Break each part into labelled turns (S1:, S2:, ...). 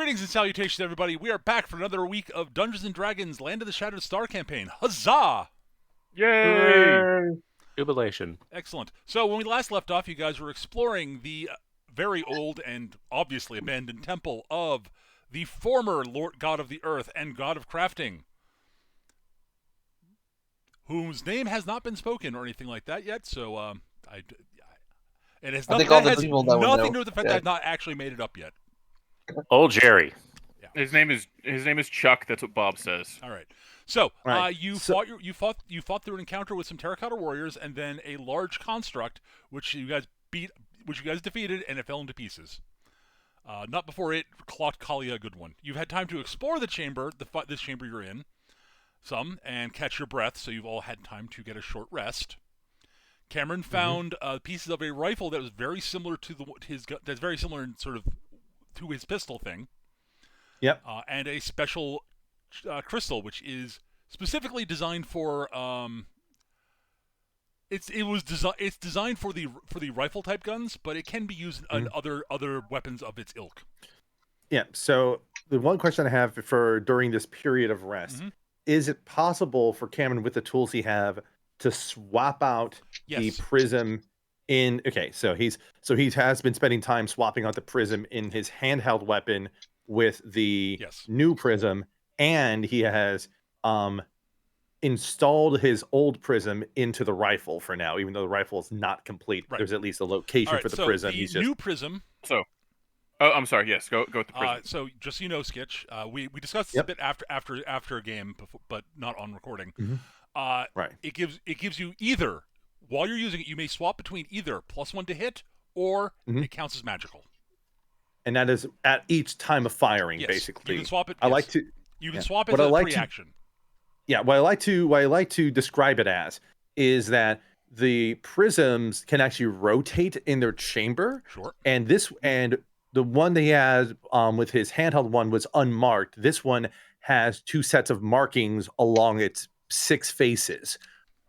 S1: Greetings and salutations, everybody. We are back for another week of Dungeons & Dragons Land of the Shattered Star campaign. Huzzah!
S2: Yay!
S3: Jubilation.
S1: Excellent. So when we last left off, you guys were exploring the very old and obviously abandoned temple of the former Lord God of the Earth and God of Crafting, whose name has not been spoken or anything like that yet, so it has nothing to do with the fact that I've not actually made it up yet.
S3: Old Jerry.
S1: Yeah.
S2: His name is Chuck. That's what Bob says.
S1: All right. So
S2: Right.
S1: You fought through an encounter with some terracotta warriors, and then a large construct, which you guys defeated, and it fell into pieces. Not before it clocked Kalia a good one. You've had time to explore the chamber, this chamber you're in, and catch your breath. So you've all had time to get a short rest. Cameron found pieces of a rifle that was very similar to that's very similar in sort of to his pistol thing.
S4: Yep.
S1: And a special crystal, which is specifically designed for it's designed for the rifle type guns, but it can be used in other weapons of its ilk.
S4: Yeah. So the one question I have for during this period of rest, is it possible for Cameron, with the tools he have, to swap out the prism in? Okay, so he has been spending time swapping out the prism in his handheld weapon with the new prism, and he has installed his old prism into the rifle for now, even though the rifle is not complete. Right. There's at least a location for the prism.
S1: The new prism.
S2: I'm sorry. Yes, go with the prism.
S1: So just so you know, Skitch, we discussed this a bit after a game, but not on recording.
S4: Right.
S1: It gives you either, while you're using it, you may swap between either +1 to hit or it counts as magical.
S4: And that is at each time of firing, basically.
S1: You can swap it. You can swap it
S4: as
S1: a pre-action.
S4: What I like to describe it as is that the prisms can actually rotate in their chamber.
S1: Sure.
S4: And the one that he has with his handheld one was unmarked. This one has 2 sets of markings along its 6 faces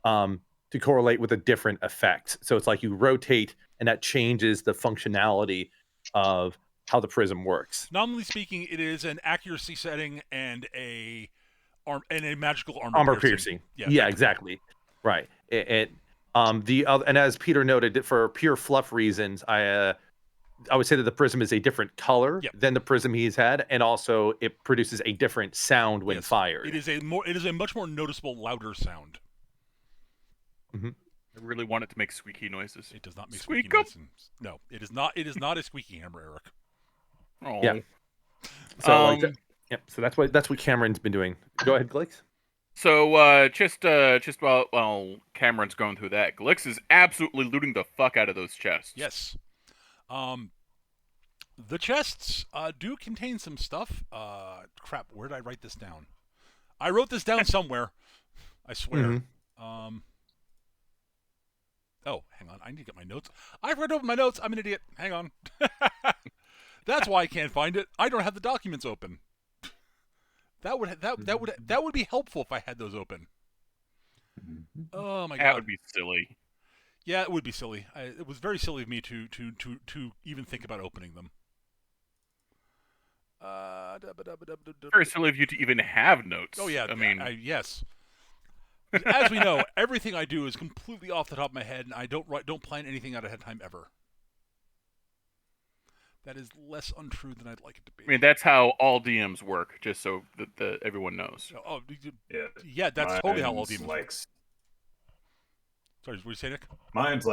S4: to correlate with a different effect. So it's like you rotate, and that changes the functionality of how the prism works.
S1: Nominally speaking, it is an accuracy setting and a magical armor piercing.
S4: Yeah, exactly. Right. And as Peter noted, for pure fluff reasons, I would say that the prism is a different color than the prism he's had, and also it produces a different sound when fired.
S1: It is a much more noticeable, louder sound.
S2: I really want it to make squeaky noises.
S1: It does not make squeaky noises. No, it is not. It is not a squeaky hammer, Eric.
S2: Oh.
S4: Yeah. So so that's what Cameron's been doing. Go ahead, Glix.
S2: So just while Cameron's going through that, Glix is absolutely looting the fuck out of those chests.
S1: Yes. The chests do contain some stuff. Crap, where did I write this down? I wrote this down somewhere. I swear. Oh, hang on. I need to get my notes. I've read over my notes. I'm an idiot. Hang on. That's why I can't find it. I don't have the documents open. That would be helpful if I had those open. Oh my god.
S2: That would be silly.
S1: Yeah, it would be silly. It was very silly of me to even think about opening them.
S2: Very silly of you to even have notes.
S1: Oh yeah,
S2: I mean,
S1: yes. As we know, everything I do is completely off the top of my head, and I don't plan anything out ahead of time ever. That is less untrue than I'd like it to be.
S2: I mean, that's how all DMs work, just so that everyone knows.
S1: Yeah, that's totally how all DMs work. Sorry, what did you say, Nick?
S5: Mine's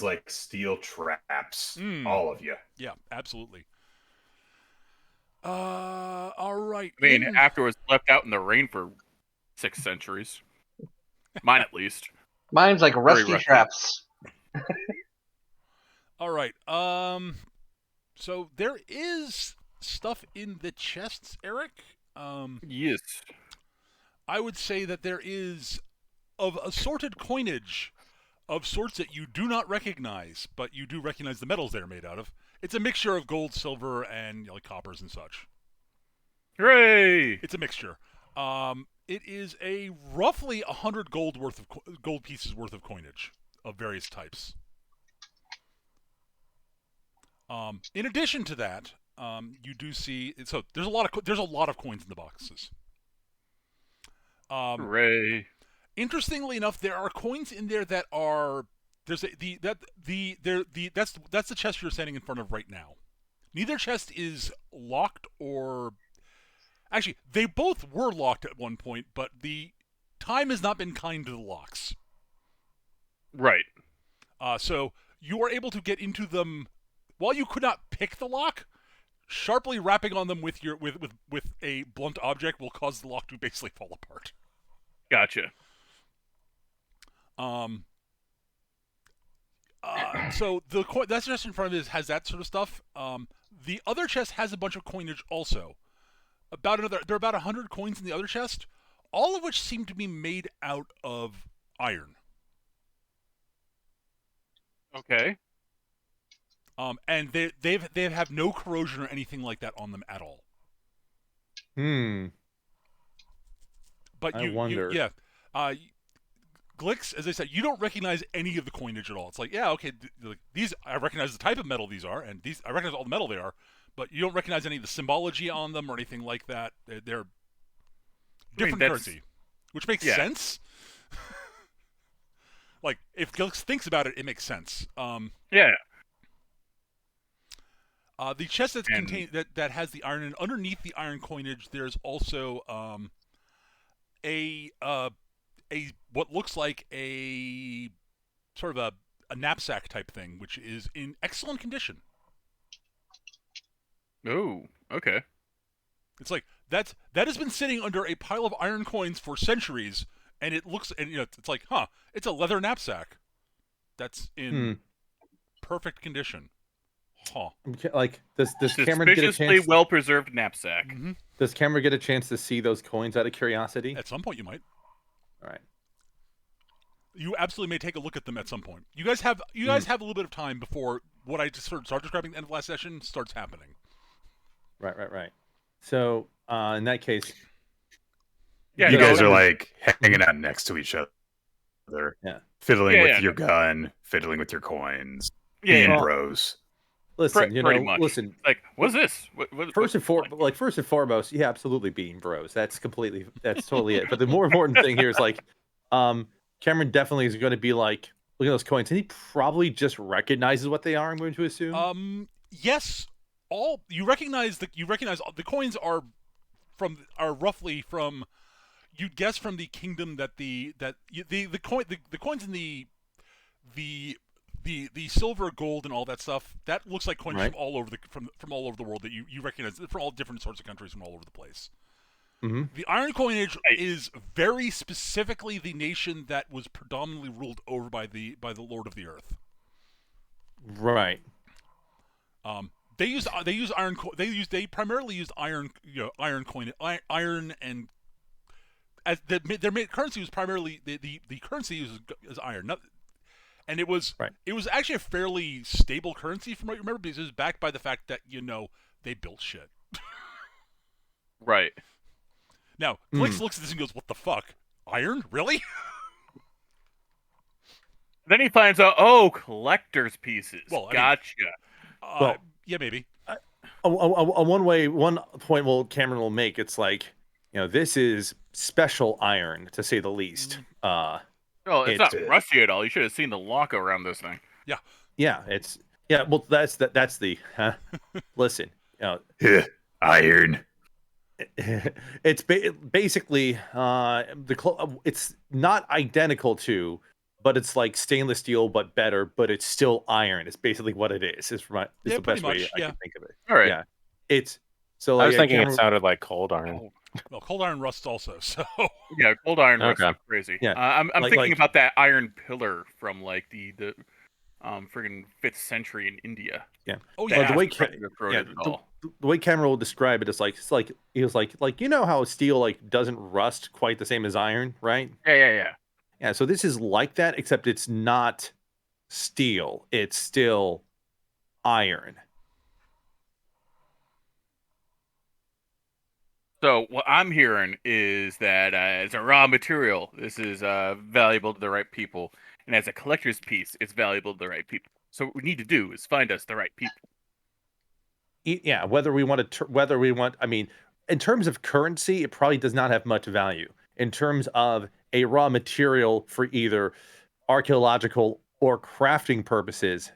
S5: like steel traps. All of you.
S1: Yeah, absolutely. All right.
S2: I mean, after it was left out in the rain for 6 centuries. Mine, at least.
S6: Mine's like rusty traps.
S1: All right. So there is stuff in the chests, Eric.
S2: Yes.
S1: I would say that there is of assorted coinage of sorts that you do not recognize, but you do recognize the metals they're made out of. It's a mixture of gold, silver, and coppers and such.
S2: Hooray!
S1: It's a mixture. It is a roughly 100 gold pieces worth of coinage of various types. In addition to that, you do see. So there's a lot of coins in the boxes.
S2: Hooray!
S1: Interestingly enough, there are coins in there that are that's the chest you're standing in front of right now. Neither chest is locked or actually they both were locked at one point, but the time has not been kind to the locks.
S2: Right.
S1: So you are able to get into them while you could not pick the lock. Sharply rapping on them with a blunt object will cause the lock to basically fall apart.
S2: Gotcha.
S1: So that chest in front of it has that sort of stuff. The other chest has a bunch of coinage also. There are about 100 coins in the other chest, all of which seem to be made out of iron.
S2: Okay.
S1: And they have no corrosion or anything like that on them at all. But
S4: I wonder.
S1: Glix, as I said, you don't recognize any of the coinage at all. It's like, yeah, okay, these I recognize the type of metal these are, and I recognize all the metal they are, but you don't recognize any of the symbology on them or anything like that. They're different currency, which makes sense. Like, if Glix thinks about it, it makes sense.
S2: Yeah.
S1: The chest that's contained that has the iron, and underneath the iron coinage, there's also a what looks like a sort of a knapsack type thing, which is in excellent condition.
S2: Oh, okay.
S1: It's like that has been sitting under a pile of iron coins for centuries, and it looks, and it's like, it's a leather knapsack that's in perfect condition.
S4: Like, does Cameron get a
S2: Suspiciously
S4: chance?
S2: well preserved knapsack.
S1: Mm-hmm.
S4: Does Cameron get a chance to see those coins out of curiosity?
S1: At some point, you might.
S4: All right.
S1: You absolutely may take a look at them at some point. You guys have a little bit of time before what I just started describing at the end of last session starts happening.
S4: Right. So in that case,
S3: you guys are like hanging out next to each other, fiddling with your gun, fiddling with your coins, being bros.
S4: Listen,
S2: listen. Like, what's this?
S4: First and foremost, yeah, absolutely being bros. That's totally it. But the more important thing here is like, Cameron definitely is going to be like, look at those coins, and he probably just recognizes what they are. I'm going to assume.
S1: Yes. You recognize the coins are roughly from, you'd guess, from the kingdom that the coins in the silver, gold, and all that stuff, that looks like coins from all over from all over the world that you recognize from all different sorts of countries from all over the place.
S4: Mm-hmm.
S1: The iron coinage is very specifically the nation that was predominantly ruled over by the Lord of the Earth.
S4: Right.
S1: They primarily used iron, iron, and as their main currency was primarily the currency is iron. And it was actually a fairly stable currency from what you remember, because it was backed by the fact that they built shit.
S2: Right.
S1: Now, Glix looks at this and goes, "What the fuck? Iron? Really?"
S2: Then he finds out, collector's pieces. Well, gotcha.
S1: Yeah, maybe.
S4: One point Cameron will make, it's like, this is special iron, to say the least.
S2: It's not rusty at all. You should have seen the lock around this thing.
S4: Yeah. Well, that's the. Listen,
S3: iron.
S4: It's basically it's not identical to, but it's like stainless steel but better, but it's still iron. It's basically what it is. It's the best way I can think of it.
S2: All right.
S4: Yeah. It's so.
S3: I was thinking it sounded like cold iron.
S1: Well, cold iron rusts also. So
S2: yeah, cold iron rust is crazy.
S4: Yeah.
S2: I'm thinking about that iron pillar from like the friggin' 5th century in India.
S4: Yeah.
S1: Oh yeah.
S4: The way Cameron will describe it is like, he was like how steel like doesn't rust quite the same as iron, right?
S2: Yeah.
S4: So this is like that, except it's not steel. It's still iron.
S2: So what I'm hearing is that as a raw material, this is valuable to the right people, and as a collector's piece, it's valuable to the right people. So what we need to do is find us the right people.
S4: Yeah, whether we want, I mean, in terms of currency, it probably does not have much value. In terms of a raw material for either archaeological or crafting purposes,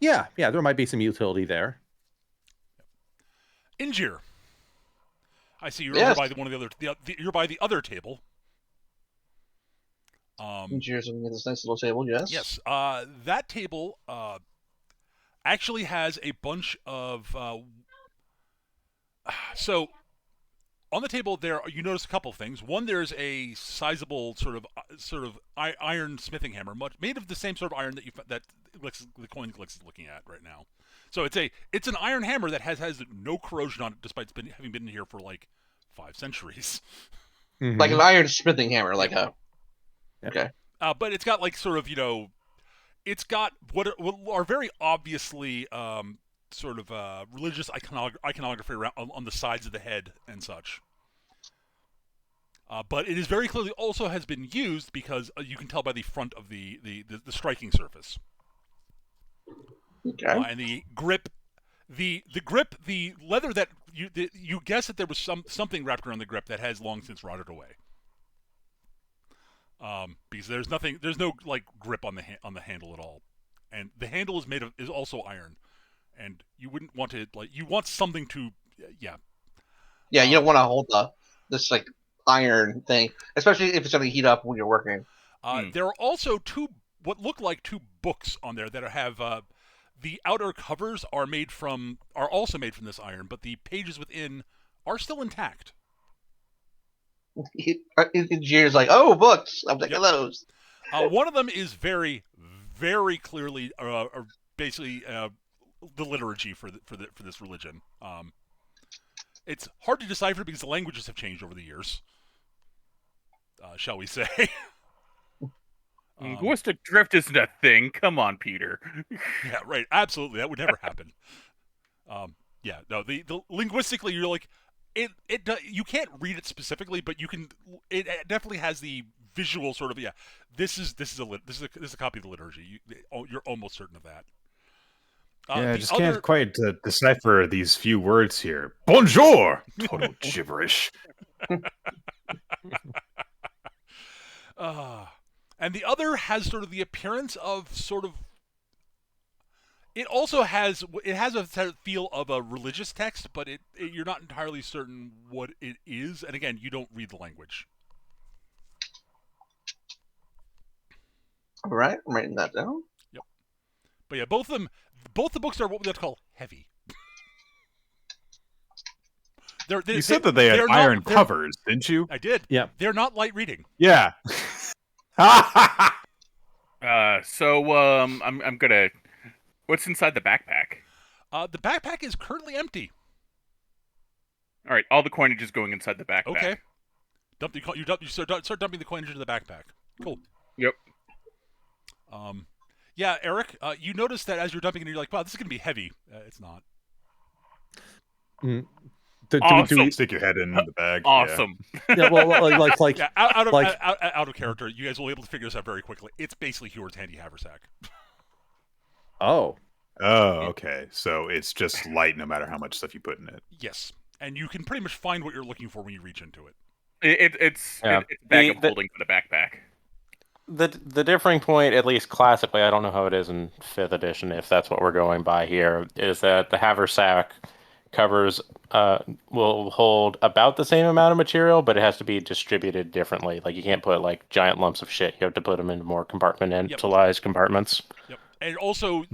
S4: yeah, there might be some utility there.
S1: Injir. I see you're
S6: Yes.
S1: over by one of the other. You're by the other table.
S6: Injir's looking at this nice little table. Yes.
S1: Yes. That table actually has a bunch of. So, on the table there, you notice a couple things. One, there's a sizable sort of iron smithing hammer, made of the same sort of iron that the coin Glix is looking at right now. So it's an iron hammer that has no corrosion on it, despite having been in here for like 5 centuries.
S6: Mm-hmm. Like an iron smithing hammer, like a. Okay.
S1: But it's got like sort of it's got what are very obviously sort of religious iconography around on the sides of the head and such. But it is very clearly also has been used because you can tell by the front of the striking surface.
S6: Okay.
S1: And the grip, the leather that you guess that there was something wrapped around the grip that has long since rotted away. Because there's no like grip on the handle at all, and the handle is also iron, and you wouldn't want to you want something to
S6: Yeah, you don't want to hold this like iron thing, especially if it's going to heat up when you're working.
S1: There are also what look like two books on there that have the outer covers are also made from this iron, but the pages within are still intact.
S6: Injir's like, oh, books, I'm taking those.
S1: One of them is very, very clearly basically the liturgy for this religion. It's hard to decipher because the languages have changed over the years. Shall we say?
S2: Linguistic drift isn't a thing. Come on, Peter.
S1: Yeah, right. Absolutely, that would never happen. Yeah, no. The linguistically, you're like, you can't read it specifically, but you can. It definitely has the visual sort of This is a copy of the liturgy. You're almost certain of that.
S3: I just can't quite decipher these few words here. Bonjour. Total gibberish.
S1: And the other has sort of the appearance of sort of. It also has a feel of a religious text, but you're not entirely certain what it is. And again, you don't read the language.
S6: All right, I'm writing that down.
S1: Yep. But yeah, both the books are what we like to call heavy.
S3: You said that they had iron covers, didn't you?
S1: I did.
S4: Yeah.
S1: They're not light reading.
S3: Yeah.
S2: So I'm gonna. What's inside the backpack?
S1: The backpack is currently empty.
S2: All right, all the coinage is going inside the backpack.
S1: Okay. You start dumping the coinage into the backpack. Cool.
S2: Yep.
S1: Yeah, Eric, you notice that as you're dumping it, you're like, wow, this is gonna be heavy. It's not.
S3: Do we stick your head in the bag?
S2: Awesome.
S4: Yeah, well, like
S1: yeah, out of character, you guys will be able to figure this out very quickly. It's basically Heward's handy haversack.
S4: Oh,
S3: okay. So it's just light no matter how much stuff you put in it.
S1: Yes, and you can pretty much find what you're looking for when you reach into it.
S2: It's a bag of holding for the backpack.
S7: The differing point, at least classically, I don't know how it is in 5th edition, if that's what we're going by here, is that the haversack covers will hold about the same amount of material, but it has to be distributed differently. Like, you can't put like giant lumps of shit. You have to put them into more compartmentalized compartments.
S1: Yep. And it also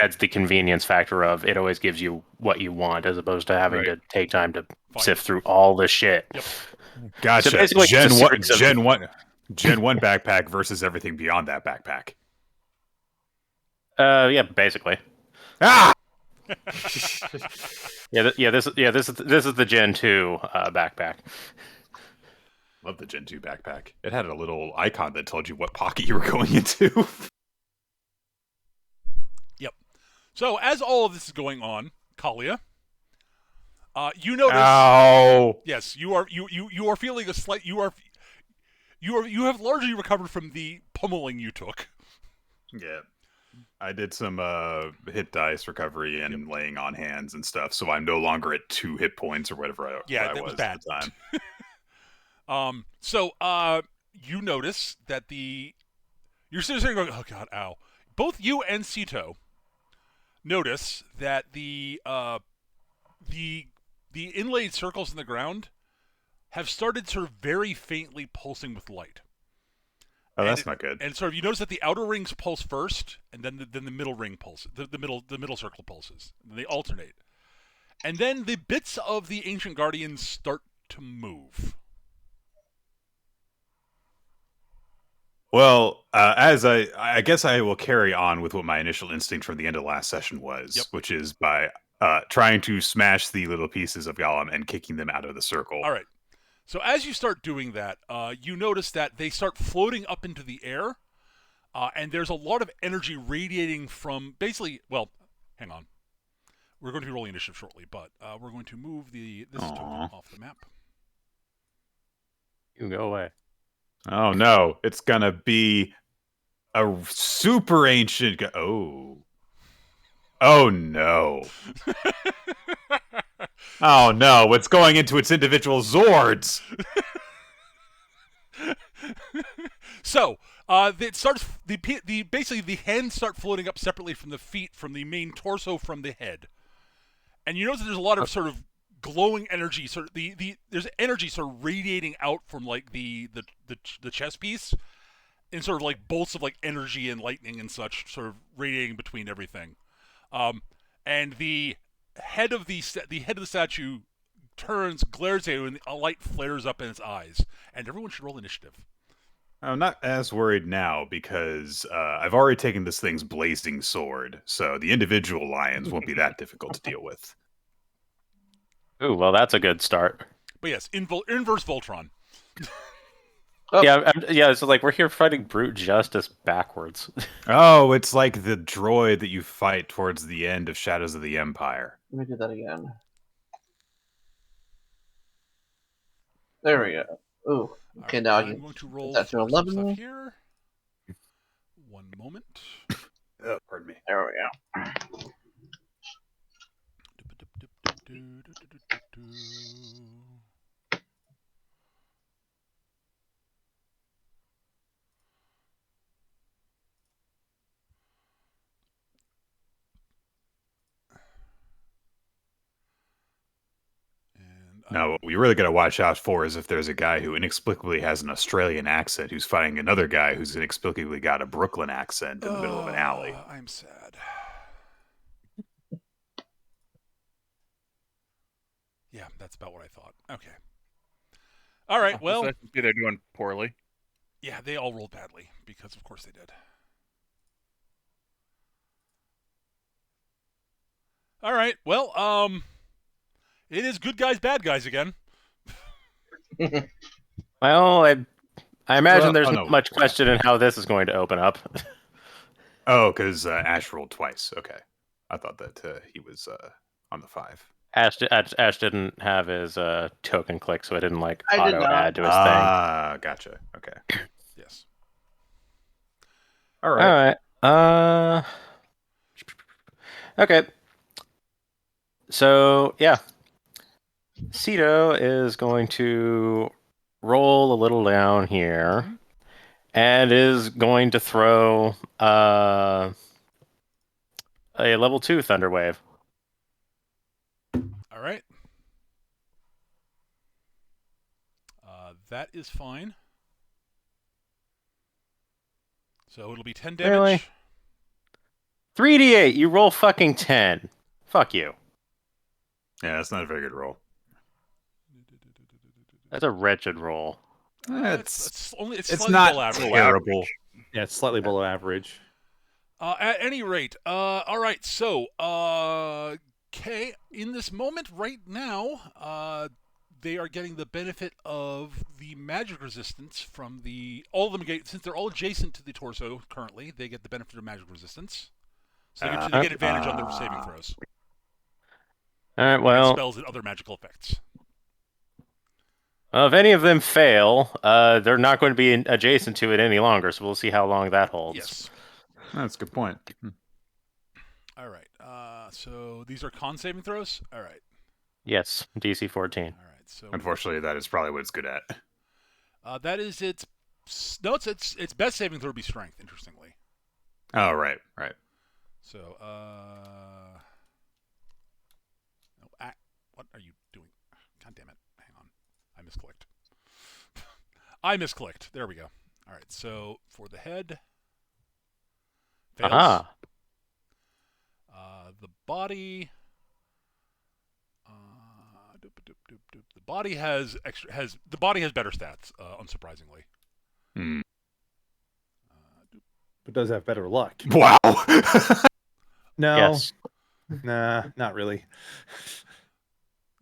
S7: adds the convenience factor of it always gives you what you want, as opposed to having to take time to sift through all the shit.
S1: Yep.
S3: Gotcha. So Gen 1 backpack versus everything beyond that backpack.
S7: Yeah, basically.
S3: Ah.
S7: This is the Gen 2 backpack.
S3: Love the Gen 2 backpack. It had a little icon that told you what pocket you were going into.
S1: Yep. So as all of this is going on, Kalia, you notice.
S3: Ow.
S1: Yes, you are feeling a slight. You have largely recovered from the pummeling you took.
S3: Yeah. I did some hit dice recovery and laying on hands and stuff, so I'm no longer at 2 hit points or whatever I was
S1: bad.
S3: at the time.
S1: So you notice that you're sitting there going, oh god, ow. Both you and Sito notice that the inlaid circles in the ground have started sort of very faintly pulsing with light.
S3: Oh, that's not good.
S1: And sort of you notice that the outer rings pulse first, and then the middle ring pulses. The middle circle pulses. They alternate, and then the bits of the ancient guardians start to move.
S3: Well, as I guess I will carry on with what my initial instinct from the end of last session was, which is by trying to smash the little pieces of Gollum and kicking them out of the circle.
S1: All right. So as you start doing that, you notice that they start floating up into the air, and there's a lot of energy radiating from basically. Well, hang on. We're going to be rolling initiative shortly, but we're going to move this token off the map.
S7: You go away.
S3: Oh no, it's gonna be a super ancient. Oh no. Oh no, it's going into its individual Zords.
S1: So it starts. Basically the hands start floating up separately from the feet, from the main torso, from the head, and you notice that there's a lot of sort of glowing energy. Sort of there's energy sort of radiating out from like the chest piece, and sort of like bolts of like energy and lightning and such, sort of radiating between everything. And the head of the statue turns, glares at you, and a light flares up in its eyes. And everyone should roll initiative.
S3: I'm not as worried now because I've already taken this thing's blazing sword, so the individual lions won't be that difficult to deal with.
S7: Ooh, well, that's a good start.
S1: But yes, inverse Voltron.
S7: Oh. Yeah, so like we're here fighting brute justice backwards.
S3: Oh, it's like the droid that you fight towards the end of Shadows of the Empire.
S6: Let me do that again. There we go. Ooh. Okay, now
S1: I'm going to roll
S6: that to 11
S1: stuff here. One moment.
S3: Oh, pardon me.
S6: There we go.
S3: Now, what we really got to watch out for is if there's a guy who inexplicably has an Australian accent who's fighting another guy who's inexplicably got a Brooklyn accent in the middle of an alley.
S1: I'm sad. Yeah, that's about what I thought. Okay. All right, well...
S2: They're doing poorly.
S1: Yeah, they all rolled badly, because of course they did. All right, well, it is good guys, bad guys again.
S7: Well, I imagine there's not much question in how this is going to open up.
S3: Oh, because Ash rolled twice. Okay. I thought that he was on the 5.
S7: Ash didn't have his token click, so it didn't like auto add to his thing.
S3: Ah, gotcha. Okay.
S1: Yes.
S3: All right.
S7: Okay. So, yeah. Cito is going to roll a little down here and is going to throw a level 2 Thunder Wave.
S1: All right. That is fine. So it'll be 10 damage.
S7: Really? 3d8, you roll fucking 10. Fuck you.
S3: Yeah, that's not a very good roll.
S7: That's a wretched roll.
S1: It's
S3: not
S1: below average.
S3: terrible.
S4: Yeah, it's slightly below average.
S1: At any rate, all right. So, okay, in this moment right now, they are getting the benefit of the magic resistance from all of them since they're all adjacent to the torso currently. They get the benefit of magic resistance, so they get advantage on their saving throws.
S7: All right. Well,
S1: spells and other magical effects.
S7: If any of them fail, they're not going to be adjacent to it any longer, so we'll see how long that holds.
S1: Yes.
S3: That's a good point.
S1: All right. So these are con saving throws. All right.
S7: Yes, DC 14.
S1: All right. So
S3: Unfortunately, that is probably what it's good at.
S1: that is its best saving throw would be strength. Interestingly.
S3: Oh, right.
S1: So what are you doing? God damn it! Hang on, I misclicked. I misclicked. There we go. All right. So for the head, fails.
S7: Aha.
S1: The body. The body has better stats, unsurprisingly.
S3: Hmm.
S4: But does have better luck.
S3: Wow.
S4: No.
S7: Yes.
S4: Nah, not really.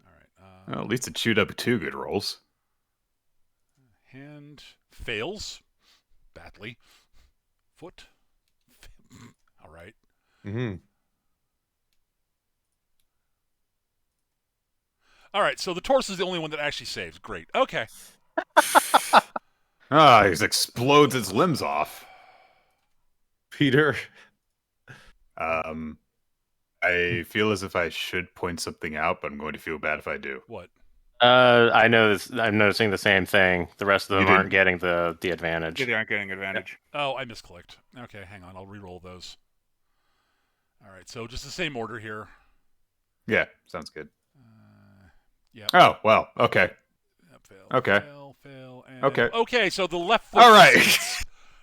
S1: All right.
S3: Well, at least it chewed up 2 good rolls.
S1: Hand fails badly. Foot. All right.
S4: Mm-hmm.
S1: All right. So the torso is the only one that actually saves. Great. Okay.
S3: He explodes its limbs off.
S4: Peter.
S3: I feel as if I should point something out, but I'm going to feel bad if I do.
S1: What?
S7: I know this. I'm noticing the same thing. The rest of them aren't getting the advantage.
S2: They aren't getting advantage.
S1: Oh, I misclicked. Okay, hang on. I'll re-roll those. All right. So just the same order here.
S3: Yeah, sounds good.
S1: Yeah.
S3: Oh, well, okay.
S1: Fail.
S3: Okay.
S1: Fail. And...
S3: Okay.
S1: Okay. So the left foot.
S3: All right.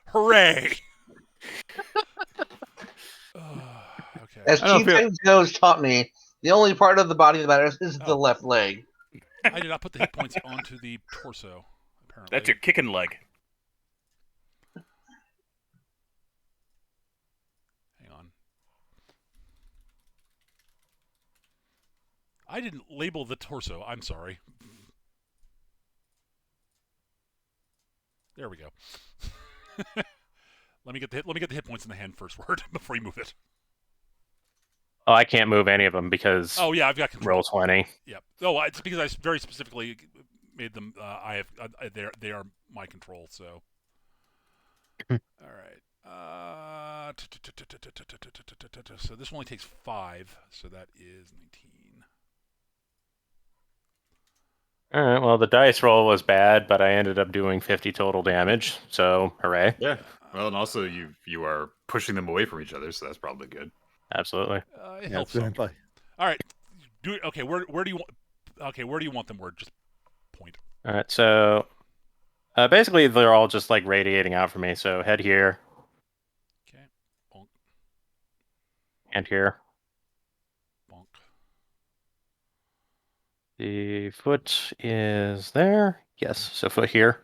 S1: Hooray. Okay.
S6: As Chief Jones taught me, the only part of the body that matters is the left leg.
S1: I did not put the hit points onto the torso, apparently.
S2: That's your kicking leg.
S1: Hang on. I didn't label the torso. I'm sorry. There we go. Let me get the hit points in the hand first word before you move it.
S7: Oh, I can't move any of them because.
S1: Oh yeah, I've got control.
S7: Roll 20.
S1: Yep. Oh, it's because I very specifically made them. They are my control. So. All right. So this only takes 5. So that is 19.
S7: All right. Well, the dice roll was bad, but I ended up doing 50 total damage. So hooray!
S3: Yeah. Well, and also you are pushing them away from each other, so that's probably good.
S7: Absolutely.
S1: It helps. All right. Okay. Where do you want? Okay. Where do you want them? Word. Just point.
S7: All right. So basically, they're all just like radiating out from me. So head here.
S1: Okay. Bonk.
S7: And here.
S1: Bonk.
S7: The foot is there. Yes. So foot here.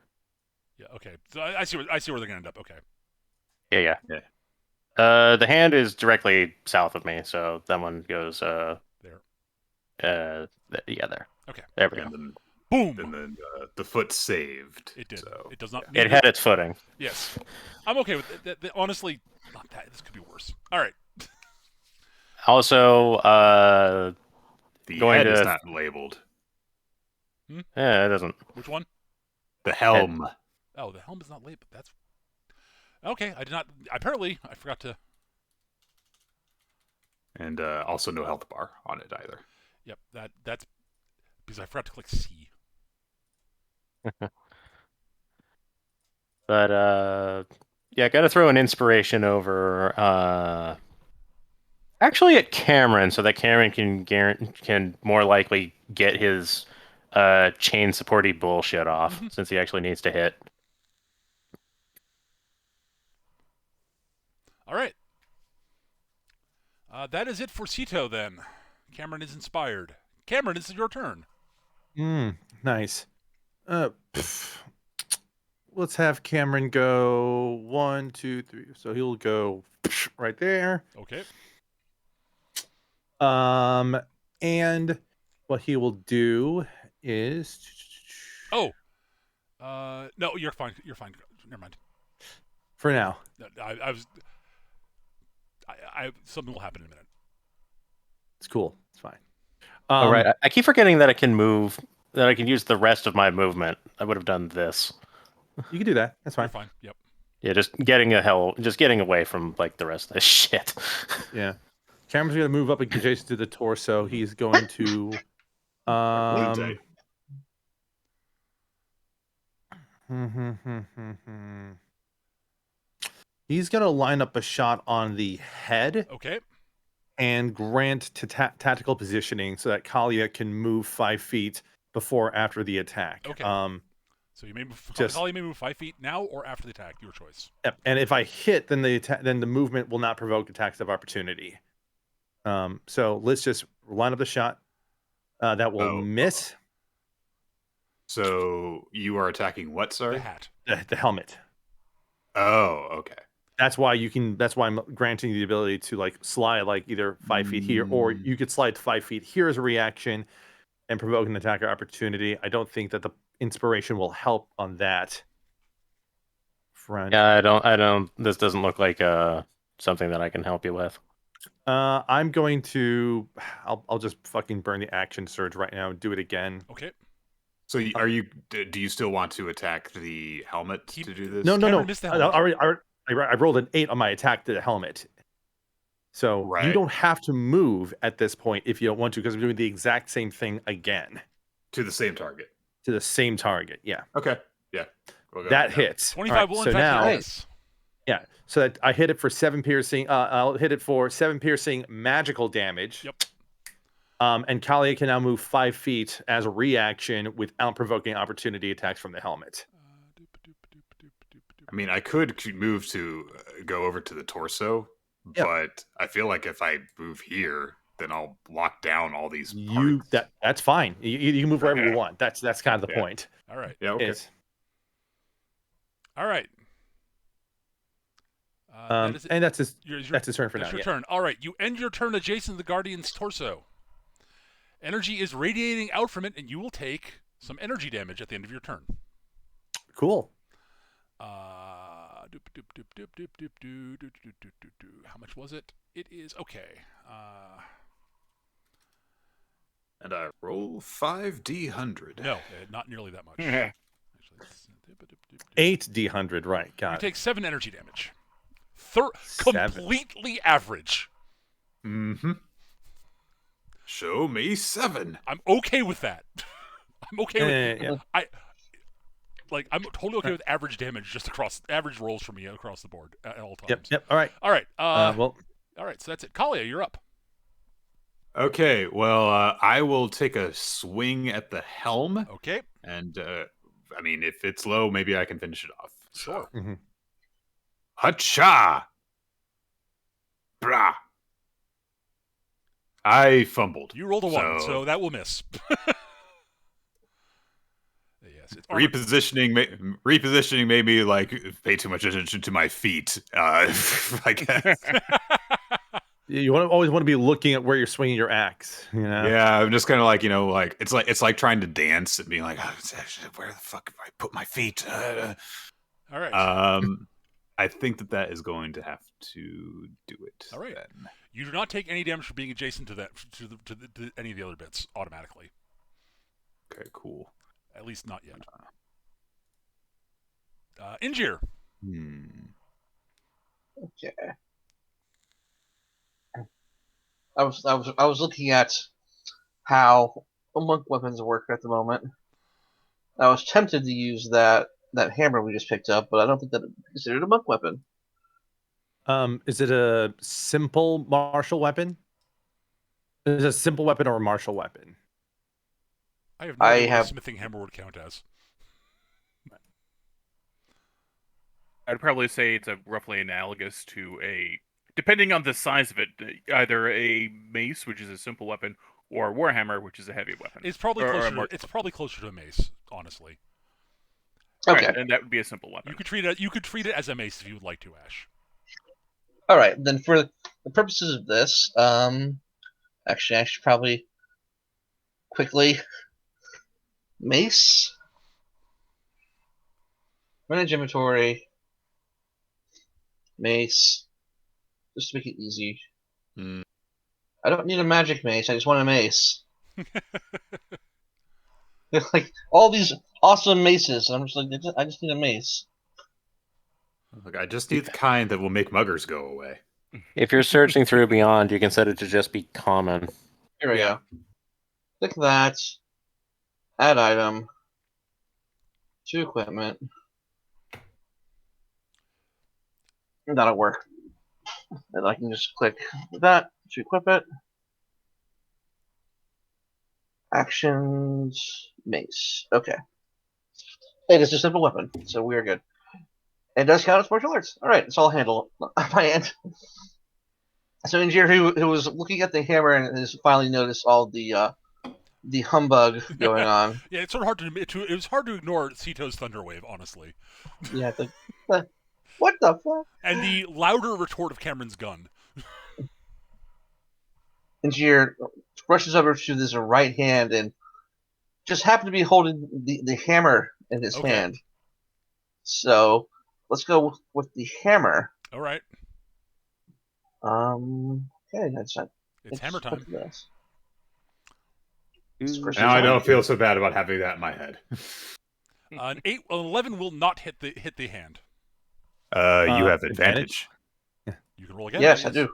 S1: Yeah. Okay. So I see where they're gonna end up. Okay.
S7: Yeah. The hand is directly south of me, so that one goes
S1: there.
S7: Yeah, there.
S1: Okay.
S7: There we go.
S3: And then,
S1: Boom.
S3: and then the foot saved.
S1: It did.
S3: So.
S1: It does not.
S7: It had its footing.
S1: Yes. I'm okay with it. Honestly, not that. This could be worse. All right.
S7: Also,
S3: the
S7: going
S3: head
S7: to-
S3: is not labeled.
S7: Yeah, it doesn't.
S1: Which one?
S3: The helm.
S1: Oh, the helm is not labeled. That's okay. I did not. Apparently, I forgot to.
S3: And also no health bar on it either.
S1: Yep. That's because I forgot to click C.
S7: But yeah, got to throw an inspiration over. Actually, at Cameron, so that Cameron can more likely get his chain supporty bullshit off, since he actually needs to hit.
S1: All right. That is it for Cito then. Cameron is inspired. Cameron, this is your turn.
S4: Nice. Let's have Cameron go 1, 2, 3. So he'll go right there.
S1: Okay.
S4: And what he will do is.
S1: Oh. No, you're fine. You're fine. Never mind.
S4: For now.
S1: I was. Something will happen in a minute.
S4: It's cool. It's fine.
S7: All right. I keep forgetting that I can move. That I can use the rest of my movement. I would have done this.
S4: You can do that. That's fine.
S1: You're fine. Yep.
S7: Yeah, just getting away from like the rest of this shit.
S4: Yeah. Cameron's going to move up adjacent to the torso. He's going to. He's going to line up a shot on the head.
S1: Okay.
S4: And grant to tactical positioning so that Kalia can move 5 feet before or after the attack.
S1: Okay. So you may move, Kalia may move 5 feet now or after the attack, your choice.
S4: Yep. And if I hit, then the movement will not provoke attacks of opportunity. So let's just line up the shot. That will miss.
S3: So you are attacking what? Sorry,
S1: the hat,
S4: the helmet.
S3: Oh, okay.
S4: That's why I'm granting the ability to like slide like either 5 feet here, or you could slide 5 feet here as a reaction and provoke an attack of opportunity. I don't think that the inspiration will help on that front.
S7: Yeah, I don't. This doesn't look like something that I can help you with.
S4: I'm going to. I'll just fucking burn the action surge right now and do it again.
S1: Okay.
S3: So do you still want to attack the helmet to do this?
S4: No.
S1: Missed the helmet.
S4: I rolled an 8 on my attack to the helmet. So you don't have to move at this point if you don't want to, because I'm doing the exact same thing again.
S3: To the same target.
S4: To the same target, yeah.
S3: Okay, yeah.
S4: That hits.
S1: 25 will in fact hit.
S4: Yeah, so that I hit it for 7 piercing. I'll hit it for 7 piercing magical damage.
S1: Yep.
S4: And Kalia can now move 5 feet as a reaction without provoking opportunity attacks from the helmet.
S3: I mean, I could move to go over to the torso, but I feel like if I move here, then I'll lock down all these parts.
S4: That's fine. You can move wherever you want. That's kind of the point.
S1: All right.
S3: Yeah. Okay.
S1: All right.
S4: And that's his turn for now.
S1: That's your turn. All right. You end your turn adjacent to the Guardian's torso. Energy is radiating out from it, and you will take some energy damage at the end of your turn.
S4: Cool.
S1: How much was it? It is okay.
S3: And I roll 5d100.
S1: No, not nearly that much.
S2: Yeah.
S4: 8d100, right? Got it.
S1: You take 7 energy damage. Completely average.
S3: Mm-hmm. Show me 7.
S1: I'm okay with that. I'm okay with
S4: yeah.
S1: I'm totally okay with average damage just across average rolls for me across the board at all times.
S4: Yep. All right.
S1: All right. So that's it. Kalia, you're up.
S3: Okay. Well, I will take a swing at the helm.
S1: Okay.
S3: And I mean, if it's low, maybe I can finish it off.
S1: Sure.
S4: Mm-hmm.
S3: Hacha! Brah! I fumbled.
S1: You rolled a 1, so that will miss. Yes, it's
S3: repositioning made me like pay too much attention to my feet. I guess.
S4: You always want to be looking at where you're swinging your axe. You know?
S3: Yeah, I'm just kind of like it's like trying to dance and being like, where the fuck have I put my feet?
S1: All right.
S3: I think that is going to have to do it.
S1: All right.
S3: Then.
S1: You do not take any damage for being adjacent to that to any of the other bits automatically.
S3: Okay, cool.
S1: At least not yet. Injure.
S6: Okay. I was looking at how monk weapons work at the moment. I was tempted to use that hammer we just picked up, but I don't think that it's considered a monk weapon.
S4: Is it a simple martial weapon? Is it a simple weapon or a martial weapon?
S1: I have no idea what a smithing hammer would count as.
S2: I'd probably say it's roughly analogous to depending on the size of it, either a mace, which is a simple weapon, or a warhammer, which is a heavy weapon.
S1: It's probably closer to a mace, honestly.
S6: Okay,
S2: right, and that would be a simple weapon.
S1: You could treat it as a mace if you would like to, Ash.
S6: All right, then for the purposes of this, actually, I should probably quickly mace, manage inventory, mace, just to make it easy. I don't need a magic mace. I just want a mace. Like all these awesome maces, and I'm just like, I just need a mace.
S3: Look, I just need the kind that will make muggers go away.
S7: If you're searching through Beyond, you can set it to just be common.
S6: Here we go. Click that. Add item. To equipment. That'll work. And I can just click that to equip it. Actions, mace. Okay. It is a simple weapon, so we are good. It does count as martial arts. All right, it's all handled by hand. So Engineer, who was looking at the hammer and has finally noticed all the humbug going on.
S1: Yeah, it's sort of hard it was hard to ignore Sito's Thunderwave, honestly.
S6: Yeah, what the fuck?
S1: And the louder retort of Cameron's gun.
S6: Engineer rushes over to this right hand and just happened to be holding the hammer in his hand. So let's go with the hammer.
S1: All right.
S6: Okay,
S1: it's hammer time.
S3: Now I don't feel so bad about having that in my head.
S1: An 11 will not hit the hand.
S3: You have advantage.
S1: You can roll again.
S6: Yes, I do.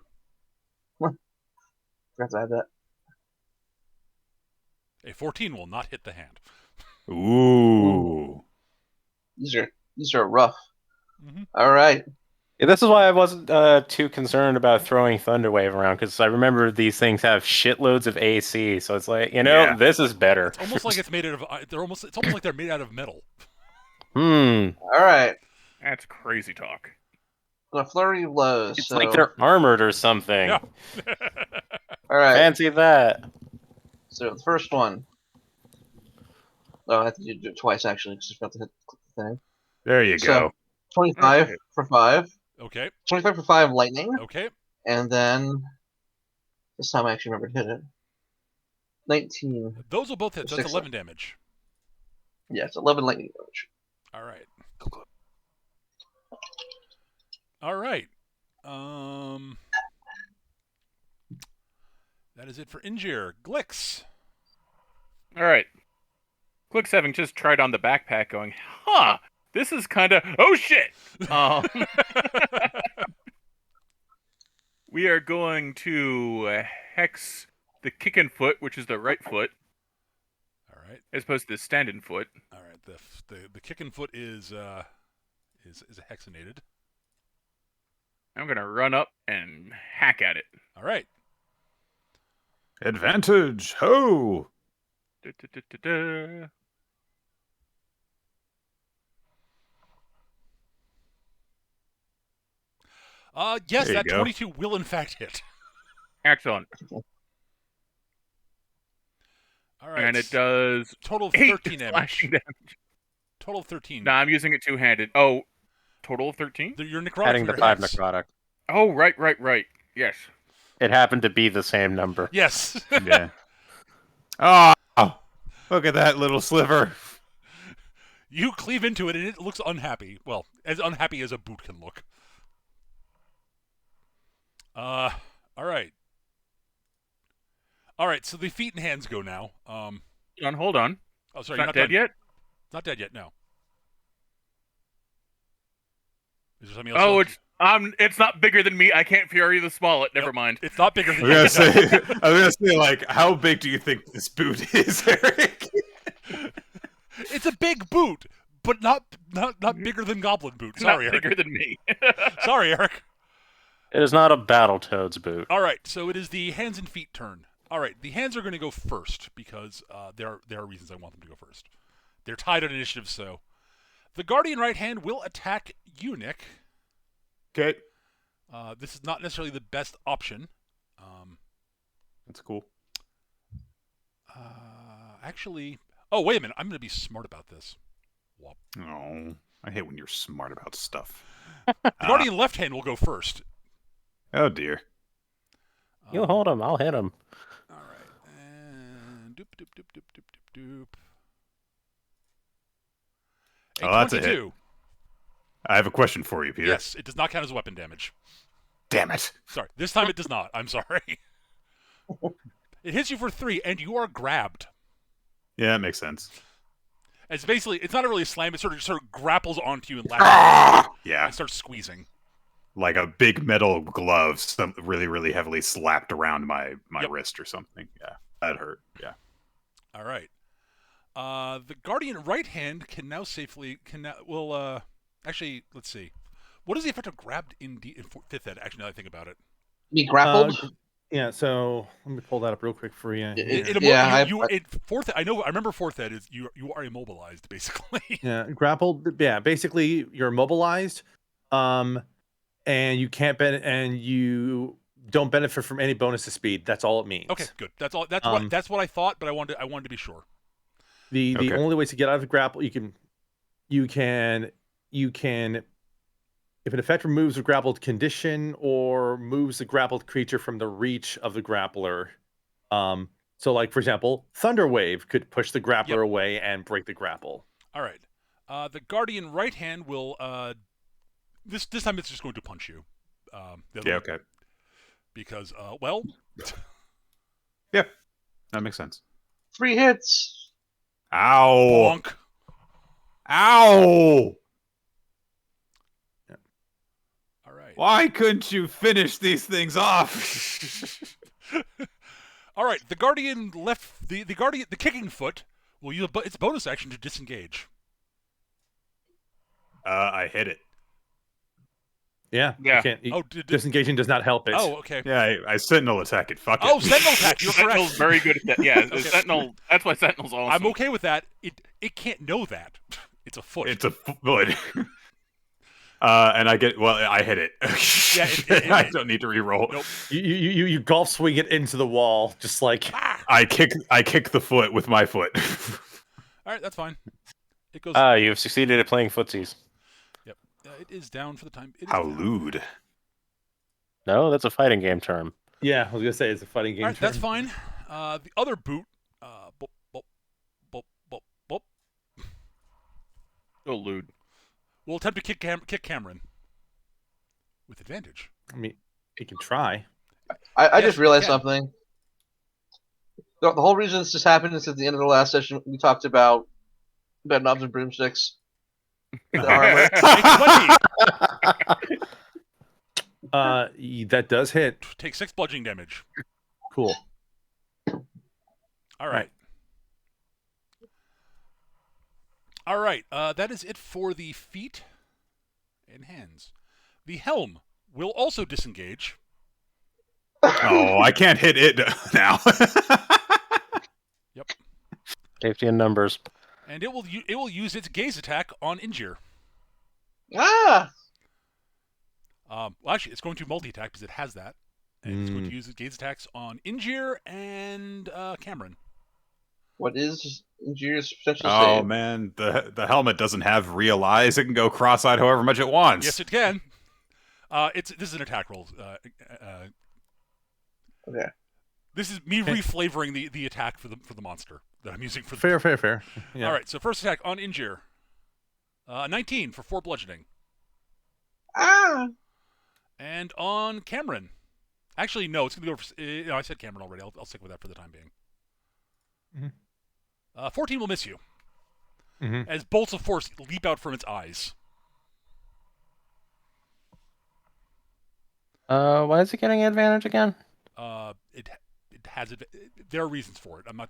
S6: Forgot to add that.
S1: A 14 will not hit the hand.
S3: Ooh.
S6: These are rough.
S1: Mm-hmm.
S6: All right.
S7: Yeah, this is why I wasn't too concerned about throwing Thunderwave around, because I remember these things have shitloads of AC, so it's like, this is better.
S1: It's almost like it's made out of. It's almost like they're made out of metal.
S6: All right.
S2: That's crazy talk.
S6: The flurry of blows.
S7: It's like they're armored or something.
S1: Yeah.
S6: All right.
S7: Fancy that.
S6: So the first one. Oh, I have to do it twice actually, because I forgot to hit the thing.
S3: There you go.
S6: 25 for 5.
S1: Okay.
S6: 25 for 5 lightning.
S1: Okay.
S6: And then this time I actually remember to hit it. 19.
S1: Those will both hit. That's 11 damage.
S6: Yeah, it's 11 lightning damage.
S1: All right. All right. That is it for Ingir. Glix.
S2: All right. Glix having just tried on the backpack going, this is kind of... Oh, shit! We are going to hex the kicking foot, which is the right foot.
S1: All right.
S2: As opposed to the standing foot.
S1: All right. The kicking foot is hexinated.
S2: I'm going to run up and hack at it.
S1: All right.
S3: Advantage! Ho!
S1: Yes, that 22 will in fact hit.
S2: Excellent.
S1: All right.
S2: And it does
S1: total of 13 damage. Total of 13.
S2: No, I'm using it two-handed. Oh, total of 13?
S1: You're necrotic.
S7: Adding the 5 necrotic.
S2: Oh, right. Yes.
S7: It happened to be the same number.
S1: Yes.
S3: Yeah. Oh, look at that little sliver.
S1: You cleave into it and it looks unhappy. Well, as unhappy as a boot can look. All right. All right, so the feet and hands go now.
S2: Hold on.
S1: Oh, sorry,
S2: it's not dead yet?
S1: It's not dead yet, no. Is there something else?
S2: It's not bigger than me. I can't Fury the Smallet. Never mind.
S1: It's not bigger than
S3: I was gonna say, like, how big do you think this boot is, Eric?
S1: It's a big boot, but not bigger than Goblin boot. Sorry,
S2: not
S1: Eric.
S2: Bigger than me.
S1: Sorry, Eric.
S7: It is not a Battletoads boot.
S1: All right, so it is the hands and feet turn. All right, the hands are going to go first because there are reasons I want them to go first. They're tied on initiative, so the Guardian right hand will attack you, Nick.
S3: Okay.
S1: This is not necessarily the best option.
S3: That's cool.
S1: Actually, wait a minute. I'm going to be smart about this. Whoop.
S3: Oh, I hate when you're smart about stuff.
S1: The Guardian left hand will go first.
S3: Oh, dear.
S7: You hold him. I'll hit him.
S1: All right. And doop, doop, doop, doop, doop, doop, doop.
S3: That's a hit. I have a question for you, Peter.
S1: Yes, it does not count as weapon damage.
S3: Damn it.
S1: Sorry. This time it does not. I'm sorry. It hits you for 3, and you are grabbed.
S3: Yeah, that makes sense.
S1: It's basically, it's not really a slam. It sort of grapples onto you and latches
S3: Yeah.
S1: and starts squeezing.
S3: like a big metal glove, really, really heavily slapped around my
S1: Yep.
S3: wrist or something. Yeah, that hurt. Yeah.
S1: All right. The Guardian right hand can now safely actually, let's see. What is the effect of grabbed in 5th ed? Actually, now that I think about it.
S6: Be grappled.
S4: Yeah, so let me pull that up real quick for you.
S1: Fourth. I remember 4th ed is you are immobilized basically.
S4: Yeah, grappled. Yeah, basically you're immobilized, and you can't and you don't benefit from any bonus to speed. That's all it means.
S1: Okay, good. That's all. That's what I thought, but I wanted to be sure.
S4: The only ways to get out of the grapple, you can if an effect removes a grappled condition or moves the grappled creature from the reach of the grappler. So like for example, Thunder Wave could push the grappler away and break the grapple.
S1: All right. The Guardian right hand will this time it's just going to punch you.
S3: Okay.
S1: Because
S3: yeah, that makes sense.
S6: 3 hits.
S3: Ow!
S1: Bonk.
S3: Ow!
S1: Yeah. All right.
S3: Why couldn't you finish these things off?
S1: All right. The Guardian the kicking foot will use its bonus action to disengage.
S3: I hit it.
S4: Yeah. Disengaging does not help it.
S1: Oh, okay.
S3: Yeah, I Sentinel attack it. Fuck it.
S1: Oh, Sentinel attack. You're correct.
S2: Sentinel's very good at that. Yeah,
S1: Okay.
S2: Sentinel. That's why Sentinel's awesome.
S1: I'm okay with that. It can't know that. It's a foot.
S3: It's a foot. And I hit it.
S1: Yeah,
S3: I don't need to reroll.
S1: Nope.
S4: You golf swing it into the wall, just like
S3: I kick the foot with my foot.
S1: All right, that's fine. It goes.
S7: You've succeeded at playing footsies.
S1: Yep. It is down for the time.
S3: How lewd.
S7: No, that's a fighting game term.
S4: Yeah, I was gonna say it's a fighting game.
S1: All right, that's fine. The other boot. Bop, bop, bop, bop, bop.
S2: So lewd.
S1: We'll attempt to kick Cameron with advantage.
S4: I mean, he can try.
S6: I just realized something. The whole reason this just happened is at the end of the last session we talked about knobs and broomsticks. The armor.
S4: That does hit.
S1: Take 6 bludgeoning damage.
S4: Cool.
S1: All right. All right. That is it for the feet and hands. The helm will also disengage.
S3: Oh, I can't hit it now.
S1: Yep.
S7: Safety in numbers.
S1: And it will use its gaze attack on Injure.
S6: Ah!
S1: Well, actually, it's going to multi-attack because it has that. And it's going to use its gaze attacks on Injure and Cameron.
S6: What is Injure's potential
S3: Oh
S6: save?
S3: man, the helmet doesn't have real eyes. It can go cross-eyed however much it wants.
S1: Yes, it can. This is an attack roll.
S6: Okay.
S1: This is me reflavoring the attack for the monster that I'm using for
S4: Fair. Yeah.
S1: All right, so first attack on Injure. 19 for 4 bludgeoning.
S6: Ah!
S1: And on Cameron. Actually, no, it's going to go for... I said Cameron already. I'll stick with that for the time being. 14 will miss you. As bolts of force leap out from its eyes.
S7: Why is it getting advantage again?
S1: It has... There are reasons for it. I'm not...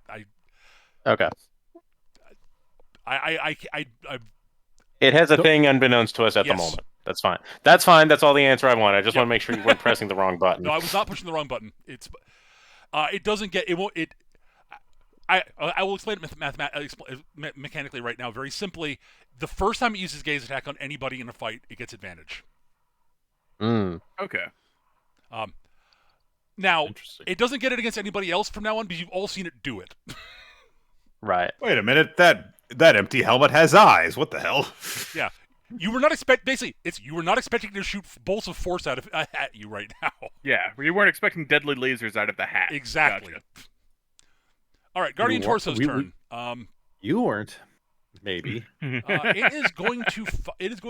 S7: Okay.
S1: I
S7: It has a thing unbeknownst to us at the moment. That's fine. That's fine. That's all the answer I want. I just want to make sure you weren't pressing the wrong button.
S1: No, I was not pushing the wrong button. It doesn't get... It won't... I will explain it mechanically right now. Very simply, the first time it uses gaze attack on anybody in a fight, it gets advantage.
S2: Okay.
S1: Now, it doesn't get it against anybody else from now on because you've all seen it do it.
S7: Right.
S3: Wait a minute. That empty helmet has eyes. What the hell?
S1: Yeah. You were not you were not expecting to shoot bolts of force at you right now.
S2: Yeah, you weren't expecting deadly lasers out of the hat.
S1: Exactly.
S2: Gotcha.
S1: All right, Guardian Torso's turn.
S4: You weren't. Maybe.
S1: It is going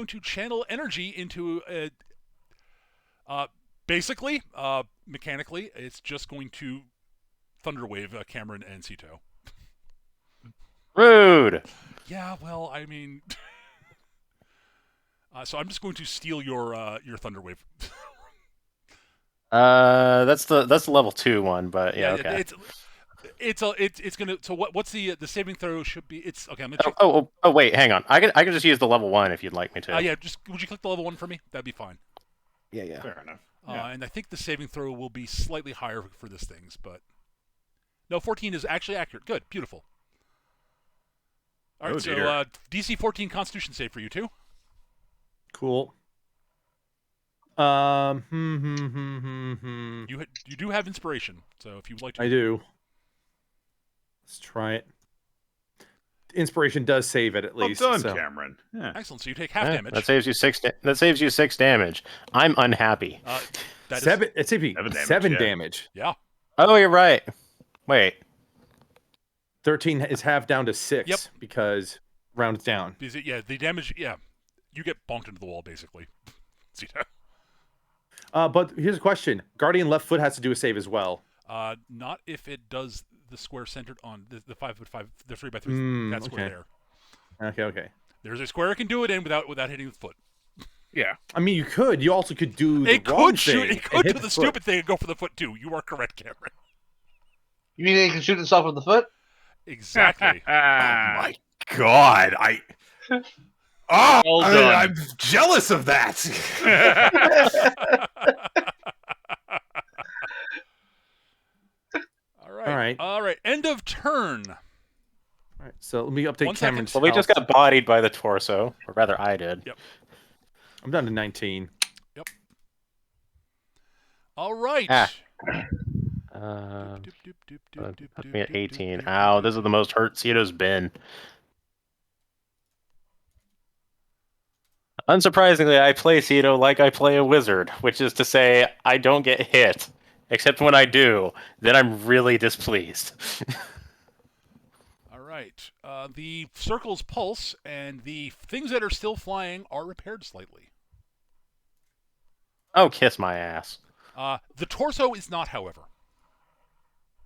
S1: to channel energy into basically, mechanically, it's just going to Thunder Wave Cameron and Cito.
S7: Rude.
S1: Yeah, well, I mean, So I'm just going to steal your Thunderwave.
S7: That's the level 2 one, but yeah, okay.
S1: It's gonna. So what's the saving throw should be? It's okay. I'm gonna check.
S7: Oh, wait, hang on. I can just use the level 1 if you'd like me to.
S1: Yeah. Just would you click the level 1 for me? That'd be fine.
S7: Yeah.
S5: Fair enough. Yeah.
S1: And I think the saving throw will be slightly higher for this things, but no, 14 is actually accurate. Good, beautiful. All right, so DC 14 Constitution save for you too.
S4: Cool.
S1: You do have inspiration, so if you would like to,
S4: I do. Let's try it. Inspiration does save it at least.
S3: Well done,
S4: so.
S3: Cameron. Yeah.
S1: Excellent. So you take half damage.
S7: That saves you 6. That saves you 6 damage. I'm unhappy.
S1: That
S4: Seven. It's seven
S3: yeah.
S4: damage.
S1: Yeah.
S7: Oh, you're right. Wait.
S4: 13 is half down to 6.
S1: Yep.
S4: Because rounds down.
S1: Because the damage. Yeah, you get bonked into the wall basically.
S4: But here's a question: Guardian left foot has to do a save as well.
S1: Not if it does the square centered on the 5x5, the 3x3. That square there.
S4: Okay.
S1: There's a square it can do it in without hitting the foot.
S2: Yeah.
S4: I mean, you could. You also could do the
S1: It
S4: wrong
S1: could shoot.
S4: thing
S1: It could
S4: and
S1: do
S4: hit
S1: the
S4: foot.
S1: stupid thing and go for the foot too. You are correct, Cameron.
S6: You mean it can shoot itself in the foot?
S1: Exactly.
S3: Oh my God!
S2: Well done.
S3: I'm jealous of that.
S1: All right. End of turn.
S4: All right. So let me update
S1: 1 second.
S4: Cameron's.
S7: Well, we just
S4: health.
S7: got bodied by the torso, or rather, I did.
S1: Yep.
S4: I'm down to 19.
S1: Yep. All right.
S7: Put me at 18. Ow, this is the most hurt Cito's been. Unsurprisingly, I play Cito like I play a wizard, which is to say, I don't get hit. Except when I do, then I'm really displeased.
S1: All right. The circles pulse, and the things that are still flying are repaired slightly.
S7: Oh, kiss my ass.
S1: The torso is not, however.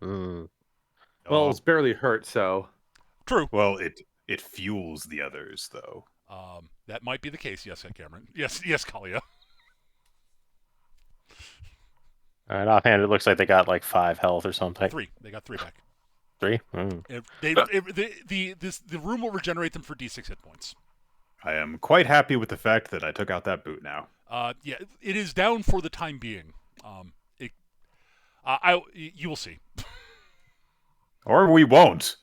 S7: Mm.
S4: Well, it's barely hurt, so.
S1: True.
S3: Well, it fuels the others, though.
S1: That might be the case. Yes, Cameron. Yes, Kalia.
S7: All right, offhand, it looks like they got like 5 health or something.
S1: 3. They got 3 back.
S7: 3? Mm.
S1: The room will regenerate them for D6 hit points.
S3: I am quite happy with the fact that I took out that boot now.
S1: Yeah, it is down for the time being. You will see.
S3: Or we won't.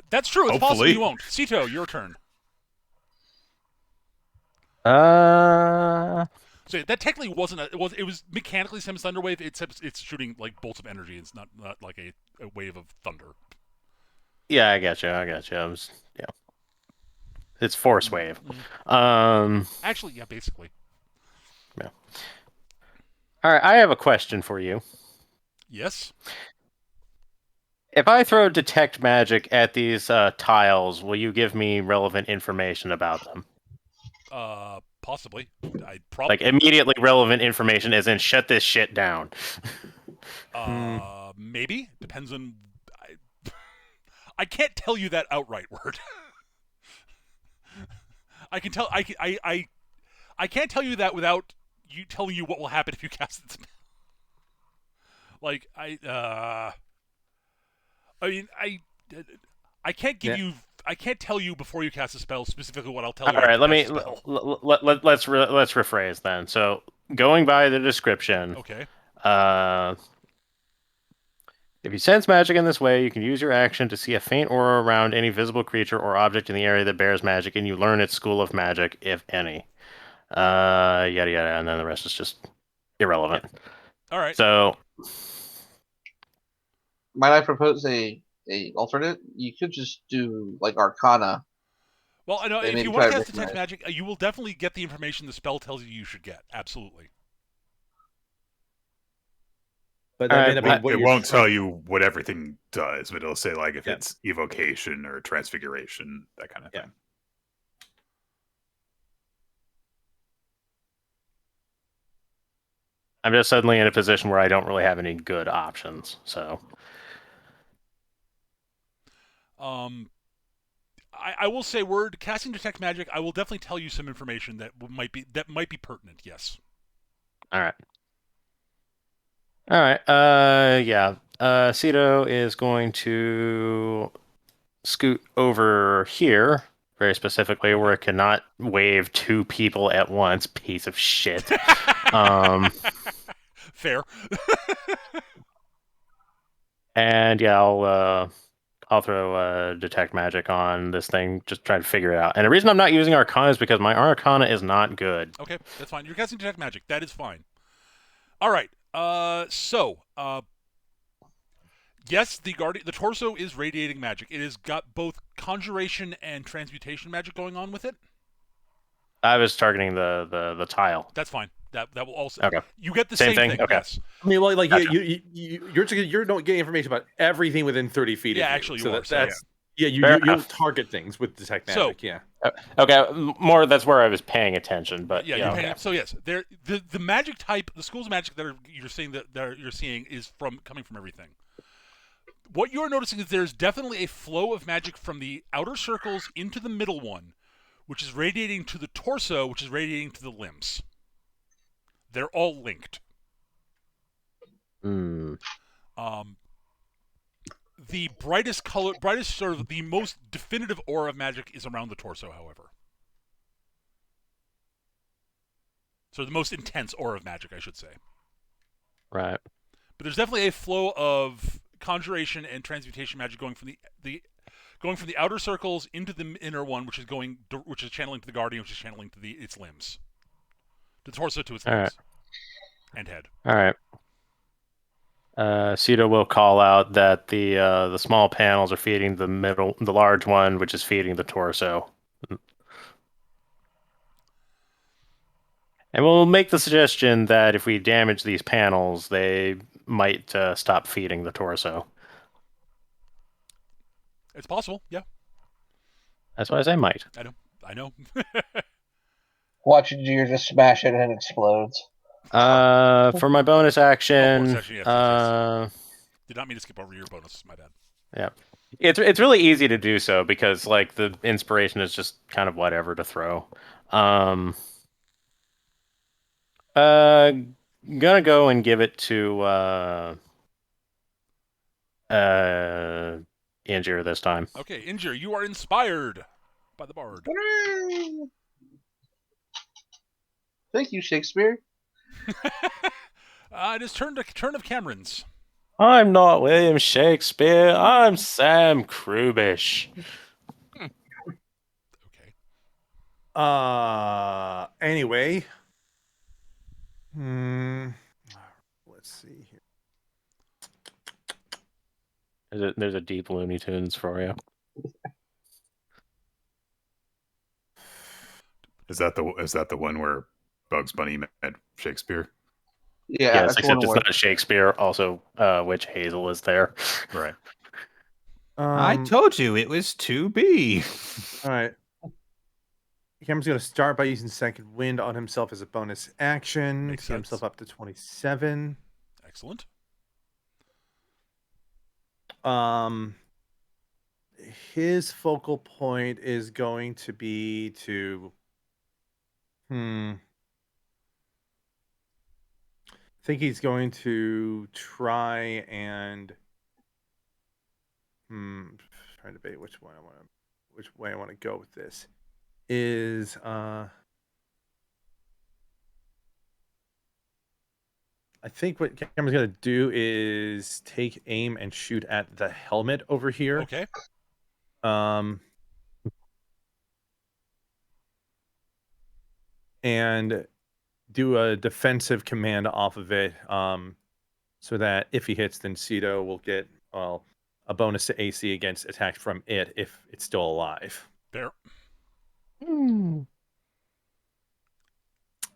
S1: That's true. It's possible
S3: Hopefully.
S1: you won't. Cito, your turn. So that technically wasn't it was mechanically Sims Thunderwave. It's shooting like bolts of energy. It's not like a wave of thunder.
S7: Yeah, I got you. Yeah. It's force wave.
S1: Actually, yeah, basically.
S7: Yeah. All right, I have a question for you.
S1: Yes.
S7: If I throw detect magic at these tiles, will you give me relevant information about them?
S1: Possibly. I'd probably
S7: Like immediately relevant information, as in shut this shit down.
S1: Maybe depends on. I can't tell you that outright word. I can tell. I can't tell you that without you telling you what will happen if you cast it. Like I can't give you. I can't tell you before you cast a spell specifically what I'll tell you.
S7: All right, let's rephrase then. So going by the description.
S1: Okay.
S7: If you sense magic in this way, you can use your action to see a faint aura around any visible creature or object in the area that bears magic, and you learn its school of magic, if any. Yada yada, and then the rest is just irrelevant.
S1: All right.
S7: So,
S6: might I propose a alternate? You could just do like Arcana.
S1: Well, I know
S6: And
S1: if
S6: maybe
S1: you want to
S6: try to
S1: cast detect magic, you will definitely get the information the spell tells you should get. Absolutely.
S4: But that may not be what
S3: It
S4: you're
S3: won't
S4: trying-
S3: tell you what everything does, but it'll say like if it's evocation or transfiguration, that kind of thing.
S7: I'm just suddenly in a position where I don't really have any good options. So,
S1: I will say, word casting detect magic. I will definitely tell you some information that might be pertinent. Yes.
S7: All right. Yeah. Cito is going to scoot over here, very specifically, where it cannot wave 2 people at once. Piece of shit.
S1: Fair.
S7: And yeah, I'll throw detect magic on this thing, just try to figure it out. And the reason I'm not using Arcana is because my Arcana is not good.
S1: Okay, that's fine. You're casting detect magic. That is fine. All right. Yes, the torso is radiating magic. It has got both conjuration and transmutation magic going on with it.
S7: I was targeting the tile.
S1: That's fine. That will also.
S7: Okay.
S1: You get the
S7: Same
S1: same
S7: thing? Okay.
S1: Yes.
S4: I mean, well, like
S7: Gotcha.
S4: you're not getting information about everything within 30 feet.
S1: Yeah,
S4: of you.
S1: actually,
S4: so
S1: you are.
S4: that's
S7: Fair
S4: you'll
S7: enough.
S4: target things with detect magic. Yeah.
S7: Okay, more that's where I was paying attention, but
S1: Yeah,
S7: yeah,
S1: you're
S7: okay.
S1: paying, so yes, the magic type, the schools of magic that you're seeing is coming from everything. What you're noticing is there's definitely a flow of magic from the outer circles into the middle one, which is radiating to the torso, which is radiating to the limbs. They're all linked.
S7: Hmm.
S1: The brightest sort of the most definitive aura of magic is around the torso, however. So the most intense aura of magic, I should say.
S7: Right.
S1: But there's definitely a flow of conjuration and transmutation magic going from the outer circles into the inner one, which is channeling to the guardian, which is channeling to its limbs, the torso to its
S7: All
S1: limbs
S7: right.
S1: and head.
S7: All right. Cito will call out that the small panels are feeding the large one, which is feeding the torso. And we'll make the suggestion that if we damage these panels, they might stop feeding the torso.
S1: It's possible, yeah.
S7: That's why I say might.
S1: I know.
S6: Watch it, just smash it and it explodes.
S7: For my bonus action,
S1: bonus action, yes. Did not mean to skip over your bonus. My bad.
S7: Yeah, it's really easy to do so because like the inspiration is just kind of whatever to throw. Gonna go and give it to Injure this time.
S1: Okay, Injure, you are inspired by the bard.
S6: Thank you, Shakespeare.
S1: It is turn of Cameron's.
S7: I'm not William Shakespeare. I'm Sam Krubish.
S1: Okay.
S4: Anyway. Let's see here.
S7: There's a deep Looney Tunes for you.
S3: Is that the one where Bugs Bunny met Shakespeare?
S6: Yeah,
S7: yes, except it's not Shakespeare. Also, Witch Hazel is there.
S3: Right.
S8: I told you it was 2B.
S4: All right. Cameron's going to start by using Second Wind on himself as a bonus action
S1: Makes
S4: to get
S1: sense.
S4: himself up to 27.
S1: Excellent.
S4: His focal point is going to be to I think he's going to try and trying to debate which way I want to go with this. Is I think what Cameron's going to do is take aim and shoot at the helmet over here.
S1: Okay.
S4: And do a defensive command off of it, so that if he hits, then Cito will get a bonus to AC against attacks from it if it's still alive.
S1: Fair.
S4: 9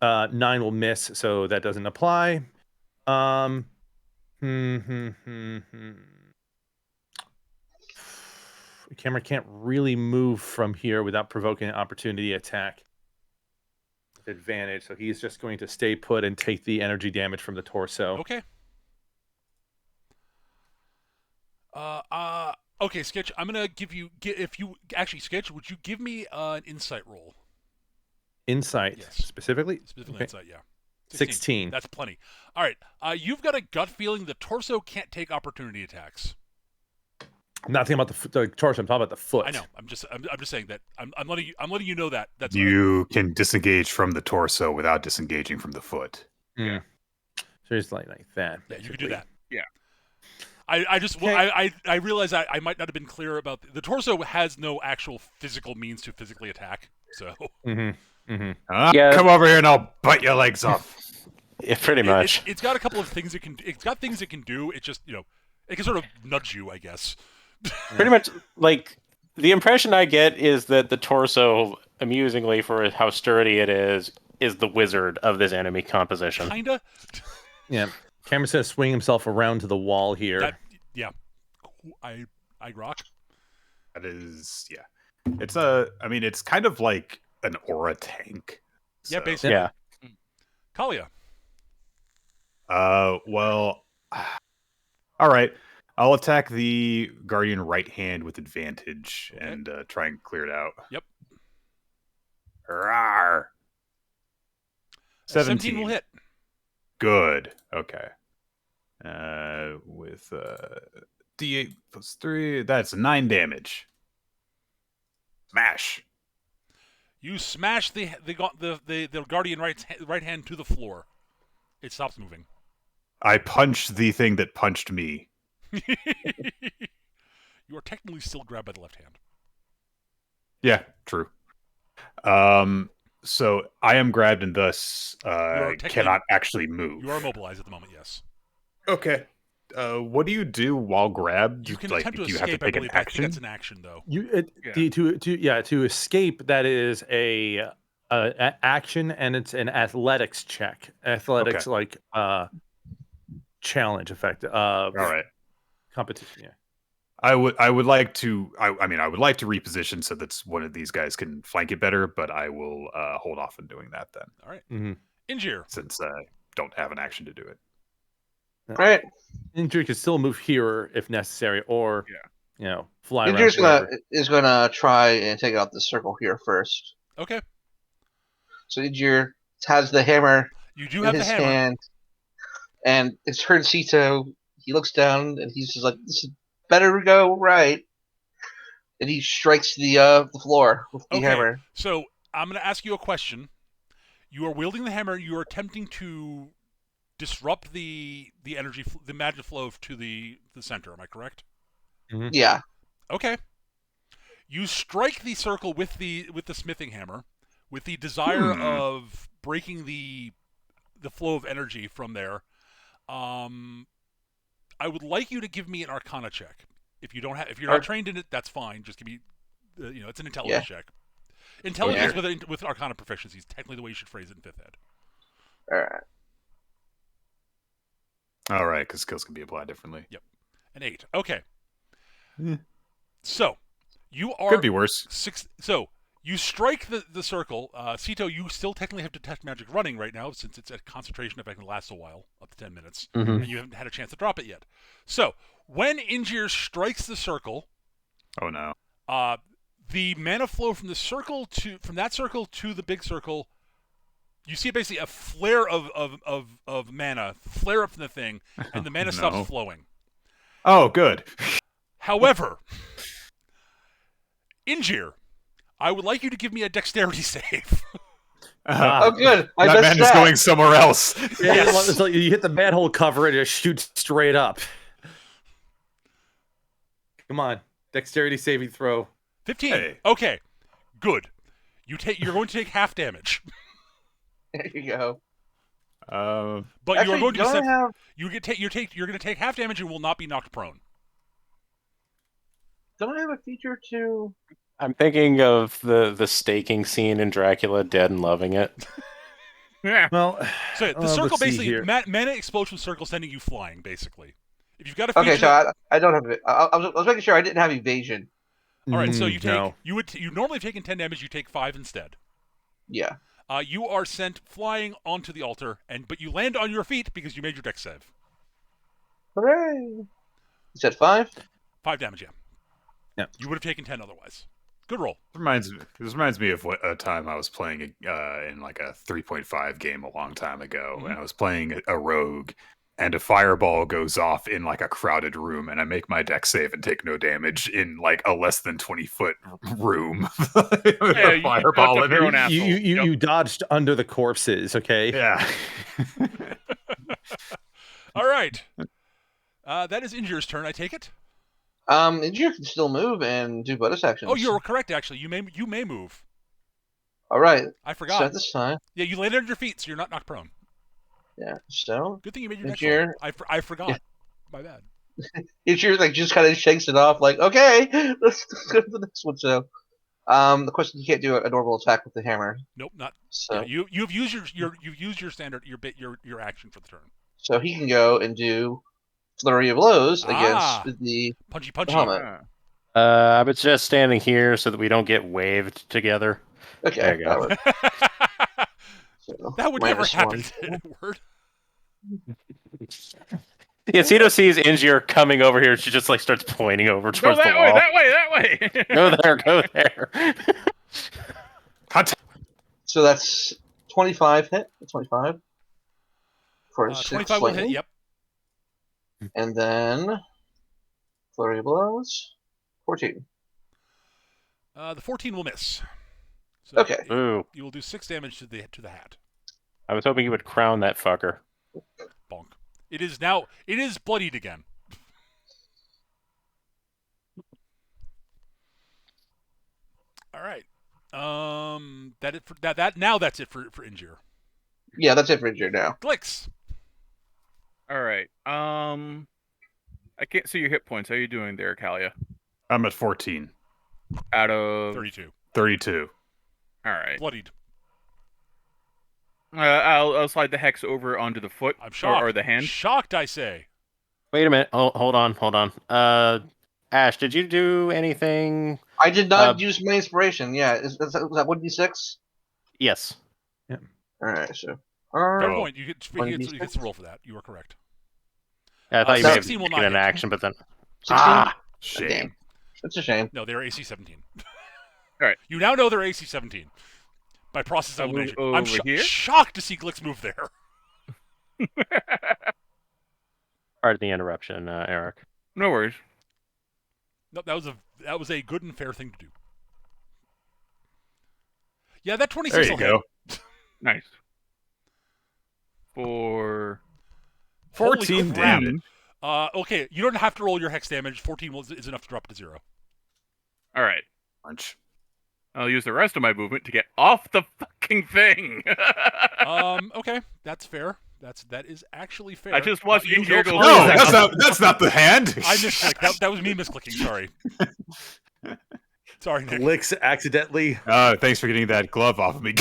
S4: will miss, so that doesn't apply. Camera can't really move from here without provoking an opportunity attack with advantage, so he's just going to stay put and take the energy damage from the torso.
S1: Okay. Okay, Sketch. I'm gonna give you. If you actually, Sketch, would you give me an insight roll?
S4: Insight,
S1: Yes.
S4: Specifically,
S1: Specifically,
S4: okay.
S1: insight. Yeah.
S4: 16.
S1: That's plenty. All right. You've got a gut feeling the torso can't take opportunity attacks.
S4: I'm not thinking about the torso. I'm talking about the foot.
S1: I know. I'm just saying that. I'm letting you know that. That's
S3: You can disengage from the torso without disengaging from the foot.
S4: Yeah. So it's like that.
S1: Yeah, you could do that.
S2: Yeah.
S1: I realize I might not have been clear about the torso has no actual physical means to physically attack. So.
S3: Come over here and I'll bite your legs off.
S7: Yeah, pretty much.
S1: It's got a couple of things it can. It's got things it can do. It just it can sort of nudge you, I guess.
S7: Pretty much, like, the impression I get is that the torso, amusingly for how sturdy it is the wizard of this enemy composition.
S1: Kinda.
S4: Yeah. Cameron's gonna swing himself around to the wall here.
S1: I rock.
S3: That is, yeah. It's it's kind of like an aura tank.
S1: Yeah,
S3: So.
S1: basically.
S7: Yeah.
S1: Kalia.
S3: Well, all right. I'll attack the Guardian right hand with advantage and try and clear it out.
S1: Yep.
S3: Rawr.
S1: 17 will hit.
S3: Good. Okay. With D8 plus 3, that's 9 damage. Smash.
S1: You smash the Guardian right hand to the floor. It stops moving.
S3: I punched the thing that punched me.
S1: You are technically still grabbed by the left hand.
S3: Yeah, true. So I am grabbed and thus cannot actually move.
S1: You are immobilized at the moment, yes.
S3: Okay. What do you do while grabbed?
S1: You can
S3: like,
S1: attempt to
S3: do you
S1: escape,
S3: have to
S1: I
S3: take an
S1: believe, but I think
S3: action?
S1: that's an action, though.
S4: To escape, that is a action, and it's an athletics check. Athletics, challenge effect.
S3: All right.
S4: Competition, yeah.
S3: I would like to reposition so that one of these guys can flank it better, but I will hold off on doing that then.
S1: All right.
S4: Mm-hmm.
S1: Injure.
S3: Since I don't have an action to do it.
S6: All right.
S4: Injury can still move here if necessary, or fly around.
S6: Injury's gonna try and take out the circle here first.
S1: Okay.
S6: So Injure has the hammer.
S1: You do have the hammer.
S6: Hand, and it's heard Sito. He looks down and he's just like, "This is better go right." And he strikes the floor with the hammer.
S1: So I'm going to ask you a question. You are wielding the hammer. You are attempting to disrupt the energy, the magic flow to the center. Am I correct?
S6: Mm-hmm. Yeah.
S1: Okay. You strike the circle with the smithing hammer, with the desire of breaking the flow of energy from there. I would like you to give me an Arcana check. If you're not trained in it, that's fine. Just give me, it's an intelligence check. Intelligence with Arcana proficiency is technically the way you should phrase it in 5th ed.
S3: All right, because skills can be applied differently.
S1: Yep, an 8. Okay. So you are
S3: could be worse.
S1: 6. So you strike the circle. Sito, you still technically have Detect Magic running right now since it's a concentration effect and lasts a while, up to 10 minutes, and you haven't had a chance to drop it yet. So when Injir strikes the circle,
S3: oh no,
S1: the mana flow from that circle to the big circle, you see basically a flare of mana flare up from the thing, and the mana stops flowing.
S3: Oh, good.
S1: However, Injir, I would like you to give me a dexterity save.
S6: Oh, good.
S3: That man is going somewhere else.
S4: Yes. It's like you hit the manhole cover and it shoots straight up. Come on, dexterity saving throw.
S1: 15.
S3: Hey.
S1: Okay, good. You're going to take half damage.
S6: There you go.
S1: But
S6: actually,
S1: you are going to you're going to take half damage and will not be knocked prone.
S6: Don't I have a feature to?
S7: I'm thinking of the staking scene in Dracula Dead and Loving It.
S2: Yeah.
S4: Well,
S1: so the circle basically mana explosion circle sending you flying basically. If you've got a feature,
S6: okay, so I don't have it. I was making sure I didn't have evasion.
S1: All right, so you take you normally have taken 10 damage. You take 5 instead.
S6: Yeah.
S1: You are sent flying onto the altar, but you land on your feet because you made your dex save.
S6: Hooray! You said 5?
S1: 5 damage, yeah.
S4: Yeah.
S1: You would have taken 10 otherwise. Good roll.
S3: This reminds me of a time I was playing in like a 3.5 game a long time ago, and I was playing a rogue, and a fireball goes off in like a crowded room, and I make my deck save and take no damage in like a less than 20-foot room.
S2: Yeah,
S3: Fireball
S2: you,
S3: in
S2: your
S3: it.
S2: own asshole.
S4: You dodged under the corpses, okay?
S3: Yeah.
S1: All right. That is Injur's turn, I take it?
S6: Injure can still move and do bonus actions.
S1: Oh, you're correct, actually. You may move.
S6: All right.
S1: I forgot.
S6: So at this time.
S1: Yeah, you landed on your feet, so you're not knocked prone.
S6: Yeah. So.
S1: Good thing you made your
S6: Injure.
S1: next roll. I forgot. Yeah. My bad.
S6: Injure like just kind of shakes it off, like, okay, let's go to the next one. So, the question, you can't do a normal attack with the hammer.
S1: Nope, not.
S6: So
S1: yeah, you've used your standard your action for the turn.
S6: So he can go and do flurry of blows against the
S1: punchy.
S6: helmet.
S7: I would suggest standing here so that we don't get waved together.
S6: Okay,
S7: there you go.
S1: That would never happen. Word.
S7: Yeah, Cito sees Injir coming over here. She just like starts pointing over towards the wall.
S2: That way.
S7: Go there.
S6: So that's 25 hit. 25 for
S1: 25 will hit. Yep.
S6: And then flurry of blows. 14.
S1: The 14 will miss. So
S6: okay.
S1: You will do 6 damage to the hat.
S7: I was hoping you would crown that fucker.
S1: Bonk. It is bloodied again. All right. That's it for Injure.
S6: Yeah, that's it for Injure now.
S1: Glix.
S2: All right. I can't see your hit points. How are you doing there, Kalia?
S3: I'm at 14.
S2: Out of
S1: 32.
S2: All right.
S1: Bloodied.
S2: I'll slide the hex over onto the foot.
S1: I'm shocked.
S2: Or the hand.
S1: Shocked, I say.
S7: Wait a minute. Oh, hold on. Ash, did you do anything?
S6: I did not use my inspiration. Yeah, is that 1d6?
S7: Yes.
S4: Yeah.
S6: All right, so.
S1: Fair point. You get to roll for that. You are correct.
S7: Yeah, I thought you may have taken an action, but then.
S6: 16?
S3: Shame.
S6: Damn. That's a shame.
S1: No, they're AC 17.
S2: All right.
S1: You now know they're AC 17 by process of elimination. I'm shocked to see Glix move there.
S7: Pardon the interruption, Eric.
S2: No worries.
S1: No, that was a good and fair thing to do. Yeah, that 26 will
S3: go.
S1: hit.
S2: Nice. For
S3: 14 damage.
S1: Okay, you don't have to roll your hex damage. 14 is enough to drop it to 0.
S2: All right.
S3: Punch.
S2: I'll use the rest of my movement to get off the fucking thing.
S1: Okay, that's fair. That is actually fair.
S2: I just watched Injure go.
S3: No, that's not the hand.
S1: I misclicked. That was me misclicking. Sorry. Sorry, Nick.
S4: Glix accidentally.
S3: Thanks for getting that glove off of me.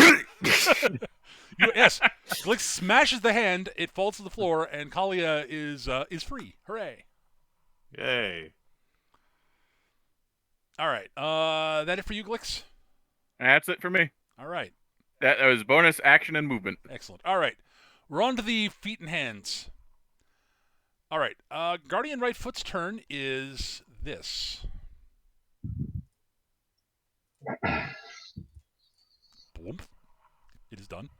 S1: Yes, Glix smashes the hand. It falls to the floor, and Kalia is free. Hooray!
S3: Yay!
S1: All right. That it for you, Glix?
S2: That's it for me.
S1: All right.
S2: That was bonus action and movement.
S1: Excellent. All right. We're on to the feet and hands. All right. Guardian Right Foot's turn is this. Boom. It is done.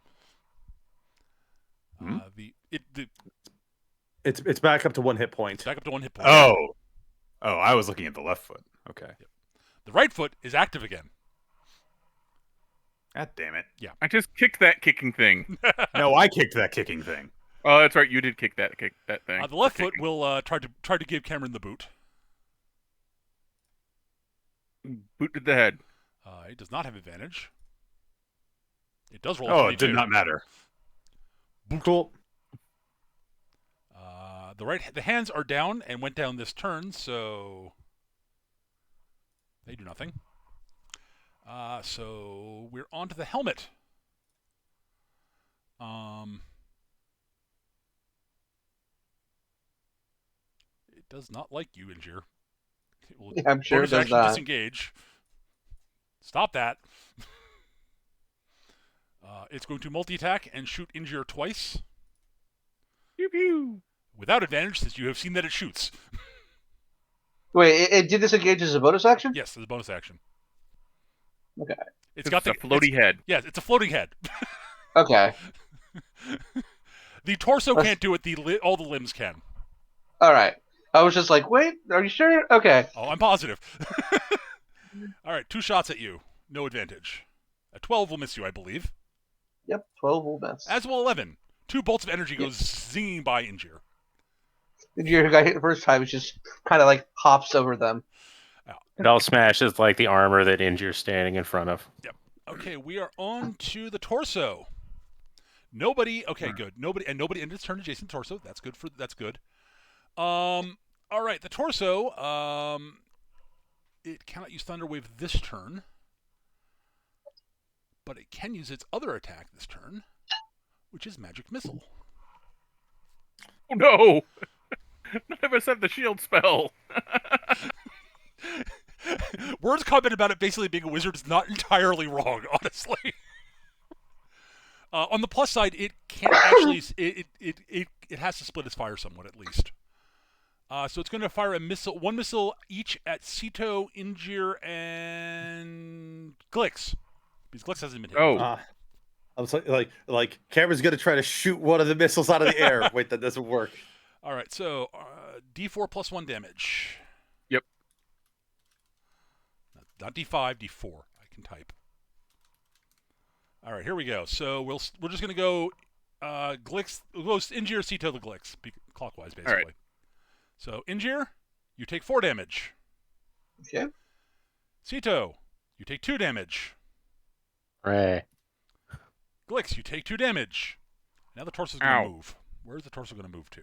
S4: It's back up to 1 hit point.
S1: Back up to 1 hit point.
S3: Oh, I was looking at the left foot. Okay.
S1: Yep. The right foot is active again.
S3: God damn it.
S1: Yeah.
S2: I just kicked that kicking thing.
S3: No, I kicked that kicking thing.
S2: Oh, that's right. You did kick that thing.
S1: The left foot will try to give Cameron the boot.
S2: Boot to the head.
S1: It does not have advantage. It does roll.
S3: Oh, it did not matter.
S4: Cool.
S1: The hands are down and went down this turn, so they do nothing. So we're on to the helmet. It does not like you, Injure.
S6: I'm sure it does not.
S1: Disengage. Stop that. It's going to multi-attack and shoot Injure twice.
S2: Pew pew.
S1: Without advantage, since you have seen that it shoots.
S6: Wait, it did disengage as a bonus action?
S1: Yes, as a bonus action.
S6: Okay.
S1: It's got the
S2: floaty head.
S1: Yes, it's a floating head.
S6: Okay.
S1: The torso can't do it. All the limbs can.
S6: All right. I was just like, wait, are you sure? Okay.
S1: Oh, I'm positive. All right, 2 shots at you. No advantage. A 12 will miss you, I believe.
S6: Yep, 12 will miss.
S1: As will 11. 2 bolts of energy goes zinging by Injir.
S6: Injir, who got hit the first time, just kind of like hops over them.
S7: It all smashes like the armor that Injir's standing in front of.
S1: Yep. Okay, we are on to the torso. Nobody. Okay, good. Nobody ended its turn adjacent to torso. That's good. That's good. All right, the torso. It cannot use Thunder Wave this turn, but it can use its other attack this turn, which is Magic Missile.
S2: Oh no! None of us have the shield spell.
S1: Word's comment about it basically being a wizard is not entirely wrong, honestly. On the plus side, it can't actually. It has to split its fire somewhat, at least. So it's going to fire one missile each at Sito, Injir, and Glix. Because Glix hasn't been hit.
S2: Oh.
S4: I was like Cameron's going to try to shoot one of the missiles out of the air. Wait, that doesn't work.
S1: All right, so D4 plus 1 damage.
S2: Yep.
S1: Not D5, D4. I can type. All right, here we go. So we're just gonna go Glix. We'll go Injir, Sito, the Glix, clockwise basically.
S2: All right.
S1: So Injir, you take 4 damage.
S6: Okay.
S1: Sito, you take 2 damage.
S7: Right.
S1: Glix, you take 2 damage. Now the torso's gonna move. Where's the torso gonna move to?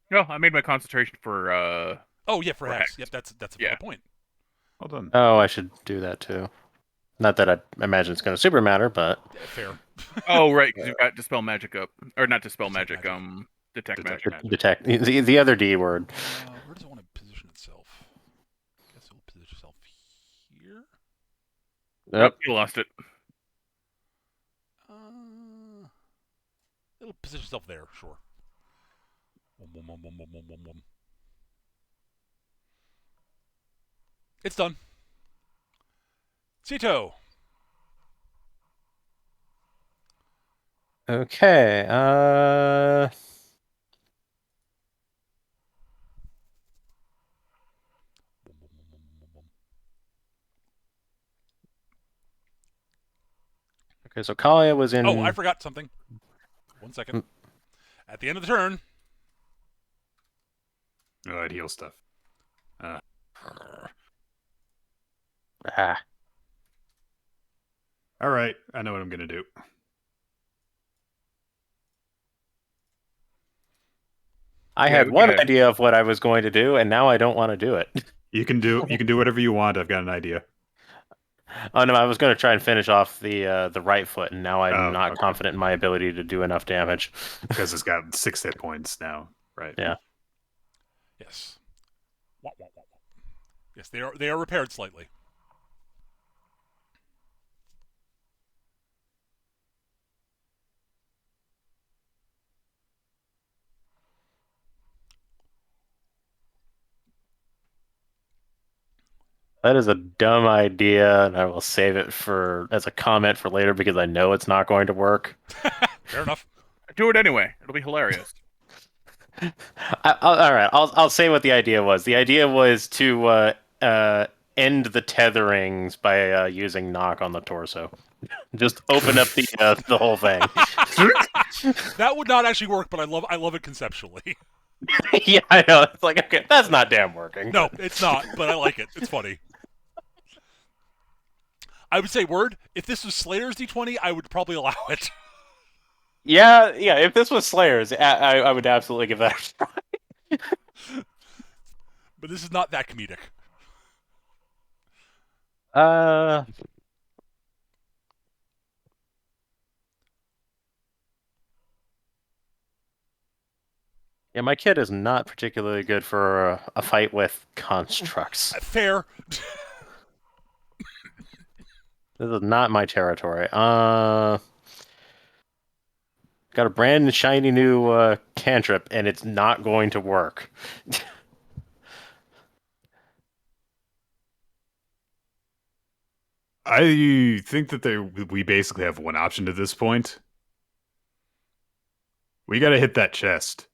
S2: No, I made my concentration for.
S1: Oh yeah, for
S2: Hex.
S1: Hex. Yep, that's a fair point.
S3: Hold on.
S7: Oh, I should do that too. Not that I imagine it's going to super matter, but
S1: Yeah, fair.
S2: Oh right, because you've got dispel magic up, or not dispel magic. Detect magic.
S7: detect the other D word.
S1: Where does it want to position itself? I guess it will position itself here.
S7: Yep.
S2: You lost it.
S1: It'll position itself there, sure. It's done. Sito.
S7: Okay. Okay, so Kalia was in.
S1: Oh, I forgot something. 1 second. At the end of the turn.
S3: Oh, it heals stuff. All right, I know what I'm gonna do.
S7: I had one idea of what I was going to do, and now I don't want to do it.
S3: You can do whatever you want. I've got an idea.
S7: Oh no, I was going to try and finish off the right foot, and now I'm not
S3: okay.
S7: confident in my ability to do enough damage.
S3: Because it's got 6 hit points now, right?
S7: Yeah.
S1: Yes. Yes, they are repaired slightly.
S7: That is a dumb idea, and I will save it as a comment for later because I know it's not going to work.
S1: Fair enough.
S2: Do it anyway. It'll be hilarious.
S7: All right, I'll say what the idea was. The idea was to end the tetherings by using knock on the torso. Just open up the whole thing.
S1: That would not actually work, but I love it conceptually.
S7: Yeah, I know. It's like, okay, that's not damn working.
S1: No, it's not, but I like it. It's funny. I would say, Word, if this was Slayer's D20, I would probably allow it.
S7: Yeah, if this was Slayer's, I would absolutely give that a try.
S1: But this is not that comedic.
S7: Yeah, my kid is not particularly good for a fight with constructs.
S1: Fair.
S7: This is not my territory. Got a brand shiny new cantrip, and it's not going to work.
S3: I think that we basically have one option at this point. We got to hit that chest.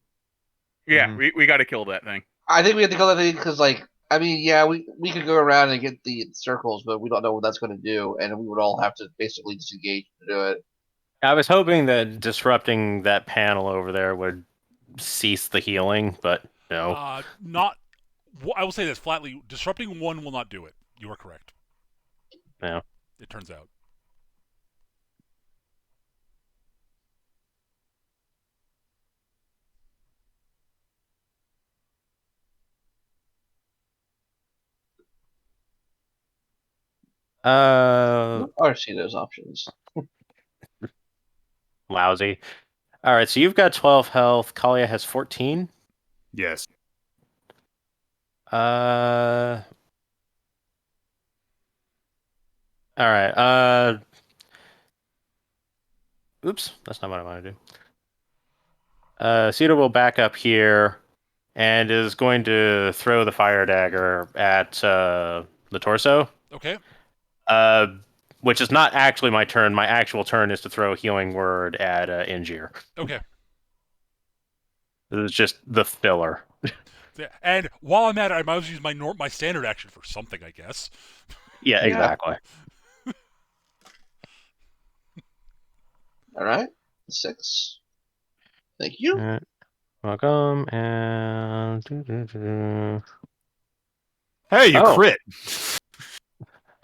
S2: Yeah, we got to kill that thing.
S6: I think we have to kill that thing because, like, I mean, yeah, we could go around and get the circles, but we don't know what that's going to do, and we would all have to basically disengage to do it.
S7: I was hoping that disrupting that panel over there would cease the healing, but no.
S1: Not. I will say this flatly: disrupting one will not do it. You are correct.
S7: No.
S1: It turns out.
S6: Or see those options.
S7: Lousy. All right, so you've got 12 health. Kalia has 14.
S3: Yes.
S7: All right. Oops, that's not what I want to do. Cedar will back up here and is going to throw the fire dagger at the torso.
S1: Okay.
S7: Which is not actually my turn. My actual turn is to throw a healing word at Injir.
S1: Okay.
S7: This is just the filler.
S1: And while I'm at it, I might as well use my standard action for something, I guess.
S7: Yeah, exactly.
S6: All right, 6. Thank you.
S7: Welcome, and...
S3: Hey, you crit!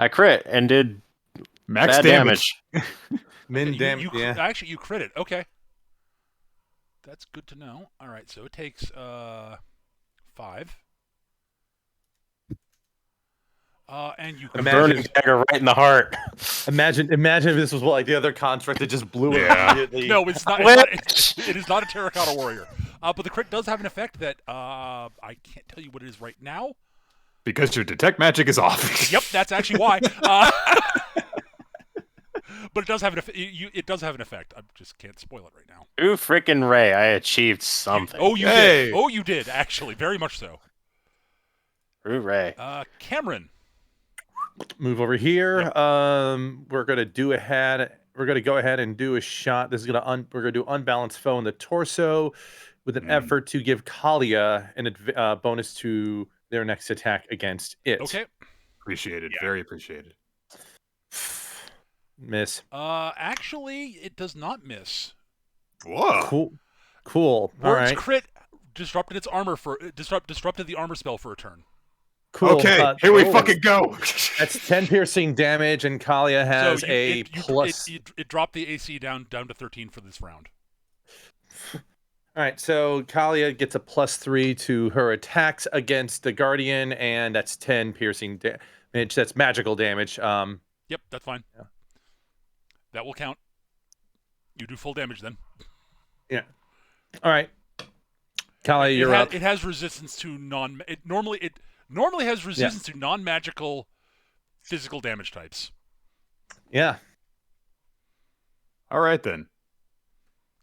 S7: I crit and did
S3: max
S7: bad
S3: damage.
S4: Min damage, yeah.
S1: Actually, you crit it. Okay. That's good to know. All right, so it takes 5. And you
S7: burning dagger right in the heart.
S4: Imagine if this was like the other construct that just blew it immediately.
S1: No, it's not. It is not a terracotta warrior. But the crit does have an effect that I can't tell you what it is right now.
S3: Because your detect magic is off.
S1: Yep, that's actually why. But it does have an effect. It does have an effect. I just can't spoil it right now.
S7: Ooh, frickin' Ray! I achieved something.
S1: You did. Oh, you did actually, very much so.
S7: Ooh, Ray.
S1: Cameron.
S4: Move over here.
S1: Yep.
S4: We're gonna go ahead and do a shot. This is we're gonna do unbalanced foe in the torso, with an effort to give Kalia a bonus to their next attack against it.
S1: Okay.
S3: Appreciated. Yeah. Very appreciated.
S4: Miss.
S1: Actually, it does not miss.
S3: Whoa.
S4: Cool. All right.
S1: Crit disrupted its armor disrupted the armor spell for a turn.
S4: Cool.
S3: Okay, here we fucking go.
S4: That's 10 piercing damage, and Kalia has plus.
S1: It dropped the AC down to 13 for this round.
S4: All right, so Kalia gets a +3 to her attacks against the Guardian, and that's 10 piercing damage. That's magical damage.
S1: Yep, that's fine. Yeah. That will count. You do full damage then.
S4: Yeah. All right. Kalia, you're up.
S1: It has resistance to It normally has resistance to non-magical physical damage types.
S4: Yeah.
S3: All right then.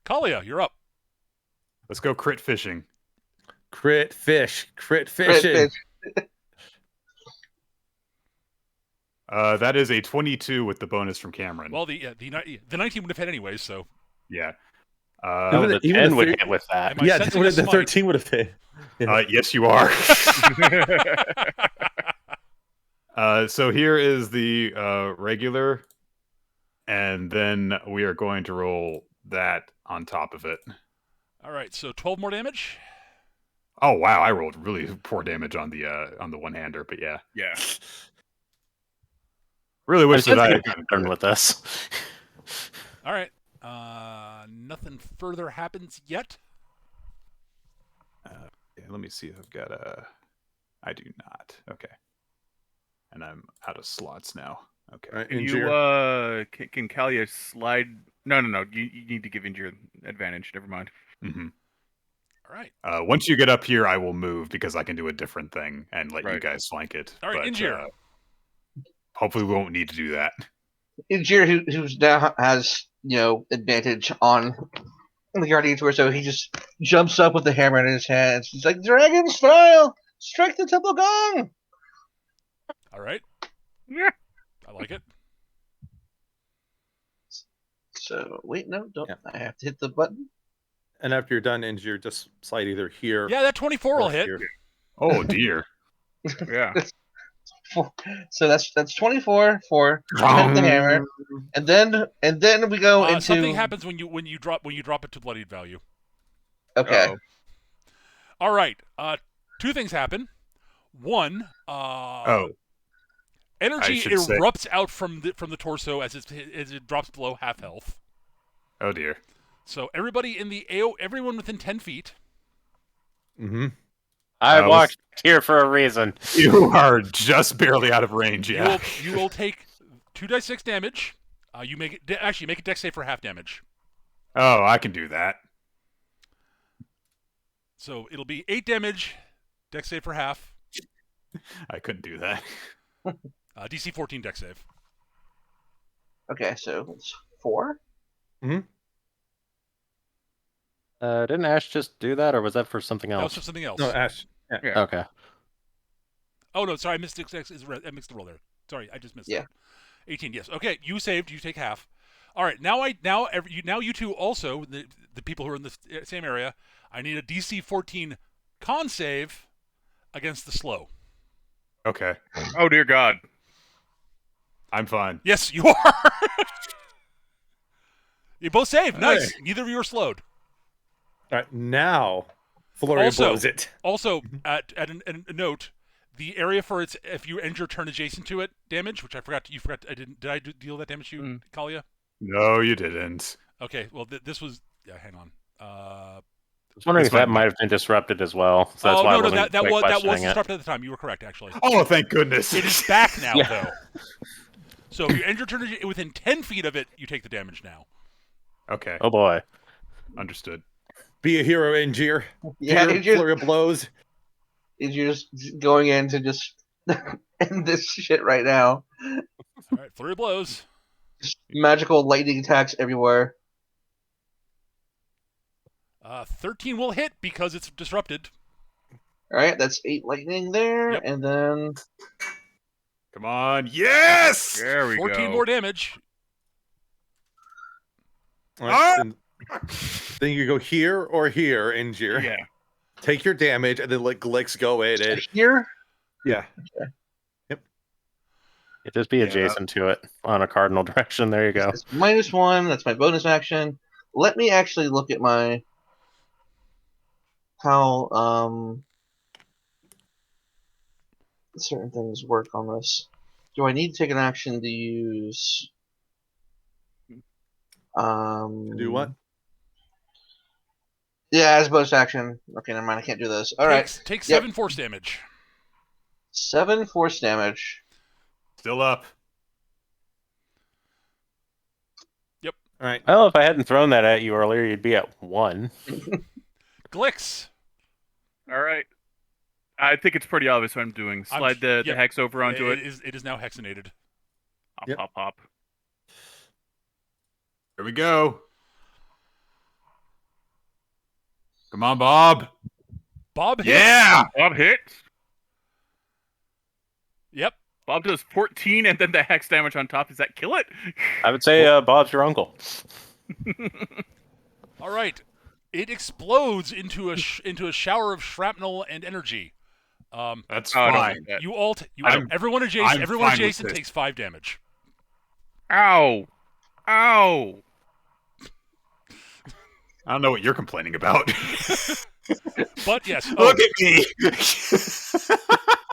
S4: Kalia,
S1: you're up.
S3: Let's go crit fishing.
S4: Crit fishing.
S3: That is a 22 with the bonus from Cameron.
S1: Well, the 19 would have hit anyways, so.
S3: Yeah.
S7: The 10 would hit with that.
S4: Yeah, the 13 would have hit.
S3: Yeah. Yes, you are. So here is the regular, and then we are going to roll that on top of it.
S1: All right, so 12 more damage.
S3: Oh wow, I rolled really poor damage on the one-hander, but yeah.
S2: Yeah.
S3: Really wish that I had
S7: done with this.
S1: All right. Nothing further happens yet.
S3: Let me see if I've got I do not. Okay. And I'm out of slots now. Okay.
S2: Right, can Kalia slide? No. You need to give Injure advantage. Never mind.
S3: Mm-hmm.
S1: All right.
S3: Once you get up here, I will move because I can do a different thing and let you
S2: Right.
S3: guys flank it.
S1: All right,
S3: but,
S1: Injir.
S3: hopefully, we won't need to do that.
S6: Injir, who's now has advantage on the Guardian Torso, he just jumps up with the hammer in his hands. He's like, "Dragon style, strike the temple gong!"
S1: All right.
S2: Yeah.
S1: I like it.
S6: So wait, no, don't.
S4: Yeah.
S6: I have to hit the button.
S4: And after you're done, Injir, just slide either here.
S1: Yeah, that 24 will
S4: or
S1: hit.
S4: here.
S3: Oh dear.
S2: Yeah.
S6: So that's 24 for hit the hammer, and then we go into
S1: something happens when you drop it to bloodied value.
S6: Okay.
S2: Uh-oh.
S1: All right. Two things happen. One, energy
S3: should say-
S1: erupts out from the torso as it drops below half health.
S3: Oh dear.
S1: So everybody in the everyone within 10 feet.
S4: Mm-hmm.
S7: I walked here for a reason.
S3: You are just barely out of range. Yeah.
S1: You will take 2d6 damage. You make it make a dex save for half damage.
S3: Oh, I can do that.
S1: So it'll be 8 damage. Dex save for half.
S3: I couldn't do that.
S1: DC 14 dex save.
S6: Okay, so it's 4.
S7: Didn't Ash just do that, or was that for something
S1: That was
S7: else?
S1: for something else.
S4: No, Ash. Yeah.
S7: Okay.
S1: Oh no, sorry, I missed I mixed the roll there. Sorry, I just missed.
S6: Yeah.
S1: That. 18. Yes. Okay, you saved. You take half. All right. Now you two also the people who are in the same area. I need a DC 14 con save against the slow.
S3: Okay.
S2: Oh dear God.
S3: I'm fine.
S1: Yes, you are. You both saved. Nice.
S4: Hey.
S1: Neither of you are slowed.
S4: All right, now Flurry blows it.
S1: Also, at a note, the area for its if you end your turn adjacent to it damage, which I forgot. You forgot. I didn't. Did I deal that damage to you, Kalia?
S3: No, you didn't.
S1: Okay. Well, this was. Yeah. Hang on.
S7: I was wondering if that might have been disrupted as well. So that's why I wasn't
S1: that was
S7: questioning it.
S1: disrupted at the time. You were correct, actually.
S3: Oh, thank goodness.
S1: It is back now,
S7: Yeah.
S1: though. So if you end your turn within 10 feet of it, you take the damage now.
S3: Okay.
S7: Oh boy.
S3: Understood.
S4: Be a hero, Injir.
S6: Yeah,
S4: Flurry of blows.
S6: Injir's going in to just end this shit right now.
S1: All right, flurry of blows.
S6: Magical lightning attacks everywhere.
S1: 13 will hit because it's disrupted.
S6: All right, that's 8 lightning there,
S1: Yep.
S6: and then
S3: Come on. Yes!
S2: There we
S1: 14
S2: go.
S1: more damage.
S4: All right, then you go here or here, Injir.
S2: Yeah.
S4: Take your damage and then let Glix go in and
S6: here.
S4: yeah.
S7: It just be adjacent to it on a cardinal direction. There you go.
S6: It's -1. That's my bonus action. Let me actually look at my how certain things work on this. Do I need to take an action to use?
S4: Do what?
S6: Yeah, as a bonus action. Okay, never mind. I can't do this. All right.
S1: Take 7 force damage.
S6: 7 force damage.
S3: Still up.
S4: All right.
S7: Well, if I hadn't thrown that at you earlier, you'd be at 1.
S1: Glix.
S2: All right. I think it's pretty obvious what I'm doing. Slide the hex over onto it.
S1: It is now hexinated.
S2: Hop,
S4: Yep.
S2: hop, hop.
S3: Here we go. Come on, Bob.
S1: Bob hits.
S3: Yeah.
S2: Bob hits.
S1: Yep.
S2: Bob does 14 and then the hex damage on top. Does that kill it?
S7: I would say Bob's your uncle.
S1: All right. It explodes into a shower of shrapnel and energy.
S3: That's
S2: Oh, I don't
S3: fine.
S2: like that.
S1: You all everyone
S3: I'm
S1: adjacent
S3: fine with this.
S1: takes 5 damage.
S2: Ow. Ow.
S3: I don't know what you're complaining about.
S1: But yes.
S3: Look at me.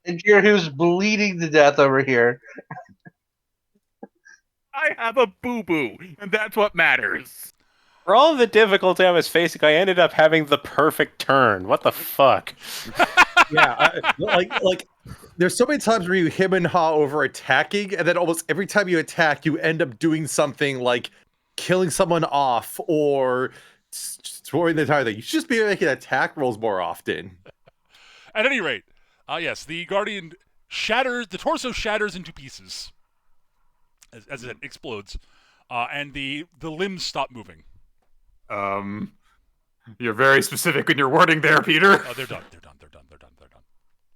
S6: And here who's bleeding to death over here.
S2: I have a boo-boo, and that's what matters.
S7: For all of the difficulty I was facing, I ended up having the perfect turn. What the fuck?
S4: Yeah, like there's so many times where you him and haw over attacking, and then almost every time you attack, you end up doing something like killing someone off or destroying the entire thing. You should just be making attack rolls more often.
S1: At any rate, yes, the Guardian shatters. The torso shatters into pieces as it explodes, and the limbs stop moving.
S3: You're very specific in your wording there, Peter.
S1: Oh, they're done.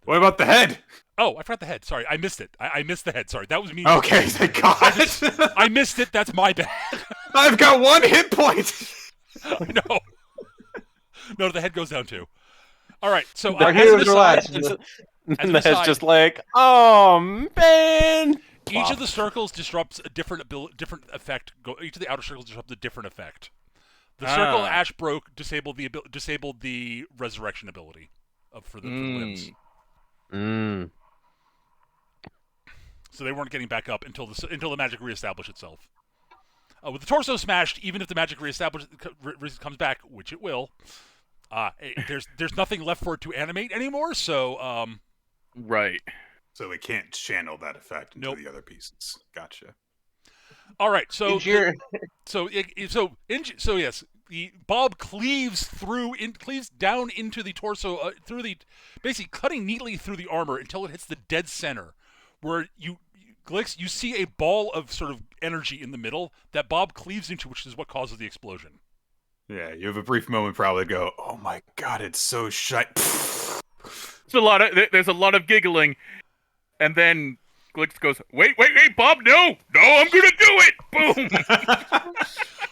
S3: What about the head?
S1: Oh, I forgot the head. Sorry, I missed it. I missed the head. Sorry, that was me.
S3: Okay, thank God.
S1: I missed it. That's my bad.
S3: I've got 1 hit point.
S1: No. No, the head goes down too. All right, so
S6: Our heroes relax.
S7: And the head's just like, oh man.
S1: Each of the circles disrupts a different effect. Each of the outer circles disrupts a different effect. The circle Ash broke disabled the resurrection ability for the limbs. So they weren't getting back up until the magic reestablished itself. With the torso smashed, even if the magic comes back, which it will, there's nothing left for it to animate anymore. So
S2: right.
S3: So we can't channel that effect into the other pieces. Gotcha.
S1: All right. So yes, the Bob cleaves down into the torso basically cutting neatly through the armor until it hits the dead center, where Glix, you see a ball of sort of energy in the middle that Bob cleaves into, which is what causes the explosion.
S3: Yeah, you have a brief moment probably go, oh my God, it's so shite.
S2: There's a lot of giggling, and then Glix goes, wait, Bob, no, I'm gonna do it! Boom!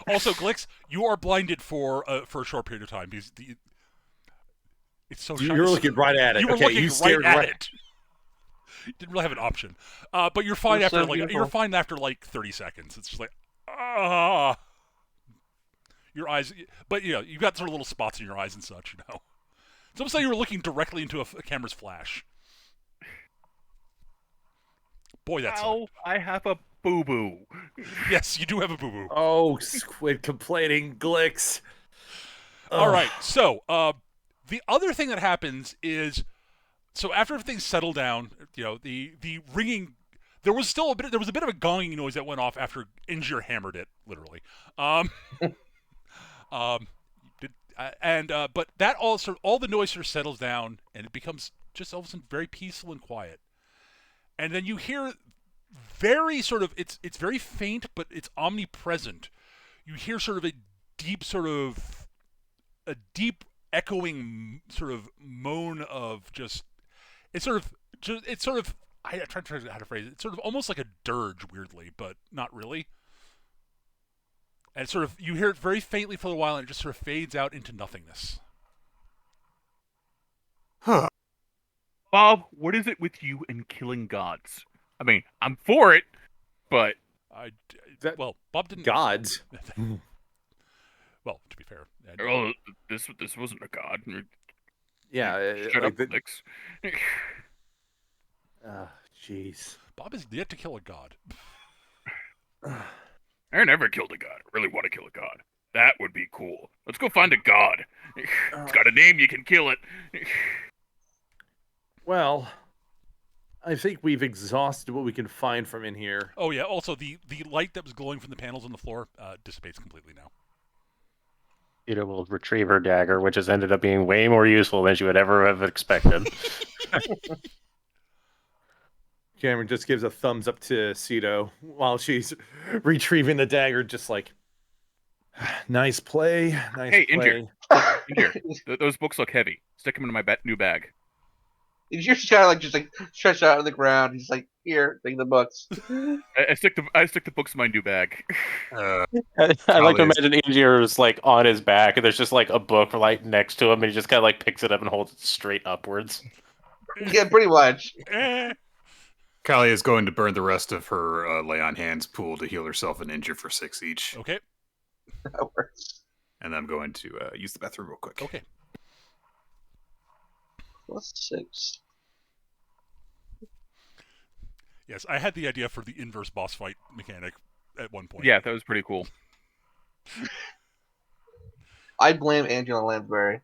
S1: Also, Glix, you are blinded for a short period of time because it's so.
S4: You're looking right at it.
S1: You were looking right at it. You didn't really have an option, but you're fine after you're fine after like 30 seconds. It's just like your eyes, but you've got sort of little spots in your eyes and such. It's almost like you were looking directly into a camera's flash. Boy, that's.
S2: I have a boo-boo.
S1: Yes, you do have a boo-boo.
S4: Oh, Squid complaining, Glix.
S1: All right, so the other thing that happens is, so after everything's settled down, the ringing, there was a bit of a gonging noise that went off after Injir hammered it, literally. But that all the noise sort of settles down, and it becomes just all of a sudden very peaceful and quiet. And then you hear very sort of, it's very faint, but it's omnipresent. You hear sort of a deep echoing sort of moan of just, I'm trying to figure out how to phrase it. It's sort of almost like a dirge, weirdly, but not really. And sort of, you hear it very faintly for a while, and it just sort of fades out into nothingness.
S3: Huh.
S2: Bob, what is it with you and killing gods? I mean, I'm for it, but
S1: Bob didn't.
S4: Gods.
S1: Well, to be fair,
S2: this wasn't a god.
S4: Yeah,
S2: shut up, Glix.
S4: Jeez.
S1: Bob is yet to kill a god.
S2: I never killed a god. I really want to kill a god. That would be cool. Let's go find a god. It's got a name, you can kill it.
S4: Well, I think we've exhausted what we can find from in here.
S1: Oh yeah. Also, the light that was glowing from the panels on the floor dissipates completely now.
S7: Ida will retrieve her dagger, which has ended up being way more useful than she would ever have expected.
S4: Cameron just gives a thumbs up to Cito while she's retrieving the dagger, just like, nice play.
S2: Hey, Injir. Those books look heavy. Stick them into my new bag.
S6: You're just kind of just stretched out on the ground. He's like, here, take the books.
S2: I stick the books in my new bag.
S7: I like to imagine Injir is like on his back, and there's just like a book like next to him, and he just kind of like picks it up and holds it straight upwards.
S6: Yeah, pretty much.
S3: Callie is going to burn the rest of her lay on hands pool to heal herself and Injure for 6 each.
S1: Okay.
S6: That works.
S3: And I'm going to use the bathroom real quick.
S1: Okay.
S6: +6.
S1: Yes, I had the idea for the inverse boss fight mechanic at one point.
S2: Yeah, that was pretty cool.
S6: I blame Angela Lansbury.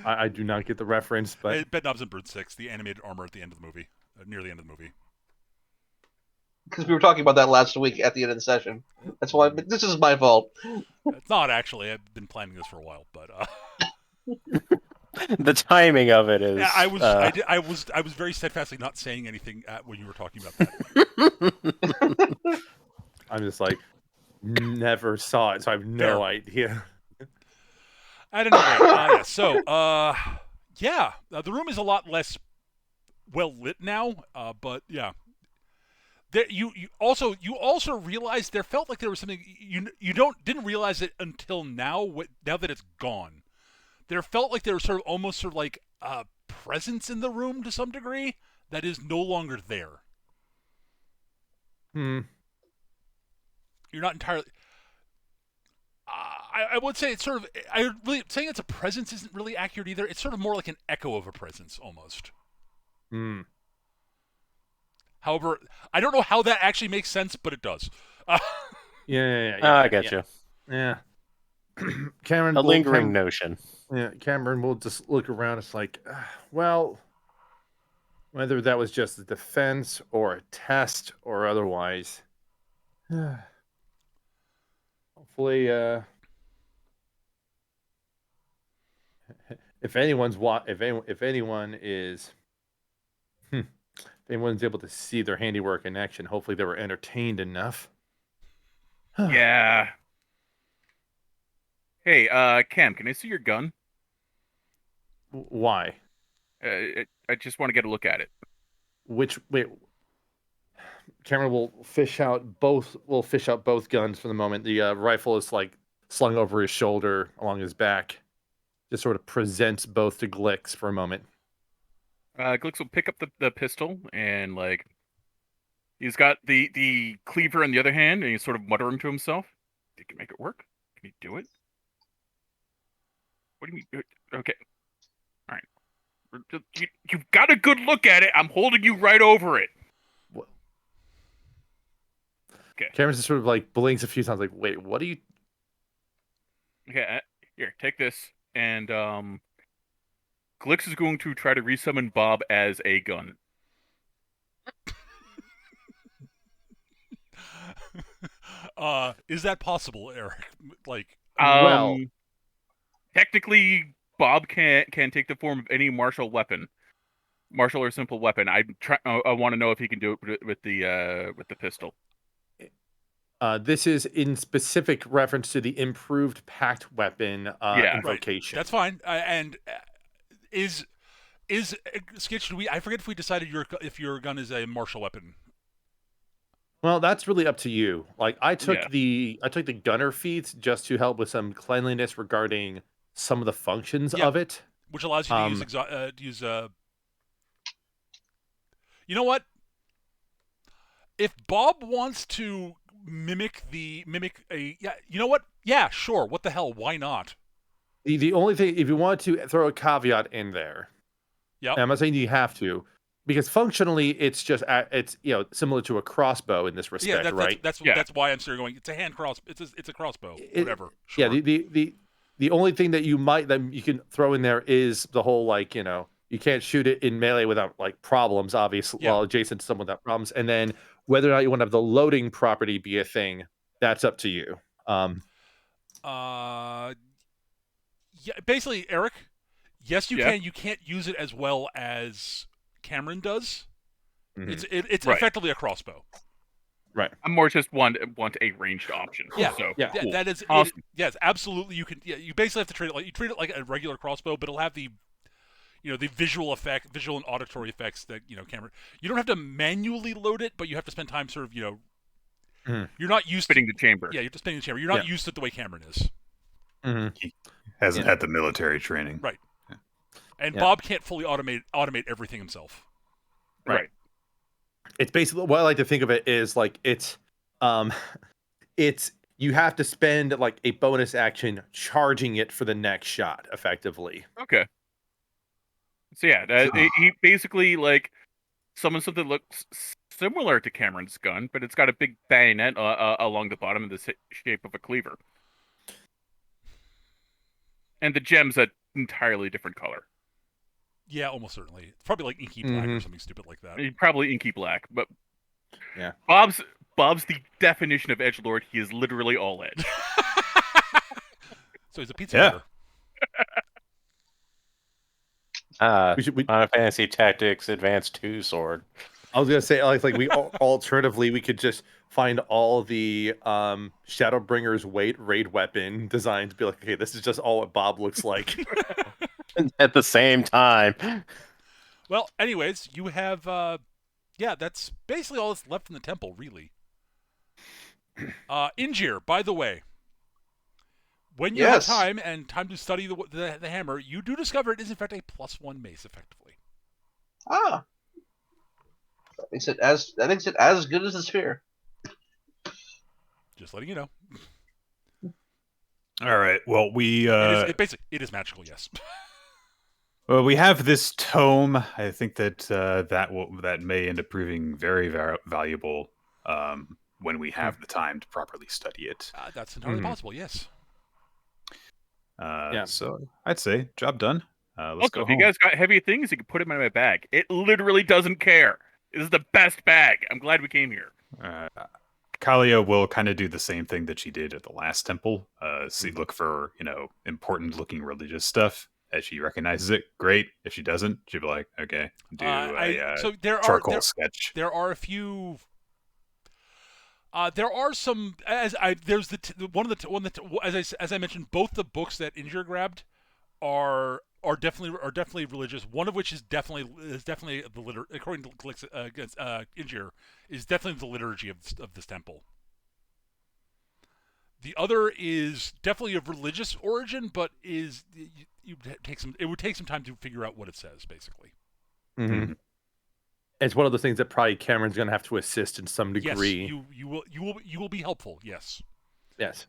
S4: I do not get the reference, but
S1: Bedknobs and Bird 6, the animated armor at the end of the movie, near the end of the movie.
S6: because we were talking about that last week at the end of the session. That's why this is my fault.
S1: It's not actually. I've been planning this for a while, but
S7: The timing of it is.
S1: I was very steadfastly not saying anything when you were talking about that.
S4: I'm just like, never saw it, so I have no idea.
S1: At any rate, yeah. So, the room is a lot less well lit now, but yeah. There, you also realized there felt like there was something you didn't realize it until now. Now that it's gone, there felt like there was almost like a presence in the room to some degree that is no longer there.
S4: Hmm.
S1: You're not entirely. I would say it's saying it's a presence isn't really accurate either. It's sort of more like an echo of a presence almost.
S4: Hmm.
S1: However, I don't know how that actually makes sense, but it does.
S4: Yeah.
S7: I get you.
S4: Yeah. Cameron,
S7: a lingering notion.
S4: Yeah, Cameron will just look around. It's like, well, whether that was just a defense or a test or otherwise, hopefully, if anyone's able to see their handiwork in action, hopefully they were entertained enough.
S2: Yeah. Hey, Cam, can I see your gun?
S4: Why?
S2: I just want to get a look at it.
S4: Wait. Cameron will fish out both guns for the moment. The rifle is like slung over his shoulder along his back. Just sort of presents both to Glix for a moment.
S2: Glix will pick up the pistol and he's got the cleaver in the other hand, and he's sort of muttering to himself. You can make it work? Can you do it? What do you mean? Okay. All right. You've got a good look at it. I'm holding you right over it. Okay.
S4: Cameron just sort of like blinks a few times, like, wait, what are you?
S2: Okay, here, take this. And Glix is going to try to resummon Bob as a gun.
S1: Is that possible, Eric?
S4: Well,
S2: technically, Bob can take the form of any martial or simple weapon. I want to know if he can do it with the pistol.
S4: This is in specific reference to the improved pact weapon invocation.
S1: Right. That's fine. And is Skitch? I forget if we decided if your gun is a martial weapon.
S4: Well, that's really up to you. Like I took the gunner feats just to help with some cleanliness regarding some of the functions of it,
S1: which allows you to use You know what? If Bob wants to mimic a you know what? Yeah, sure. What the hell? Why not?
S4: The only thing, if you want to throw a caveat in there, I'm not saying you have to, because functionally it's just it's similar to a crossbow in this respect, right?
S1: That's why I'm still going. It's a hand cross. It's a crossbow. Whatever.
S4: Sure. Yeah. The only thing that you can throw in there is the whole you can't shoot it in melee without problems, obviously. Yeah. Well, adjacent to someone without problems, and then whether or not you want to have the loading property be a thing, that's up to you.
S1: Yeah, basically, Eric. Yes, you can. You can't use it as well as Cameron does. Mm-hmm. It's effectively a crossbow.
S4: Right.
S2: I'm more just want a ranged option.
S1: Yeah.
S2: So,
S1: cool. That is
S2: awesome.
S1: Yes, absolutely. You can. Yeah, you basically have to treat it like a regular crossbow, but it'll have the the visual and auditory effects that Cameron. You don't have to manually load it, but you have to spend time sort of you're not used
S2: spinning the chamber.
S1: Yeah, you're just spinning the chamber. You're not used to it the way Cameron is.
S3: Mm-hmm. He hasn't had the military training,
S1: right? Yeah. And Bob can't fully automate everything himself.
S4: Right. It's basically what I like to think of it is it's you have to spend a bonus action charging it for the next shot, effectively.
S2: Okay. So he basically summons something that looks similar to Cameron's gun, but it's got a big bayonet along the bottom in the shape of a cleaver. And the gem's an entirely different color.
S1: Yeah, almost certainly. It's probably inky black or something stupid like that.
S2: Probably inky black, but
S4: Yeah.
S2: Bob's the definition of edgelord. He is literally all edge.
S1: So he's a pizza cutter.
S7: Final Fantasy Tactics Advance 2 sword.
S4: I was gonna say, like we alternatively we could just find all the Shadowbringer's raid weapon designs. Be like, okay, this is just all what Bob looks like.
S7: At the same time.
S1: Well, anyways, you have that's basically all that's left in the temple, really. Injir, by the way, when you have time and time to study the hammer, you do discover it is in fact a +1 mace, effectively.
S6: Ah. That makes it as good as the sphere.
S1: Just letting you know.
S3: All right. Well,
S1: it is magical, yes.
S3: Well, we have this tome. I think that that may end up proving very, very valuable when we have the time to properly study it.
S1: That's entirely possible. Yes.
S3: So I'd say job done. Let's go
S2: If
S3: home.
S2: you guys got heavy things, you can put them in my bag. It literally doesn't care. This is the best bag. I'm glad we came here.
S3: Kalia will kind of do the same thing that she did at the last temple. Look for important looking religious stuff. As she recognizes it, great. If she doesn't, she'll be like, okay, do charcoal sketch.
S1: There are a few. There are some. As I mentioned, both the books that Injir grabbed are definitely religious. One of which is definitely the according to Injir, is definitely the liturgy of this temple. The other is definitely of religious origin, but it would take some time to figure out what it says, basically.
S4: Mm-hmm. It's one of those things that probably Cameron's going to have to assist in some degree.
S1: Yes, you will be helpful. Yes.
S4: Yes.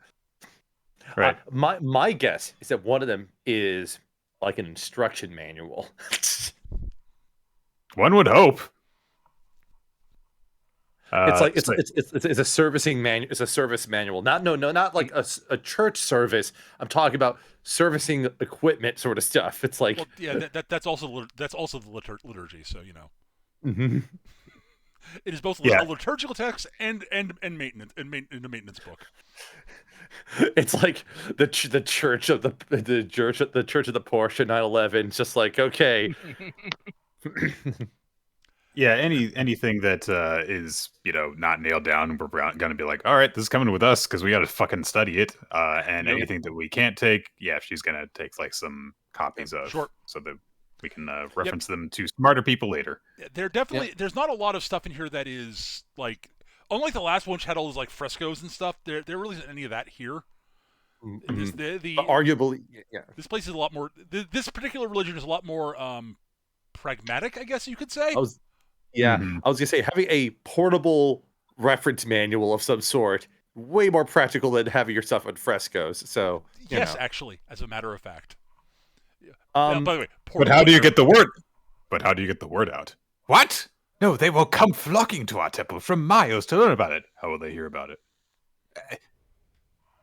S3: Right.
S4: My guess is that one of them is like an instruction manual.
S3: One would hope.
S4: It's a servicing manual. It's a service manual. Not like a church service. I'm talking about servicing equipment sort of stuff. It's like
S1: that's also the liturgy. So
S4: Mm-hmm.
S1: It is both a liturgical text and maintenance and a maintenance book.
S4: It's like the church of the church of the Porsche 911. It's just like, okay.
S3: Yeah, anything that is not nailed down, we're gonna be like, all right, this is coming with us because we got to fucking study it. And anything that we can't take, she's gonna take like some copies of, so that we can reference them to smarter people later.
S1: There's not a lot of stuff in here that is like, unlike the last one, which had all those like frescoes and stuff. There really isn't any of that here.
S4: Mm-hmm. Arguably, yeah.
S1: This place is a lot more. This particular religion is a lot more pragmatic, I guess you could say.
S4: I was gonna say having a portable reference manual of some sort way more practical than having your stuff on frescoes. So
S1: yes, actually, as a matter of fact.
S3: By the way, but how do you get the word? But how do you get the word out? What? No, they will come flocking to our temple from miles to learn about it. How will they hear about it?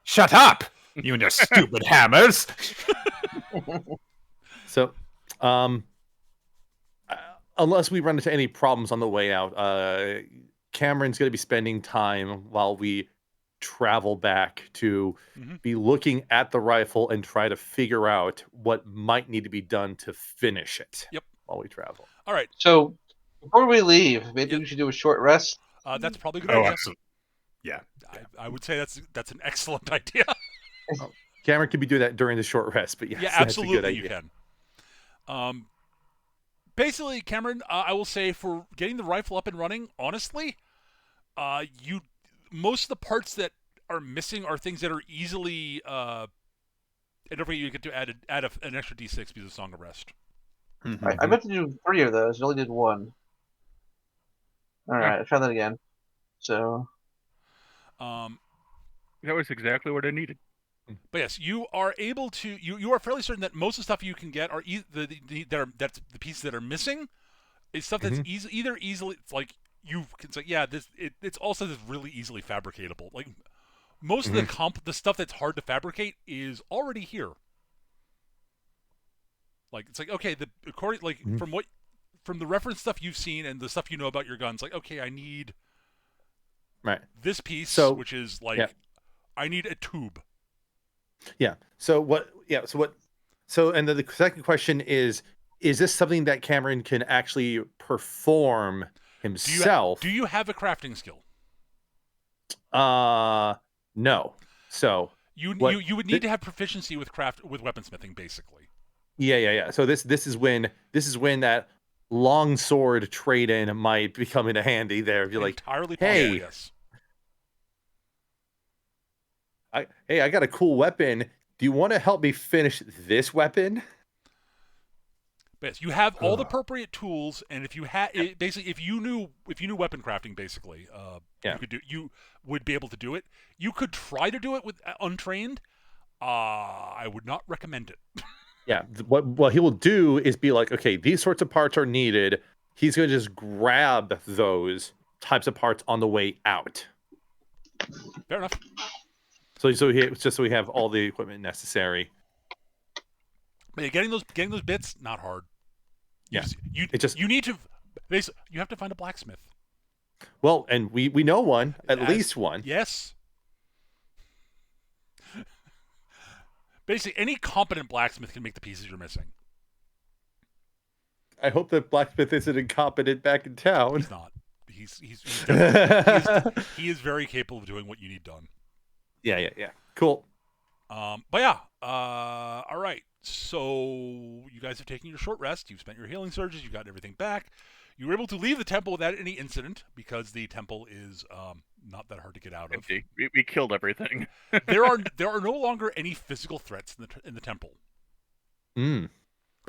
S3: Shut up, you and your stupid hammers.
S4: So, unless we run into any problems on the way out, Cameron's going to be spending time while we travel back to be looking at the rifle and try to figure out what might need to be done to finish it.
S1: Yep.
S4: While we travel.
S1: All right.
S6: So before we leave, maybe we should do a short rest.
S1: That's probably a good idea.
S3: Absolutely. Yeah.
S1: I would say that's an excellent idea.
S4: Cameron could be doing that during the short rest, but yes,
S1: yeah, absolutely you can. Basically, Cameron, I will say for getting the rifle up and running, honestly, most of the parts that are missing are things that are easily. And don't forget, you get to add an extra D6 because of Song of Rest.
S6: I meant to do 3 of those. I only did 1. All right, I try that again. So.
S2: That was exactly what I needed.
S1: But yes, you are able to. You are fairly certain that most of the stuff you can get are that's the pieces that are missing. Is stuff that's either easily. It's like you can say, it's also this really easily fabricatable. Like most of the stuff that's hard to fabricate is already here. Like it's like okay, from the reference stuff you've seen and the stuff you know about your guns, like okay, I need
S4: Right.
S1: This piece,
S4: So-
S1: which is like,
S4: yeah.
S1: I need a tube.
S4: Yeah. So what? Yeah. So what? So and the second question is this something that Cameron can actually perform himself?
S1: Do you have a crafting skill?
S4: No. So
S1: You
S4: what-
S1: you would need to have proficiency with weaponsmithing, basically.
S4: yeah. So this is when that long sword trade in might become into handy there. If you're like,
S1: Entirely
S4: hey,
S1: possible, yes.
S4: I got a cool weapon. Do you want to help me finish this weapon?
S1: But yes, you have all the appropriate tools, and if you had basically, if you knew weapon crafting, basically, you would be able to do it. You could try to do it with untrained. I would not recommend it.
S4: Yeah. What he will do is be like, okay, these sorts of parts are needed. He's going to just grab those types of parts on the way out.
S1: Fair enough.
S4: So we have all the equipment necessary.
S1: But yeah, getting those bits, not hard. You have to find a blacksmith.
S4: Well, and we know one, at least one.
S1: Yes. Basically, any competent blacksmith can make the pieces you're missing.
S4: I hope the blacksmith isn't incompetent back in town.
S1: He's not. He is very capable of doing what you need done.
S4: Yeah. Cool.
S1: But yeah. All right. So you guys have taken your short rest. You've spent your healing surges. You got everything back. You were able to leave the temple without any incident because the temple is not that hard to get out of.
S2: Empty. We killed everything.
S1: there are no longer any physical threats in the temple.
S3: But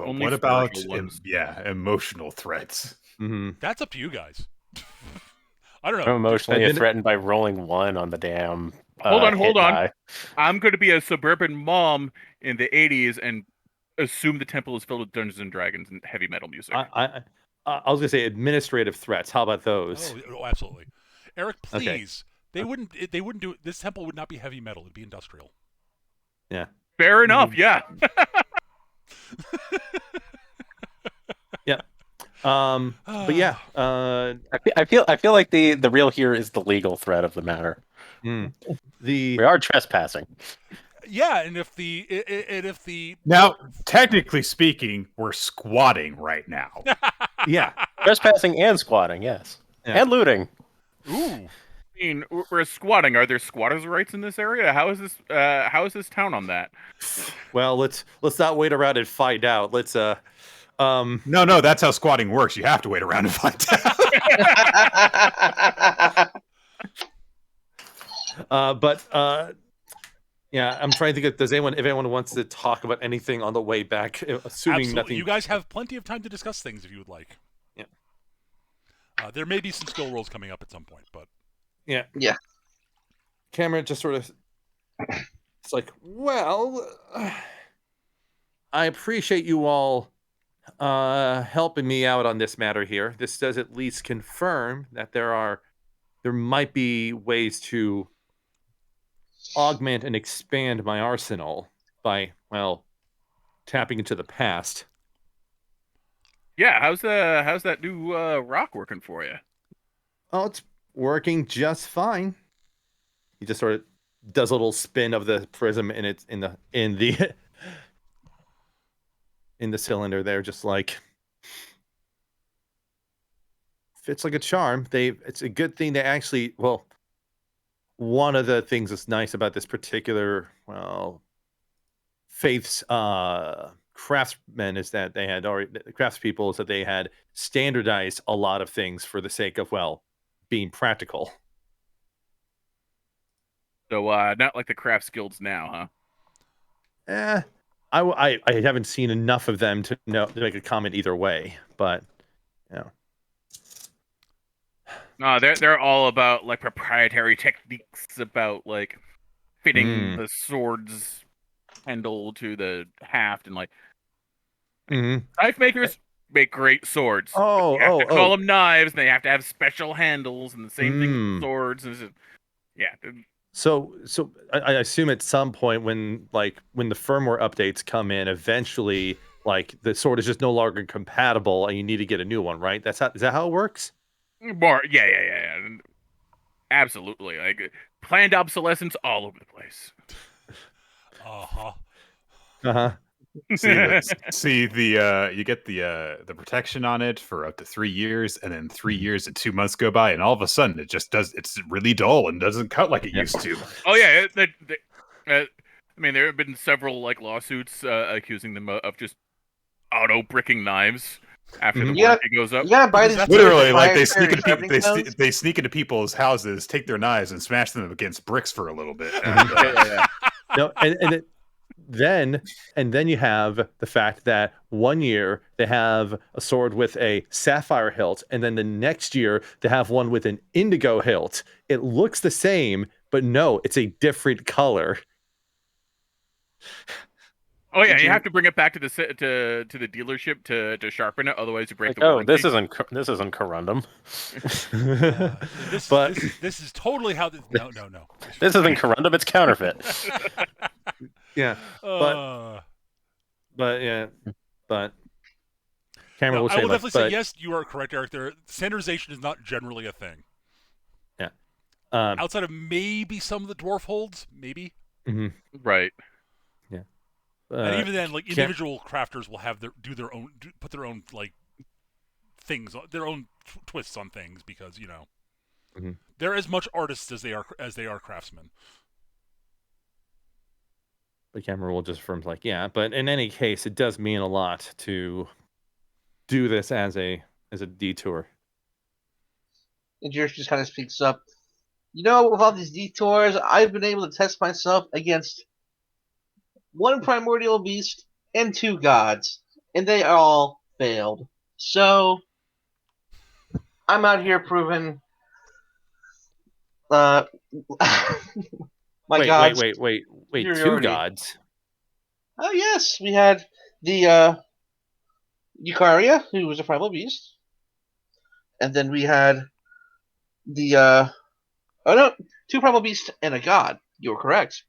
S2: Only
S3: what about
S2: spiritual ones.
S3: emotional threats?
S4: Mm-hmm.
S1: That's up to you guys. I don't know.
S7: I'm emotionally threatened by rolling 1 on the damn.
S2: Hold on.
S7: die.
S2: I'm going to be a suburban mom in the 80s and assume the temple is filled with Dungeons and Dragons and heavy metal music.
S4: I was gonna say administrative threats. How about those?
S1: Oh, absolutely. Eric, please.
S4: Okay.
S1: They wouldn't do it. This temple would not be heavy metal. It'd be industrial.
S4: Yeah.
S2: Fair enough. Yeah.
S4: Yeah. But yeah.
S7: I feel like the real here is the legal threat of the matter. We are trespassing.
S1: Yeah, and if the
S3: Now, technically speaking, we're squatting right now.
S4: Yeah.
S7: Trespassing and squatting, yes.
S4: Yeah.
S7: And looting.
S1: Ooh.
S2: I mean, we're squatting. Are there squatters' rights in this area? How is this town on that?
S4: Well, let's not wait around and find out. Let's
S3: No, that's how squatting works. You have to wait around and find out.
S4: Yeah, I'm trying to think if anyone wants to talk about anything on the way back, assuming
S1: Absolutely.
S4: nothing.
S1: You guys have plenty of time to discuss things if you would like.
S4: Yeah.
S1: There may be some skill rolls coming up at some point, but
S4: Yeah. Cameron just sort of, it's like, well, I appreciate you all helping me out on this matter here. This does at least confirm that there might be ways to augment and expand my arsenal by, well, tapping into the past.
S2: Yeah. How's that new rock working for you?
S4: Oh, it's working just fine. He just sort of does a little spin of the prism in the cylinder there, just like fits like a charm. It's a good thing they actually, well, one of the things that's nice about this particular, well, faith's craftsmen is that they had already, the craftspeople is that they had standardized a lot of things for the sake of, well, being practical.
S2: So not like the crafts guilds now, huh?
S4: I haven't seen enough of them to make a comment either way, but yeah.
S2: No, they're all about like proprietary techniques about like fitting the sword's handle to the haft and like knife makers make great swords. You have to call them knives, and they have to have special handles, and the same thing with swords. And yeah.
S4: So I assume at some point when the firmware updates come in, eventually like the sword is just no longer compatible, and you need to get a new one, right? Is that how it works?
S2: More, yeah. And absolutely. Like planned obsolescence all over the place.
S3: See the you get the protection on it for up to 3 years, and then 3 years and 2 months go by, and all of a sudden it just does. It's really dull and doesn't cut like it used to.
S2: Oh yeah, I mean there have been several like lawsuits accusing them of just auto bricking knives after the warranty goes up.
S6: You gotta buy these
S3: literally like they sneak into people's houses, take their knives, and smash them against bricks for a little bit.
S4: No, and then you have the fact that one year they have a sword with a sapphire hilt, and then the next year they have one with an indigo hilt. It looks the same, but no, it's a different color.
S2: Oh yeah, you have to bring it back to the dealership to sharpen it, otherwise you break the warranty.
S7: This isn't corundum.
S1: This is totally how this. No.
S7: This isn't corundum. It's counterfeit.
S4: Yeah, but Cameron will say,
S1: I will definitely say yes. You are correct, Eric. Standardization is not generally a thing.
S4: Yeah,
S1: outside of maybe some of the dwarf holds, maybe.
S4: Mm-hmm.
S2: Right.
S4: Yeah.
S1: And even then, like individual crafters will have put their own like things, their own twists on things, because they're as much artists as they are craftsmen.
S4: But Cameron will just affirm like, yeah, but in any case, it does mean a lot to do this as a detour.
S6: And Jerry just kind of speaks up. With all these detours, I've been able to test myself against 1 primordial beast and 2 gods, and they all failed. So I'm out here proving
S4: Wait, 2 gods?
S6: Oh yes, we had the Eukaria, who was a primal beast, and then we had the 2 primal beasts and a god. You're correct.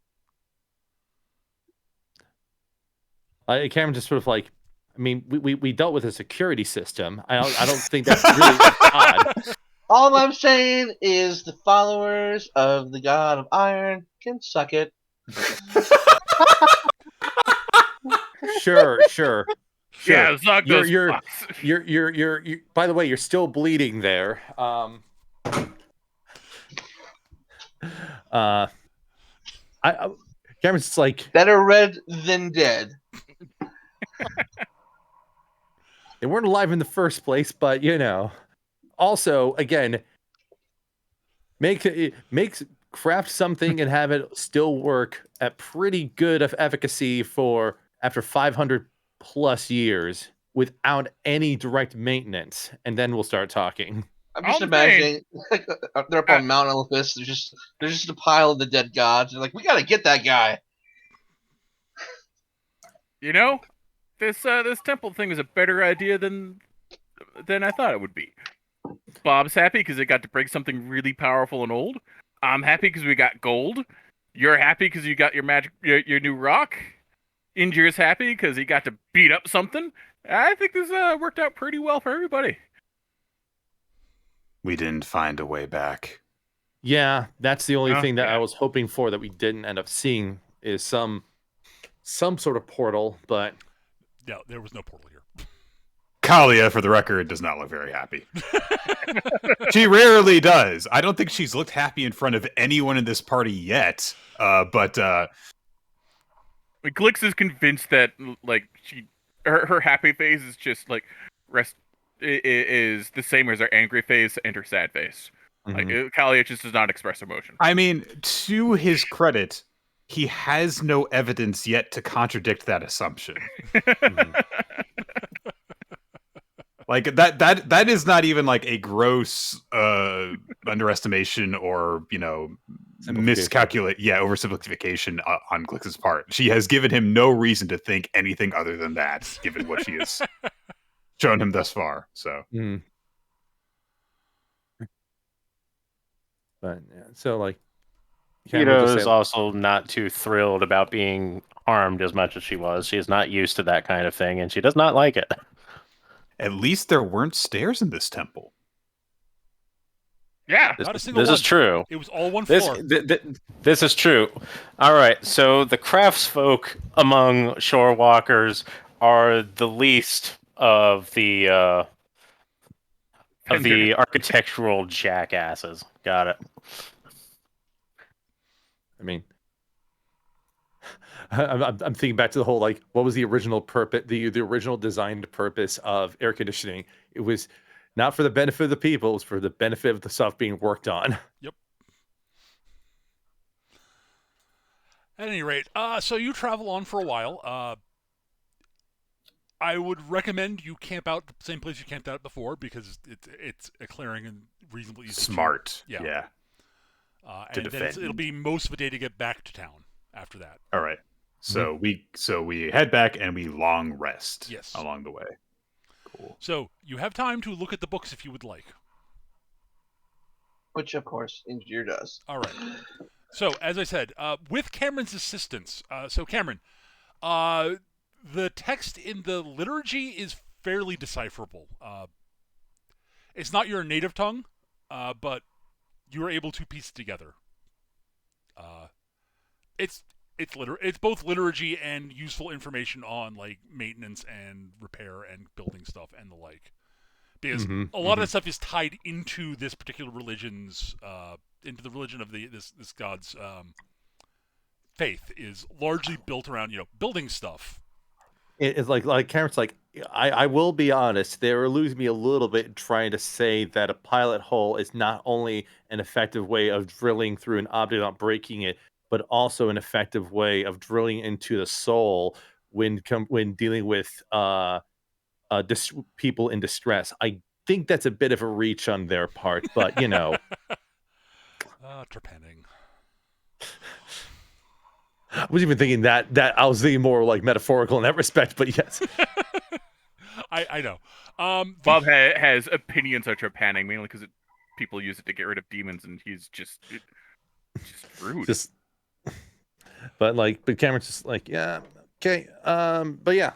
S4: Cameron just sort of like, I mean, we dealt with a security system. I don't think that's really odd.
S6: All I'm saying is the followers of the god of iron can suck it.
S4: Sure.
S2: Yeah, suck those
S4: you're by the way, you're still bleeding there. Cameron's just like,
S6: better red than dead.
S4: They weren't alive in the first place, but also again, craft something and have it still work at pretty good of efficacy for after 500 plus years without any direct maintenance, and then we'll start talking.
S6: I'm just imagining they're up on Mount Olympus. There's just a pile of the dead gods. They're like, we gotta get that guy.
S2: This temple thing is a better idea than I thought it would be. Bob's happy because they got to break something really powerful and old. I'm happy because we got gold. You're happy because you got your your new rock. Injur's happy because he got to beat up something. I think this worked out pretty well for everybody.
S3: We didn't find a way back.
S4: Yeah, that's the only thing that I was hoping for that we didn't end up seeing is some sort of portal, but
S1: no, there was no portal here.
S3: Kalia, for the record, does not look very happy. She rarely does. I don't think she's looked happy in front of anyone in this party yet. But
S2: Glix is convinced that like her happy face is just like is the same as her angry face and her sad face. Mm-hmm. Like Kalia just does not express emotion.
S3: I mean, to his credit, he has no evidence yet to contradict that assumption. Mm-hmm. Like that is not even like a gross underestimation or miscalculate. Yeah, oversimplification on Glix's part. She has given him no reason to think anything other than that, given what she has shown him thus far. So,
S4: but yeah, so like,
S7: Keto is also not too thrilled about being harmed as much as she was. She is not used to that kind of thing, and she does not like it.
S3: At least there weren't stairs in this temple.
S2: Yeah.
S1: Not a single
S7: This
S1: one.
S7: is true.
S1: It was all one floor.
S7: This is true. All right, so the craftsfolk among shorewalkers are the least of the architectural jackasses. Got it.
S4: I mean, I'm thinking back to the whole, like, what was the original purpose, the original designed purpose of air conditioning? It was not for the benefit of the people, it was for the benefit of the stuff being worked on.
S1: Yep. At any rate, so you travel on for a while. I would recommend you camp out the same place you camped out before, because it's a clearing and reasonably easy.
S3: Smart.
S1: Yeah.
S3: To
S1: and then
S3: defend.
S1: it'll be most of a day to get back to town after that.
S3: All right. So we head back and we long rest.
S1: Yes.
S3: Along the way. Cool.
S1: So you have time to look at the books if you would like.
S6: Which, of course, Engineer does.
S1: All right. So, as I said, with Cameron's assistance, so Cameron, the text in the liturgy is fairly decipherable. It's not your native tongue, but you are able to piece it together. It's both liturgy and useful information on, like, maintenance and repair and building stuff and the like. Because a lot of that stuff is tied into this particular religion's, into the religion of this god's faith, is largely built around, building stuff.
S4: It's like Cameron's like, I will be honest, they're losing me a little bit trying to say that a pilot hole is not only an effective way of drilling through an object, not breaking it, but also an effective way of drilling into the soul when dealing with people in distress. I think that's a bit of a reach on their part, but
S1: Trepanning.
S4: I was even thinking that I was thinking more like metaphorical in that respect, but yes.
S1: I know.
S2: Bob has opinions on trepanning, mainly because people use it to get rid of demons, and he's just rude.
S4: But Cameron's just like, yeah, okay. But yeah,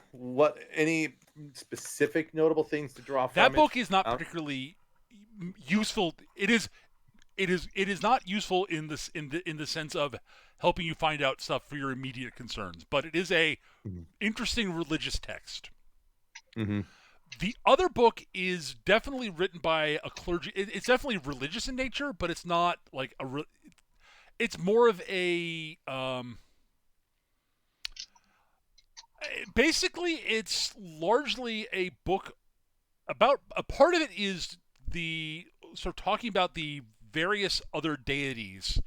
S4: any specific notable things to draw from
S1: that book is not particularly useful. It is not useful in the sense of helping you find out stuff for your immediate concerns, but it is a interesting religious text. The other book is definitely written by a clergy. It's definitely religious in nature, but it's not like it's more of a basically it's largely a book about, a part of it is the sort of talking about the various other deities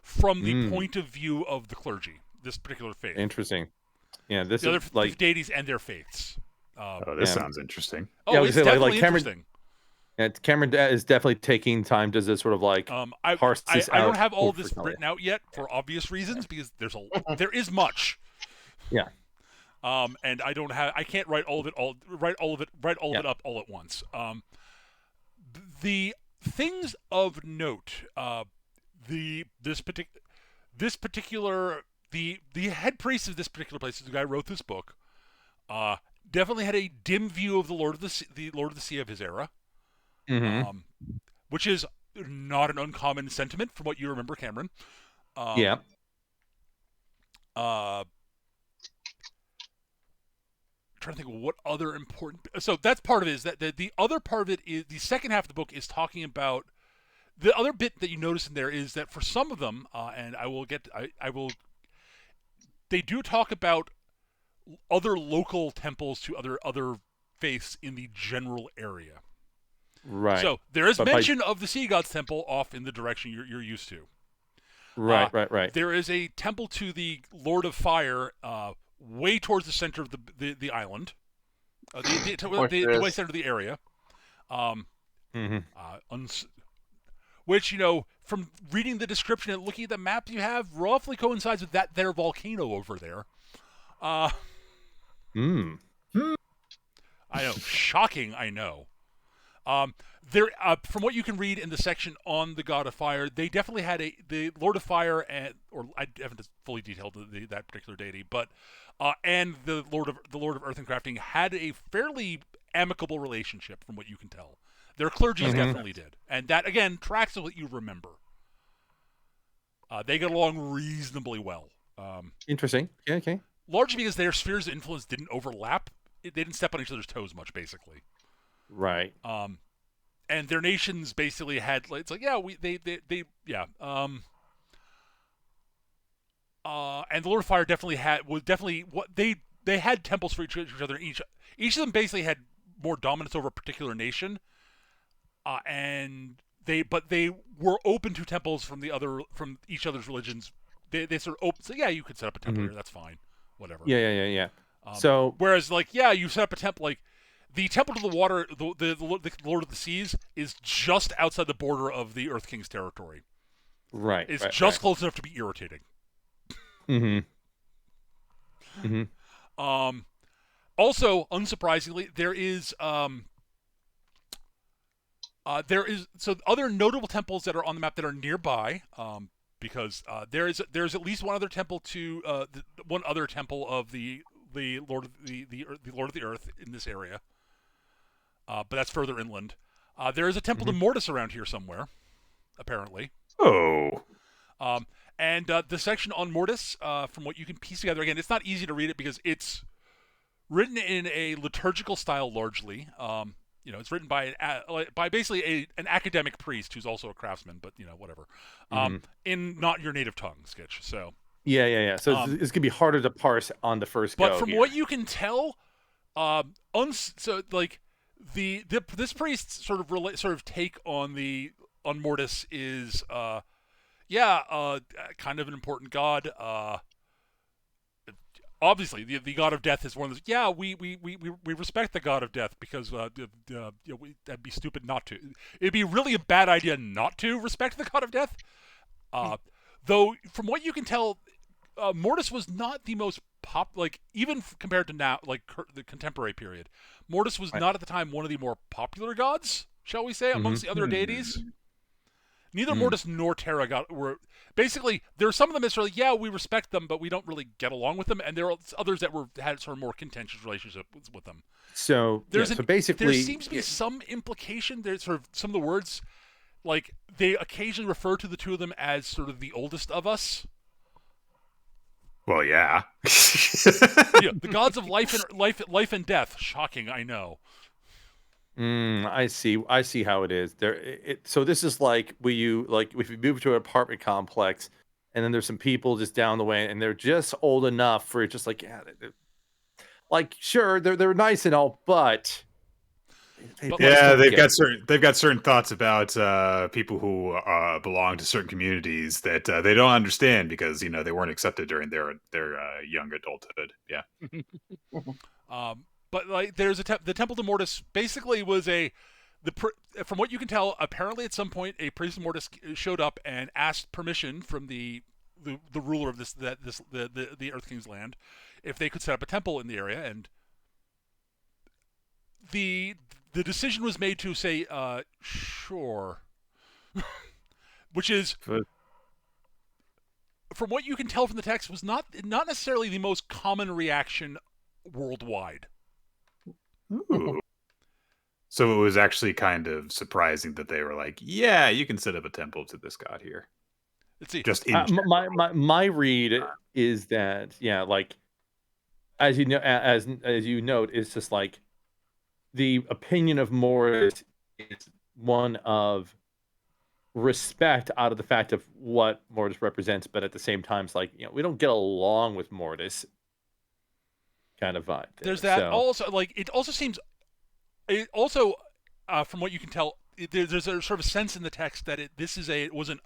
S1: from the point of view of the clergy, this particular faith.
S4: Interesting. Yeah, this
S1: the
S4: is
S1: other like deities and their faiths.
S3: This sounds interesting.
S1: Oh,
S4: yeah,
S1: it's definitely
S4: Cameron,
S1: interesting.
S4: Yeah, Cameron is definitely taking time to sort of like parse this out.
S1: I don't have all this written out yet for obvious reasons, because there is much.
S4: Yeah.
S1: And I can't write all of it up all at once. The things of note, the head priest of this particular place, the guy who wrote this book, definitely had a dim view of the Lord of the Sea of his era, which is not an uncommon sentiment from what you remember, Cameron.
S4: Yeah.
S1: Trying to think of what other important. So that's part of it. Is that the other part of it is the second half of the book is talking about the other bit that you notice in there is that for some of them, and I will. They do talk about other local temples to other faiths in the general area.
S4: Right.
S1: So there is mention of the Sea God's temple off in the direction you're used to.
S4: Right.
S1: There is a temple to the Lord of Fire way towards the center of the island, the way center of the area, which, from reading the description and looking at the map you have, roughly coincides with that there volcano over there. I know, shocking. I know. There, from what you can read in the section on the God of Fire, they definitely had the Lord of Fire, or I haven't fully detailed that particular deity, but and the Lord of Earth and Crafting had a fairly amicable relationship, from what you can tell. Their clergies definitely did. And that, again, tracks with what you remember. They get along reasonably well.
S4: Interesting. Okay.
S1: Largely because their spheres of influence didn't overlap. They didn't step on each other's toes much, basically.
S4: Right.
S1: And their nations basically had, it's like, yeah, and the Lord of Fire definitely had they had temples for each other. Each of them basically had more dominance over a particular nation, and they were open to temples from each other's religions. They sort of open. So yeah, you could set up a temple here. That's fine. Whatever.
S4: Yeah. So
S1: whereas you set up a temple like. The Temple to the Water, the Lord of the Seas, is just outside the border of the Earth King's territory.
S4: Right.
S1: It's just close enough to be irritating. Also, unsurprisingly, there is other notable temples that are on the map that are nearby. Because there's at least one other temple one other temple of the Lord of the Earth in this area. But that's further inland. There is a temple to Mortis around here somewhere, apparently.
S3: Oh.
S1: And the section on Mortis, from what you can piece together, again, it's not easy to read it because it's written in a liturgical style largely. It's written by basically an academic priest who's also a craftsman, but whatever. In not your native tongue, Skitch. So.
S4: Yeah. So it's gonna be harder to parse on the first go.
S1: But from what you can tell, this priest's sort of take on Mortis is kind of an important god. Obviously, the god of death is one of those. Yeah, we respect the god of death because that'd be stupid not to. It'd be really a bad idea not to respect the god of death. Though, from what you can tell, Mortis was not the most even compared to now, the contemporary period. Mortis was not at the time one of the more popular gods, shall we say, amongst the other deities. Neither Mortis nor Terra were basically. There are some of them that are like, yeah, we respect them, but we don't really get along with them, and there are others that had sort of more contentious relationship with them.
S4: So basically,
S1: there seems to be some implication. There's sort of some of the words, like they occasionally refer to the two of them as sort of the oldest of us.
S3: Well, yeah.
S1: The gods of life and death. Shocking, I know.
S4: I see how it is. So this is like if you move to an apartment complex, and then there's some people just down the way, and they're just old enough for it, just like sure they're nice and all, but.
S3: They've got certain thoughts about people who belong to certain communities that they don't understand because they weren't accepted during their young adulthood. Yeah.
S1: But there's the Temple to Mortis basically was from what you can tell, apparently at some point a priest of Mortis showed up and asked permission from the ruler of the Earth King's land if they could set up a temple in the area, and the decision was made to say, sure. Which is, from what you can tell from the text, was not necessarily the most common reaction worldwide.
S3: Ooh. So it was actually kind of surprising that they were like, yeah, you can set up a temple to this god here.
S1: Let's see.
S3: Just
S4: my read is that, as you know, as you note, it's just like, the opinion of Mortis is one of respect out of the fact of what Mortis represents, but at the same time, it's like, we don't get along with Mortis kind of vibe.
S1: There's that. Also, it also seems, from what you can tell, there's a sort of a sense in the text that it wasn't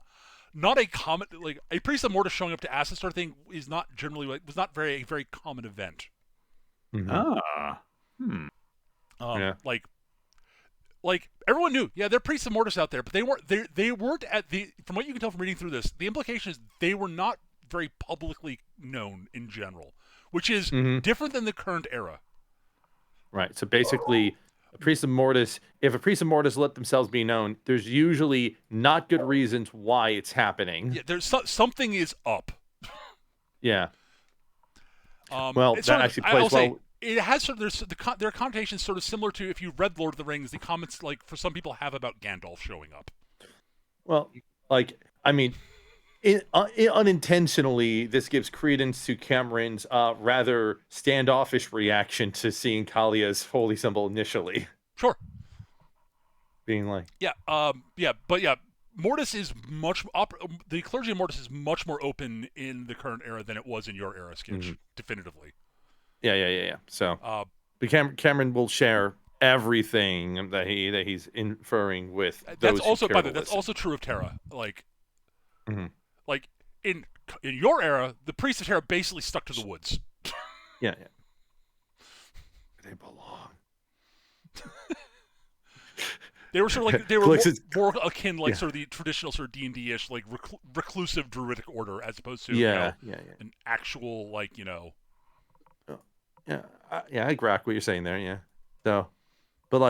S1: not a common, a priest of Mortis showing up to ask this sort of thing is not generally, was not a very common event. Everyone knew, they're priests of Mortis out there, but they weren't from what you can tell from reading through this, the implication is they were not very publicly known in general, which is different than the current era.
S4: Right. So basically, if a priest of Mortis let themselves be known, there's usually not good reasons why it's happening.
S1: Yeah, there's something is up.
S4: Yeah. That actually plays well.
S1: it has sort of there are connotations sort of similar to if you read Lord of the Rings, the comments like for some people have about Gandalf showing up.
S4: Well, like I mean, unintentionally, this gives credence to Cameron's rather standoffish reaction to seeing Kalia's holy symbol initially.
S1: Sure.
S4: Being like,
S1: Mortis is the clergy of Mortis is much more open in the current era than it was in your era, Skitch, definitively.
S4: Yeah. So, but Cameron will share everything that he's inferring with those.
S1: That's also, by the way, that's also true of Terra. Like, like in your era, the priests of Terra basically stuck to the woods.
S4: Yeah. They belong.
S1: They were sort of like more akin, like sort of the traditional sort of D&D-ish, like reclusive druidic order, as opposed to an actual
S4: I grok what you're saying there. Yeah. So, but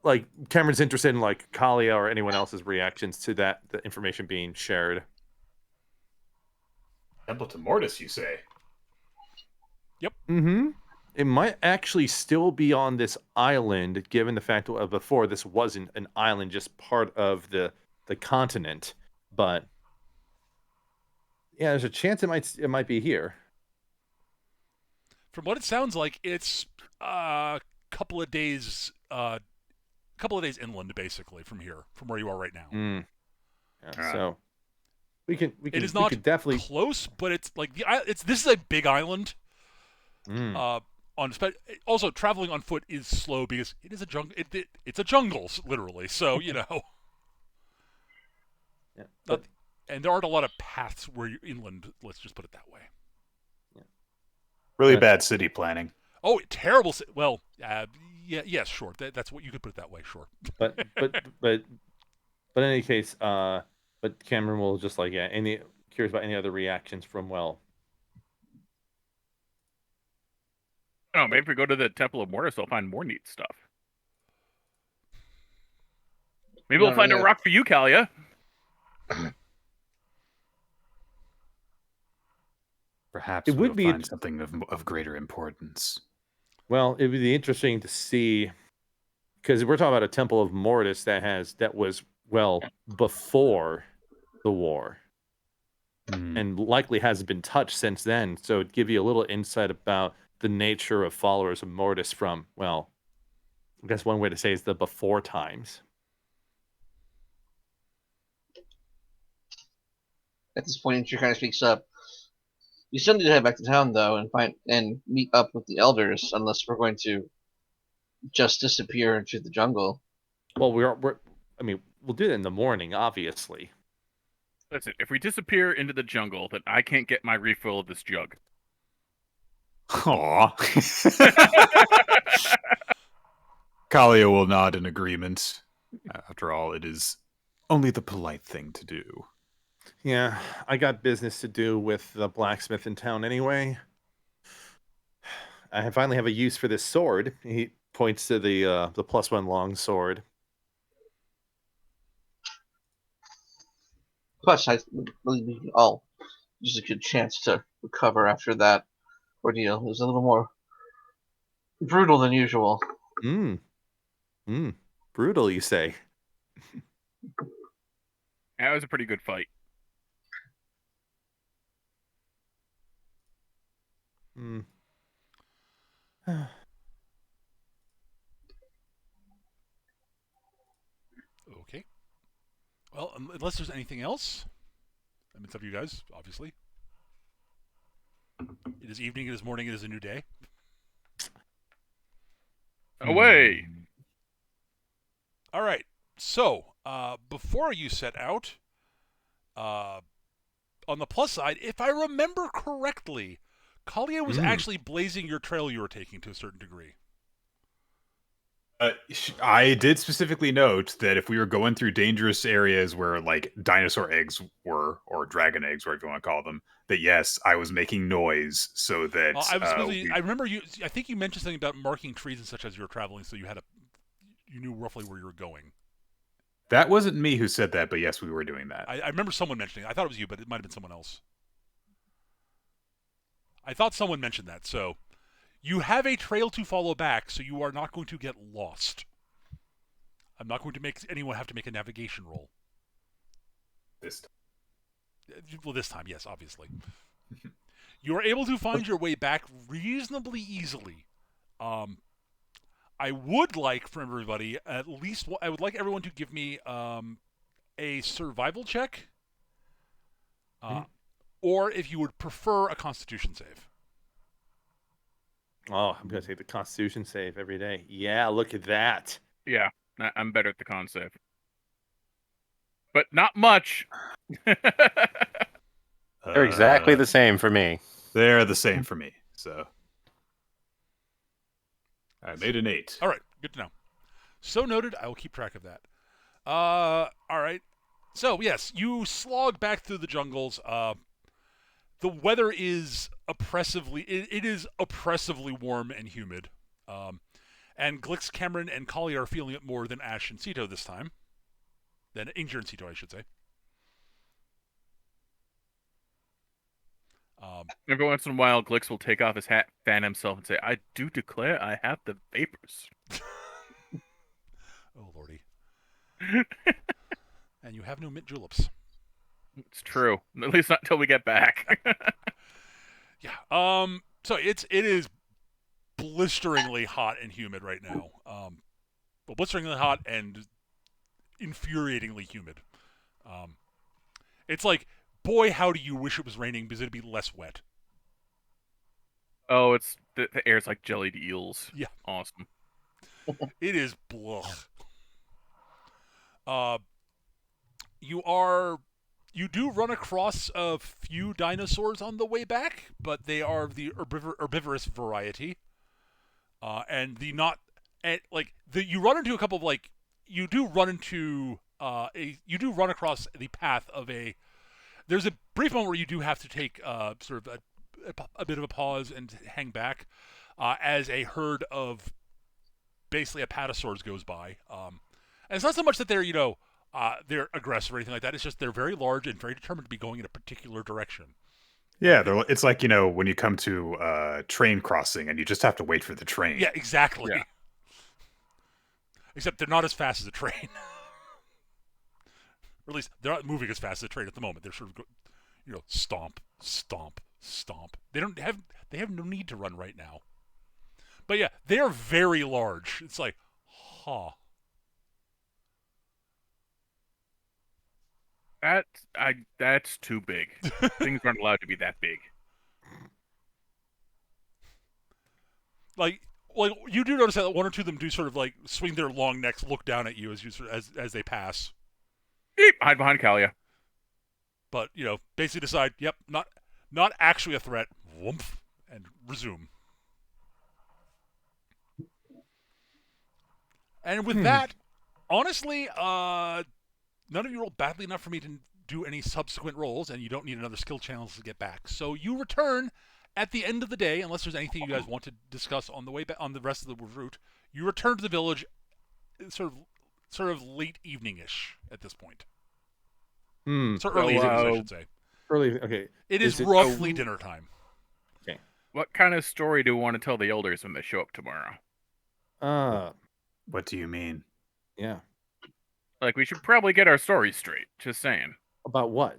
S4: like Cameron's interested in like Kalia or anyone else's reactions to the information being shared.
S5: Temple to Mortis, you say?
S1: Yep.
S4: It might actually still be on this island, given the fact that before this wasn't an island, just part of the continent. But yeah, there's a chance it might be here.
S1: From what it sounds like, it's a couple of days inland, basically, from here, from where you are right now.
S4: So we can
S1: definitely close, but it's like this is a big island. Also, traveling on foot is slow because it is a jungle. It's a jungle, literally. So and there aren't a lot of paths where you're inland. Let's just put it that way.
S3: Really bad city planning.
S1: Oh, terrible. Well, yes, sure. That's what you could put it that way. Sure.
S4: But in any case, but Cameron will just curious about any other reactions from
S2: Oh, maybe if we go to the Temple of Mortis, we'll find more neat stuff. Maybe we'll find a rock for you, Kalia.
S3: Perhaps it would find something of greater importance.
S4: Well, it would be interesting to see, because we're talking about a Temple of Mortis that was before the war, and likely hasn't been touched since then. So it'd give you a little insight about the nature of followers of Mortis from, I guess one way to say is the before times.
S6: At this point, she kind of speaks up. We still need to head back to town, though, and meet up with the elders, unless we're going to just disappear into the jungle.
S4: Well, we'll do it in the morning, obviously.
S2: Listen, if we disappear into the jungle, then I can't get my refill of this jug.
S3: Aww. Kalia will nod in agreement. After all, it is only the polite thing to do.
S4: Yeah, I got business to do with the blacksmith in town anyway. I finally have a use for this sword. He points to the +1 long sword.
S6: Plus, I believe we all use a good chance to recover after that ordeal. It was a little more brutal than usual.
S4: Brutal, you say?
S2: That was a pretty good fight.
S1: Okay. Well, unless there's anything else, I mean, it's up to you guys, obviously. It is evening, it is morning, it is a new day.
S2: Away!
S1: All right. So, before you set out, on the plus side, if I remember correctly, Kalia was actually blazing your trail you were taking to a certain degree.
S3: I did specifically note that if we were going through dangerous areas where like dinosaur eggs were, or dragon eggs, whatever you want to call them, that yes, I was making noise so that
S1: I remember you. I think you mentioned something about marking trees and such as you were traveling, so you knew roughly where you were going.
S3: That wasn't me who said that, but yes, we were doing that.
S1: I remember someone mentioning it. I thought it was you, but it might have been someone else. I thought someone mentioned that, so You have a trail to follow back, so you are not going to get lost. I'm not going to make anyone have to make a navigation roll.
S5: This time.
S1: Well, this time, yes, obviously. You are able to find your way back reasonably easily. I would like from everybody, at least, I would like everyone to give me a survival check. Or if you would prefer a Constitution save.
S4: Oh, I'm going to take the Constitution save every day. Yeah, look at that.
S2: Yeah, I'm better at the con save. But not much.
S7: They're exactly the same for me.
S3: They're the same for me. So I made an 8.
S1: All right, good to know. So noted. I will keep track of that. All right. So yes, you slog back through the jungles. The weather is oppressively. It is oppressively warm and humid. And Glix, Cameron, and Kali are feeling it more than Ash and Sito this time. Than Inger and Sito, I should say.
S2: Every once in a while, Glix will take off his hat, fan himself, and say, "I do declare I have the vapors."
S1: Oh, lordy. And you have no mint juleps.
S2: It's true. At least not until we get back.
S1: Yeah. So it is blisteringly hot and humid right now. Well, blisteringly hot and infuriatingly humid. It's like, boy, how do you wish it was raining because it'd be less wet.
S2: Oh, it's the air's like jellied eels.
S1: Yeah.
S2: Awesome.
S1: It is blah. You do run across a few dinosaurs on the way back, but they are the herbivorous variety. You run into a couple of you do run across the path of a. There's a brief moment where you do have to take sort of a bit of a pause and hang back as a herd of basically apatosaurs goes by. And it's not so much that they're aggressive or anything like that. It's just they're very large and very determined to be going in a particular direction.
S3: Yeah, it's like, when you come to a train crossing and you just have to wait for the train.
S1: Yeah, exactly.
S2: Yeah.
S1: Except they're not as fast as a train. Or at least they're not moving as fast as a train at the moment. They're sort of stomp, stomp, stomp. They have no need to run right now. But yeah, they are very large. It's like,
S2: That's too big. Things aren't allowed to be that big.
S1: Like you do notice that one or two of them do sort of like swing their long necks, look down at you as they pass.
S2: Beep, hide behind Kalia.
S1: But basically decide, yep, not actually a threat. Woomph, and resume. And with that, honestly, none of you rolled badly enough for me to do any subsequent rolls, and you don't need another skill challenge to get back. So you return at the end of the day, unless there's anything you guys want to discuss on the way back on the rest of the route. You return to the village, sort of late evening-ish at this point. So early evening, I should say.
S4: Early, okay.
S1: It is roughly dinner time.
S4: Okay.
S2: What kind of story do we want to tell the elders when they show up tomorrow?
S3: What do you mean?
S4: Yeah.
S2: Like, we should probably get our story straight. Just saying.
S4: About what?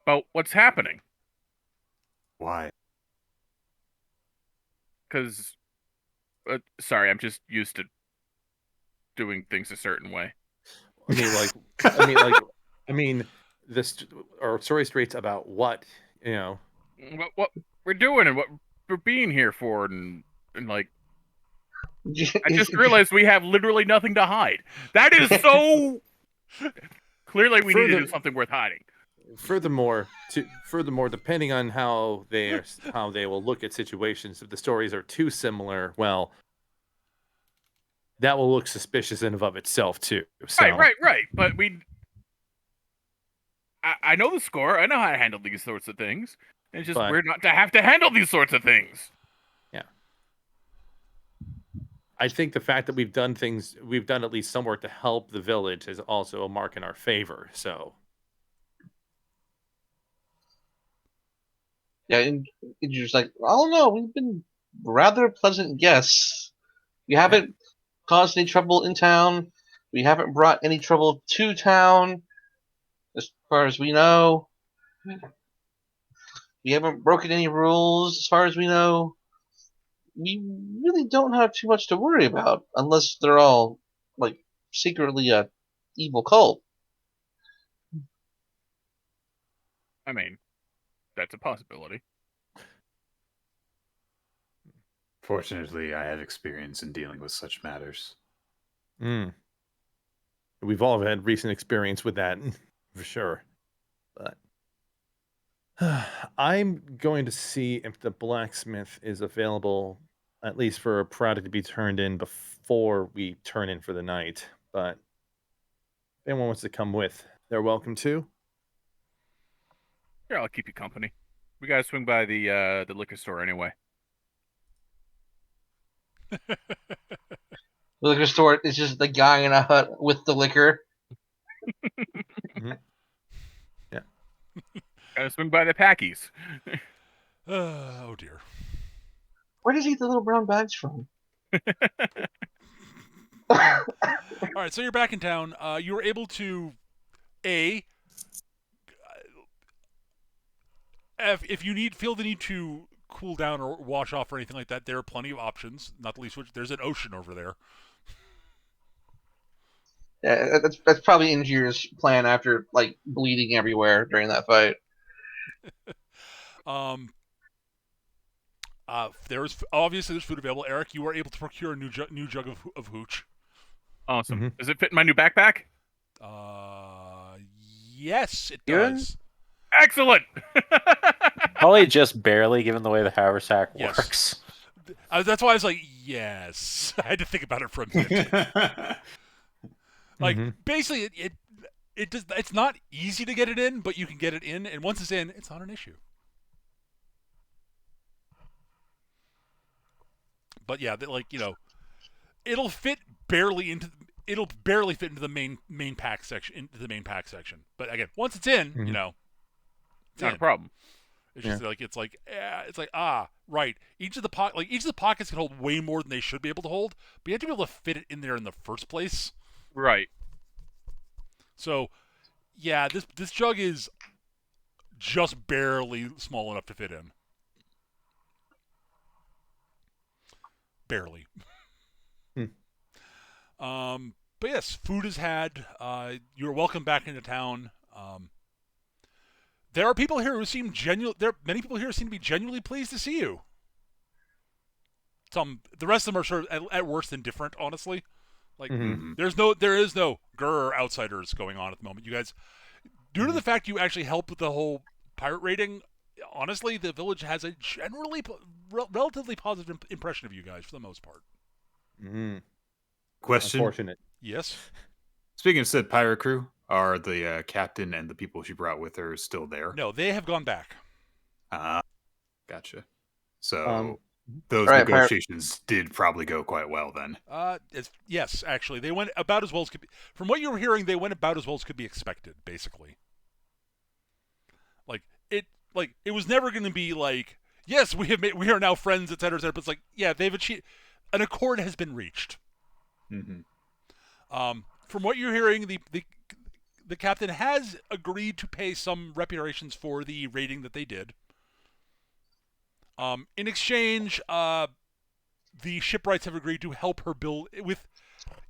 S2: About what's happening.
S3: Why?
S2: Because, sorry, I'm just used to doing things a certain way.
S4: Our story straight's about what,
S2: What we're doing and what we're being here for, and like, I just realized we have literally nothing to hide. That is so clearly we need to do something worth hiding.
S4: Furthermore, depending on how they will look at situations, if the stories are too similar, well, that will look suspicious in and of itself too. So.
S2: Right. But I know the score. I know how to handle these sorts of things. It's just we're not to have to handle these sorts of things.
S4: Yeah. I think the fact that we've done at least some work to help the village is also a mark in our favor. So.
S6: Yeah, and you're just like, I don't know. We've been rather pleasant guests. We haven't caused any trouble in town. We haven't brought any trouble to town, as far as we know. We haven't broken any rules, as far as we know. We really don't have too much to worry about, unless they're all, like, secretly a evil cult.
S2: I mean, that's a possibility.
S3: Fortunately, I have experience in dealing with such matters.
S4: We've all had recent experience with that, for sure. But I'm going to see if the blacksmith is available, at least for a product to be turned in before we turn in for the night. But if anyone wants to come with, they're welcome to.
S2: Sure, I'll keep you company. We gotta swing by the liquor store anyway.
S6: The liquor store is just the guy in a hut with the liquor.
S4: Yeah.
S2: Gotta swing by the Packies.
S1: Oh dear.
S6: Where does he get the little brown bags from?
S1: All right, so you're back in town. You were able to, if you feel the need to cool down or wash off or anything like that, there are plenty of options. Not the least which there's an ocean over there.
S6: Yeah, that's probably Ingir's plan after like bleeding everywhere during that fight.
S1: There's food available. Eric, you were able to procure a new jug of hooch.
S2: Awesome. Does it fit in my new backpack?
S1: Yes, it does.
S2: Excellent.
S7: Probably just barely, given the way the haversack works.
S1: That's why I was like, yes. I had to think about it for a minute. Like, basically, it's not easy to get it in, but you can get it in, and once it's in, it's not an issue. But yeah, it'll barely fit into the main pack section. But again, once it's in, it's
S2: not a problem.
S1: It's just right. Each of the pockets can hold way more than they should be able to hold, but you have to be able to fit it in there in the first place.
S2: Right.
S1: So, yeah, this jug is just barely small enough to fit in. Barely. But yes, food is had. You're welcome back into town. There are people here who seem many people here seem to be genuinely pleased to see you. The rest of them are sort of at worst indifferent, honestly. Like there is no grr outsiders going on at the moment. You guys, due to the fact you actually helped with the whole pirate raiding, honestly, the village has a generally relatively positive impression of you guys for the most part.
S3: Question.
S4: Unfortunate.
S1: Yes.
S3: Speaking of said pirate crew, are the captain and the people she brought with her still there?
S1: No, they have gone back.
S3: Gotcha. So those negotiations did probably go quite well then.
S1: Yes, actually, they went about as well as could be. From what you were hearing, they went about as well as could be expected. Basically, it was never going to be like, yes, we are now friends, etc., etc. But it's like, yeah, they've achieved an accord has been reached. From what you're hearing, the captain has agreed to pay some reparations for the raiding that they did. In exchange, the shipwrights have agreed to help her build with,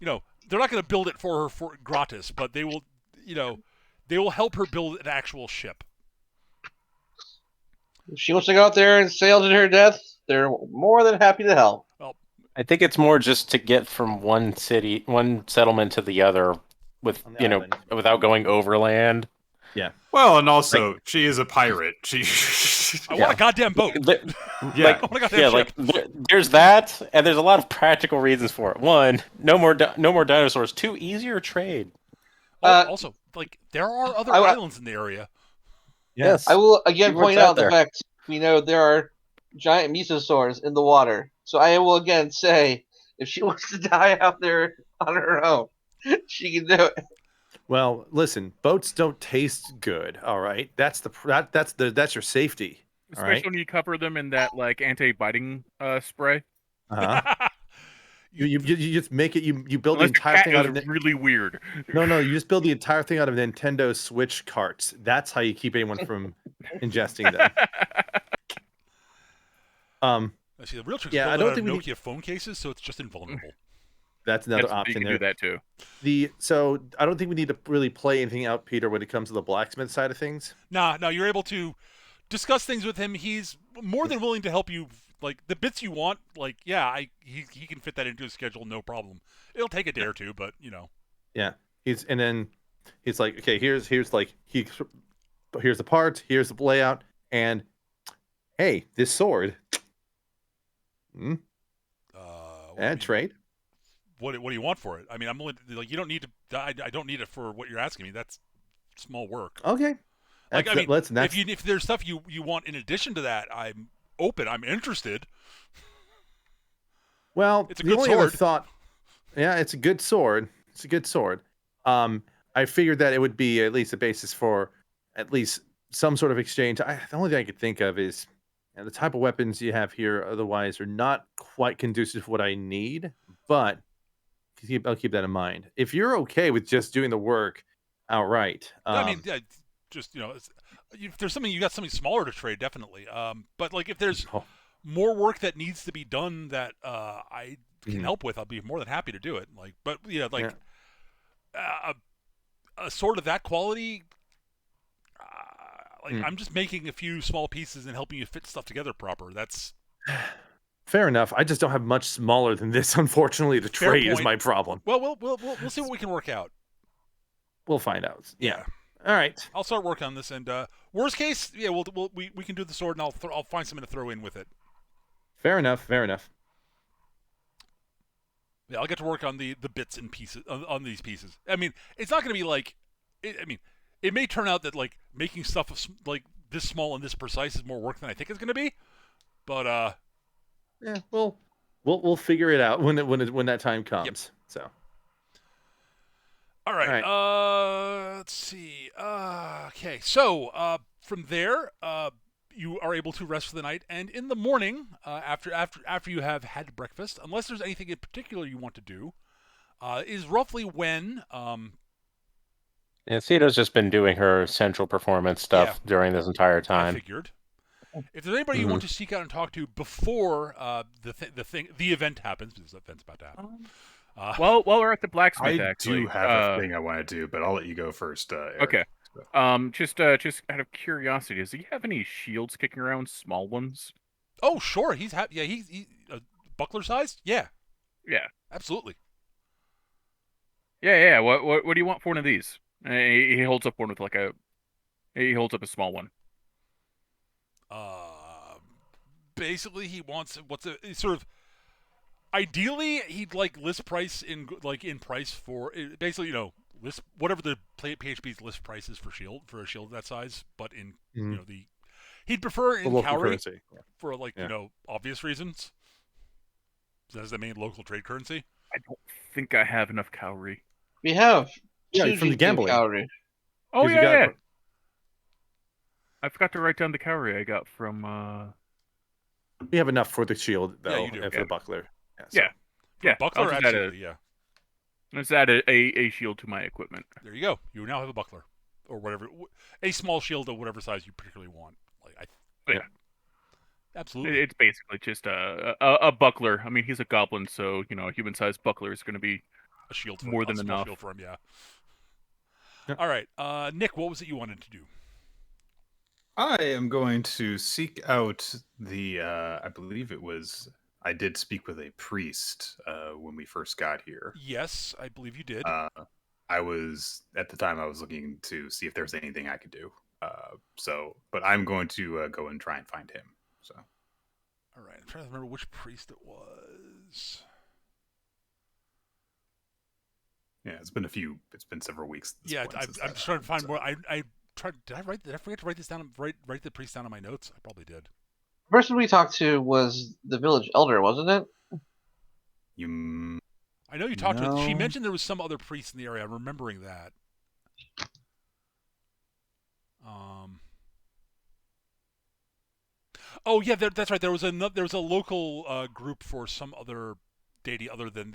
S1: they're not going to build it for her for gratis, but they will, they will help her build an actual ship.
S6: If she wants to go out there and sail to her death, they're more than happy to help.
S1: Well,
S7: I think it's more just to get from one settlement to the other with, without going overland.
S4: Yeah.
S3: Well, and also, she is a pirate.
S1: I want a goddamn boat.
S7: There's that, and there's a lot of practical reasons for it. One, no more dinosaurs. Two, easier trade.
S1: Also, there are other islands in the area.
S4: Yes.
S6: I will again point out the fact we know there are giant mesosaurs in the water. So I will again say, if she wants to die out there on her own, she can do it.
S4: Well, listen, boats don't taste good. All right, that's your safety.
S2: Especially when you cover them in that like anti-biting spray.
S4: You just make it. You build
S2: Unless
S4: the entire thing out of
S2: really weird.
S4: No, you just build the entire thing out of Nintendo Switch carts. That's how you keep anyone from ingesting them.
S1: See, the real trick is
S4: yeah, I
S1: building
S4: don't
S1: out of
S4: think
S1: Nokia phone cases, so it's just invulnerable.
S4: That's another option there.
S2: Do that too.
S4: So I don't think we need to really play anything out, Peter, when it comes to the blacksmith side of things.
S1: No, you're able to discuss things with him. He's more than willing to help you. Like the bits you want, like he can fit that into his schedule, no problem. It'll take a day or two, but
S4: Yeah, he's like, okay, here's the part, here's the layout, and hey, this sword. And trade.
S1: What do you want for it? I mean, I'm only like you don't need to. I don't need it for what you're asking me. That's small work.
S4: Okay.
S1: Like if there's stuff you want in addition to that, I'm open. I'm interested.
S4: Well,
S1: it's a good sword.
S4: It's a good sword. It's a good sword. I figured that it would be at least a basis for at least some sort of exchange. The only thing I could think of is the type of weapons you have here otherwise are not quite conducive to what I need, but I'll keep that in mind. If you're okay with just doing the work outright.
S1: I mean, just, if there's something, you got something smaller to trade, definitely. But like if there's more work that needs to be done that I can help with, I'll be more than happy to do it. Like, but a sword of that quality, I'm just making a few small pieces and helping you fit stuff together proper. That's
S4: fair enough. I just don't have much smaller than this, unfortunately. The trade is my problem.
S1: Well, we'll see what we can work out.
S4: We'll find out. Yeah. All right.
S1: I'll start working on this, and worst case, we can do the sword, and I'll find something to throw in with it.
S4: Fair enough.
S1: Yeah, I'll get to work on the bits and pieces on these pieces. I mean, it's not going to be like, it may turn out that like making stuff like this small and this precise is more work than I think it's going to be, but
S4: yeah, we'll figure it out when that time comes. Yep. So.
S1: All right. Let's see. Okay. So from there, you are able to rest for the night, and in the morning, after you have had breakfast, unless there's anything in particular you want to do, is roughly when.
S7: Cita's just been doing her central performance stuff during this entire time.
S1: I figured. If there's anybody you want to seek out and talk to before the event happens, because the event's about to happen.
S2: While we're at the blacksmith,
S3: I do have a thing I want to do, but I'll let you go first. Eric.
S2: Okay. Just out of curiosity, does he have any shields kicking around, small ones?
S1: Oh, sure. He's buckler sized. Yeah.
S2: Yeah.
S1: Absolutely.
S2: Yeah. What do you want for one of these? He holds up one with he holds up a small one.
S1: Basically, he wants sort of. Ideally, he'd like list price in price for basically list whatever the PHP's list price is for a shield that size, but in he'd prefer in cowrie for obvious reasons. That's the main local trade currency.
S2: I don't think I have enough cowrie.
S6: We have
S4: from the gambling.
S6: Cowrie.
S2: Oh yeah. I forgot to write down the cowrie I got from.
S4: We have enough for the shield though,
S1: you do.
S4: And for the buckler.
S2: Yeah.
S1: Buckler, absolutely,
S2: Let's add a shield to my equipment.
S1: There you go. You now have a buckler, or whatever, a small shield of whatever size you particularly want. Absolutely.
S2: It's basically just a buckler. I mean, he's a goblin, so a human-sized buckler is going to be
S1: a shield
S2: more than enough.
S1: Shield for him, yeah. All right, Nick, what was it you wanted to do?
S3: I am going to seek out the. I believe it was. I did speak with a priest when we first got here.
S1: Yes, I believe you did.
S3: I was at the time I was looking to see if there was anything I could do. But I'm going to go and try and find him. So.
S1: All right, I'm trying to remember which priest it was.
S3: Yeah, it's been several weeks.
S1: Yeah, I'm just trying to find more. I tried. Did I forget to write this down? Write the priest down on my notes. I probably did.
S6: The person we talked to was the village elder, wasn't it?
S1: I know you talked to her. She mentioned there was some other priest in the area. I'm remembering that. Oh yeah, that's right. There was a local group for some other deity other than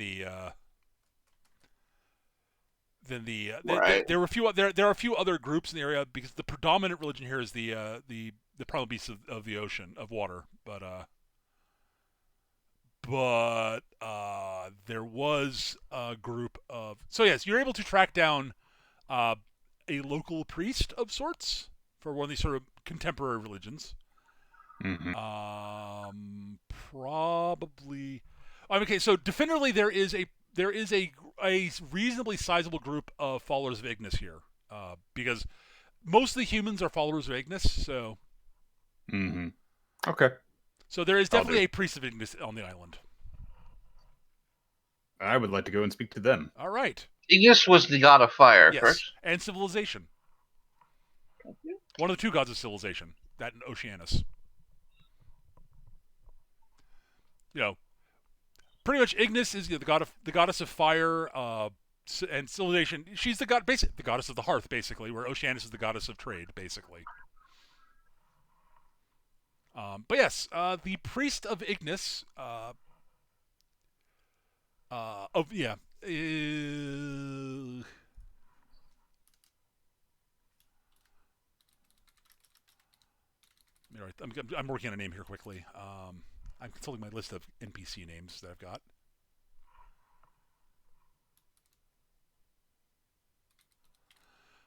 S6: Right.
S1: there were a few there are a few other groups in the area because the predominant religion here is the primal beasts of the ocean of water, but there was a group of yes, you're able to track down a local priest of sorts for one of these sort of contemporary religions.
S3: Mm-hmm.
S1: Probably. Okay, so definitively there is a reasonably sizable group of followers of Ignis here, because most of the humans are followers of Ignis. So.
S3: Mm-hmm. Okay.
S1: So there is definitely a priest of Ignis on the island.
S3: I would like to go and speak to them.
S1: All right.
S6: Ignis was the god of fire,
S1: yes,
S6: correct?
S1: and civilization. One of the two gods of civilization, that and Oceanus. Pretty much Ignis is the goddess of fire, and civilization. She's the goddess of the hearth, basically, where Oceanus is the goddess of trade, basically. But yes, the priest of Ignis, I'm working on a name here quickly. I'm consulting my list of NPC names that I've got.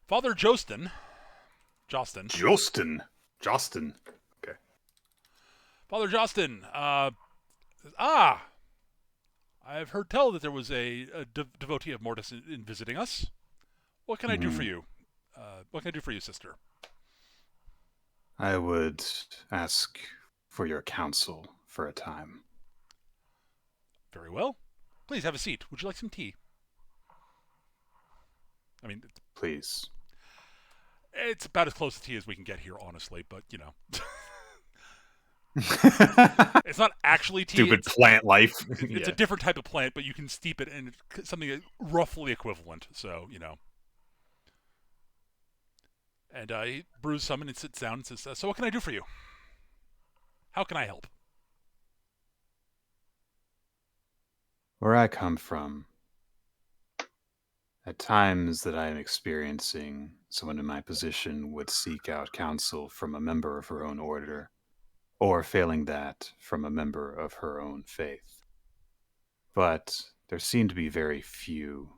S1: Father Jostin.
S3: Jostin. Okay.
S1: Father Jostin. I've heard tell that there was a devotee of Mortis in visiting us. What can I do for you? What can I do for you, sister?
S3: I would ask for your counsel for a time.
S1: Very well. Please have a seat. Would you like some tea?
S3: Please.
S1: It's about as close to tea as we can get here, honestly, but, it's not actually tea.
S3: Stupid plant life.
S1: It's a different type of plant, but you can steep it in something roughly equivalent, so, And he brews some and sits down and says, so what can I do for you? How can I help?
S3: Where I come from, at times that I am experiencing, someone in my position would seek out counsel from a member of her own order, or failing that, from a member of her own faith. But there seem to be very few,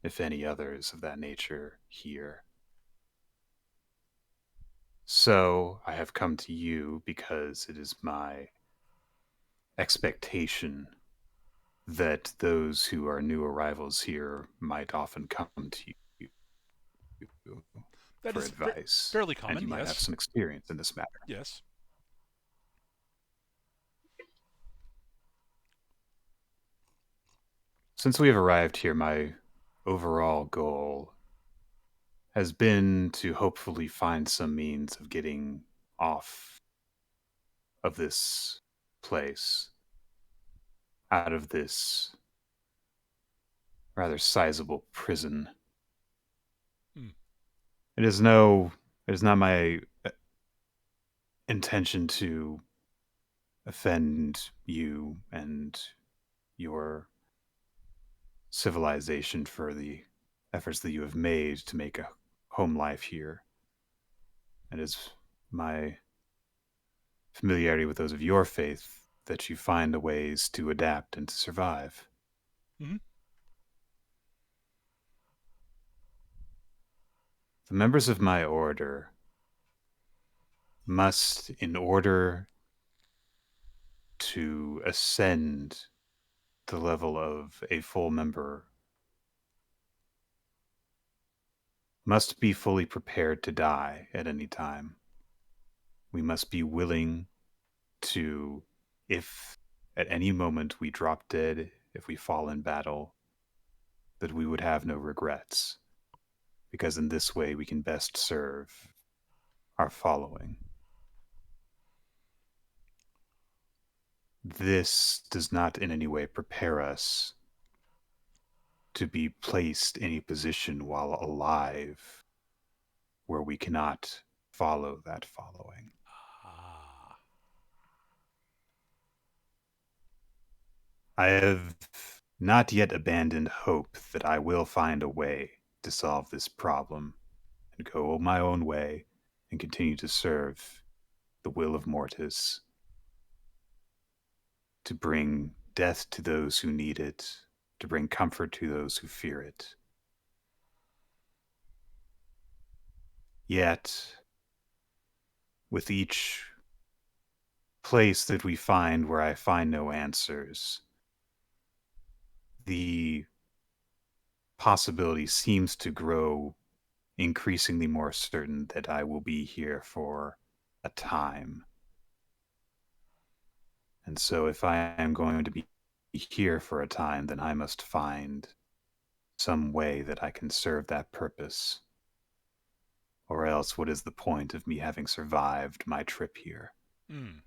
S3: if any others of that nature here. So I have come to you because it is my expectation that those who are new arrivals here might often come to you for advice.
S1: Fairly common,
S3: and you might have some experience in this matter.
S1: Yes.
S3: Since we have arrived here, my overall goal has been to hopefully find some means of getting off of this place, out of this rather sizable prison. It is not my intention to offend you and your civilization for the efforts that you have made to make a home life here. It is my familiarity with those of your faith that you find ways to adapt and to survive.
S1: Mm-hmm.
S3: The members of my order must, in order to ascend the level of a full member, must be fully prepared to die at any time. We must be willing to, if at any moment we drop dead, if we fall in battle, that we would have no regrets, because in this way we can best serve our following. This does not in any way prepare us to be placed in a position while alive where we cannot follow that following. I have not yet abandoned hope that I will find a way to solve this problem and go my own way and continue to serve the will of Mortis, to bring death to those who need it, to bring comfort to those who fear it. Yet, with each place that we find where I find no answers, the possibility seems to grow increasingly more certain that I will be here for a time. And so if I am going to be here for a time, then I must find some way that I can serve that purpose. Or else, what is the point of me having survived my trip here?
S1: Hmm.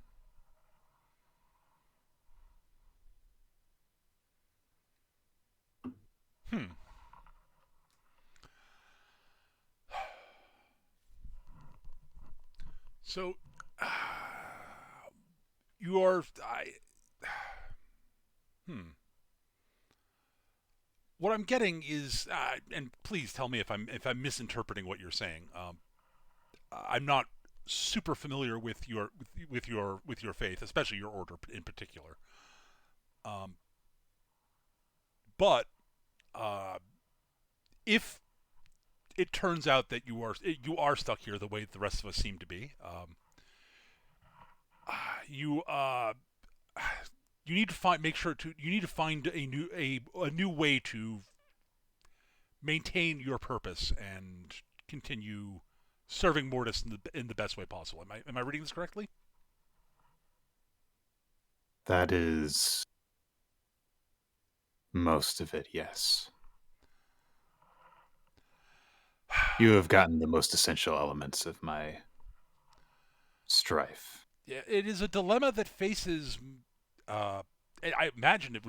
S1: So, you are. What I'm getting is, and please tell me if I'm misinterpreting what you're saying. I'm not super familiar with your faith, especially your order in particular. But if it turns out that you are stuck here the way the rest of us seem to be, you need to find a new way to maintain your purpose and continue serving Mortis in the best way possible. Am I reading this correctly?
S3: That is most of it, yes. You have gotten the most essential elements of my strife.
S1: Yeah, it is a dilemma that faces. I imagine it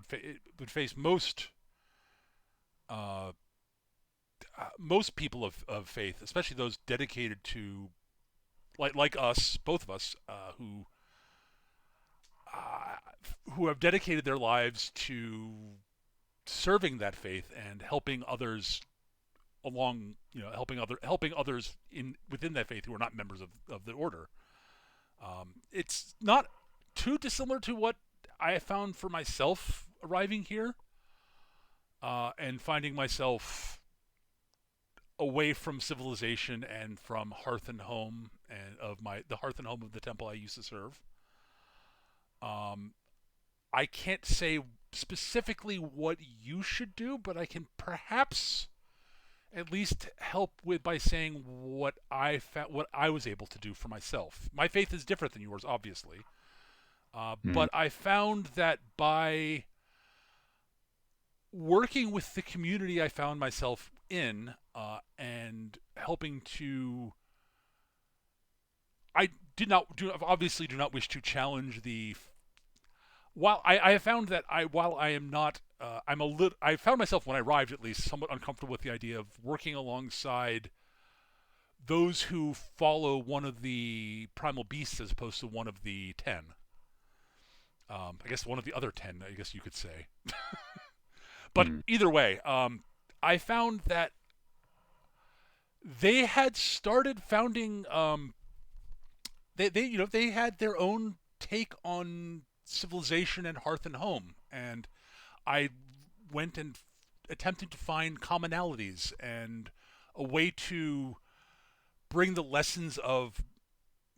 S1: would face most people of faith, especially those dedicated to, like us, both of us, who have dedicated their lives to serving that faith and helping others along, helping others within that faith who are not members of the order. It's not too dissimilar to what I found for myself arriving here, and finding myself away from civilization and from hearth and home and the hearth and home of the temple I used to serve. I can't say specifically what you should do, but I can perhaps at least help by saying what I was able to do for myself. My faith is different than yours, obviously, but I found that by working with the community I found myself in, and helping to, I obviously do not wish to challenge the. While I have found that while I am not, I found myself when I arrived at least somewhat uncomfortable with the idea of working alongside those who follow one of the primal beasts as opposed to one of the 10. I guess one of the other 10, I guess you could say. But either way, I found that they had started founding. They had their own take on civilization and hearth and home, and I went and attempted to find commonalities and a way to bring the lessons of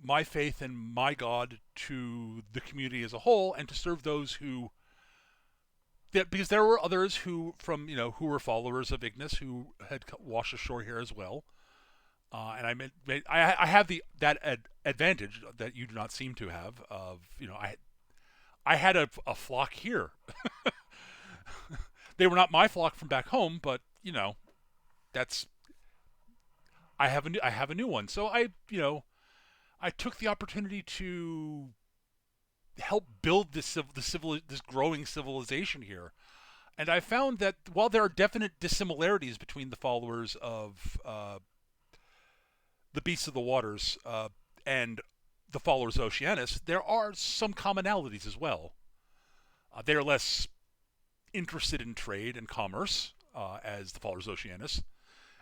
S1: my faith and my God to the community as a whole, and to serve those who. Because there were others who were followers of Ignis who had washed ashore here as well, and I have that advantage that you do not seem to have of I had a flock here. They were not my flock from back home, but that's I have a new one. So I took the opportunity to help build this growing civilization here. And I found that while there are definite dissimilarities between the followers of the Beasts of the Waters and the followers of Oceanus, there are some commonalities as well. They are less interested in trade and commerce as the Followers of Oceanus,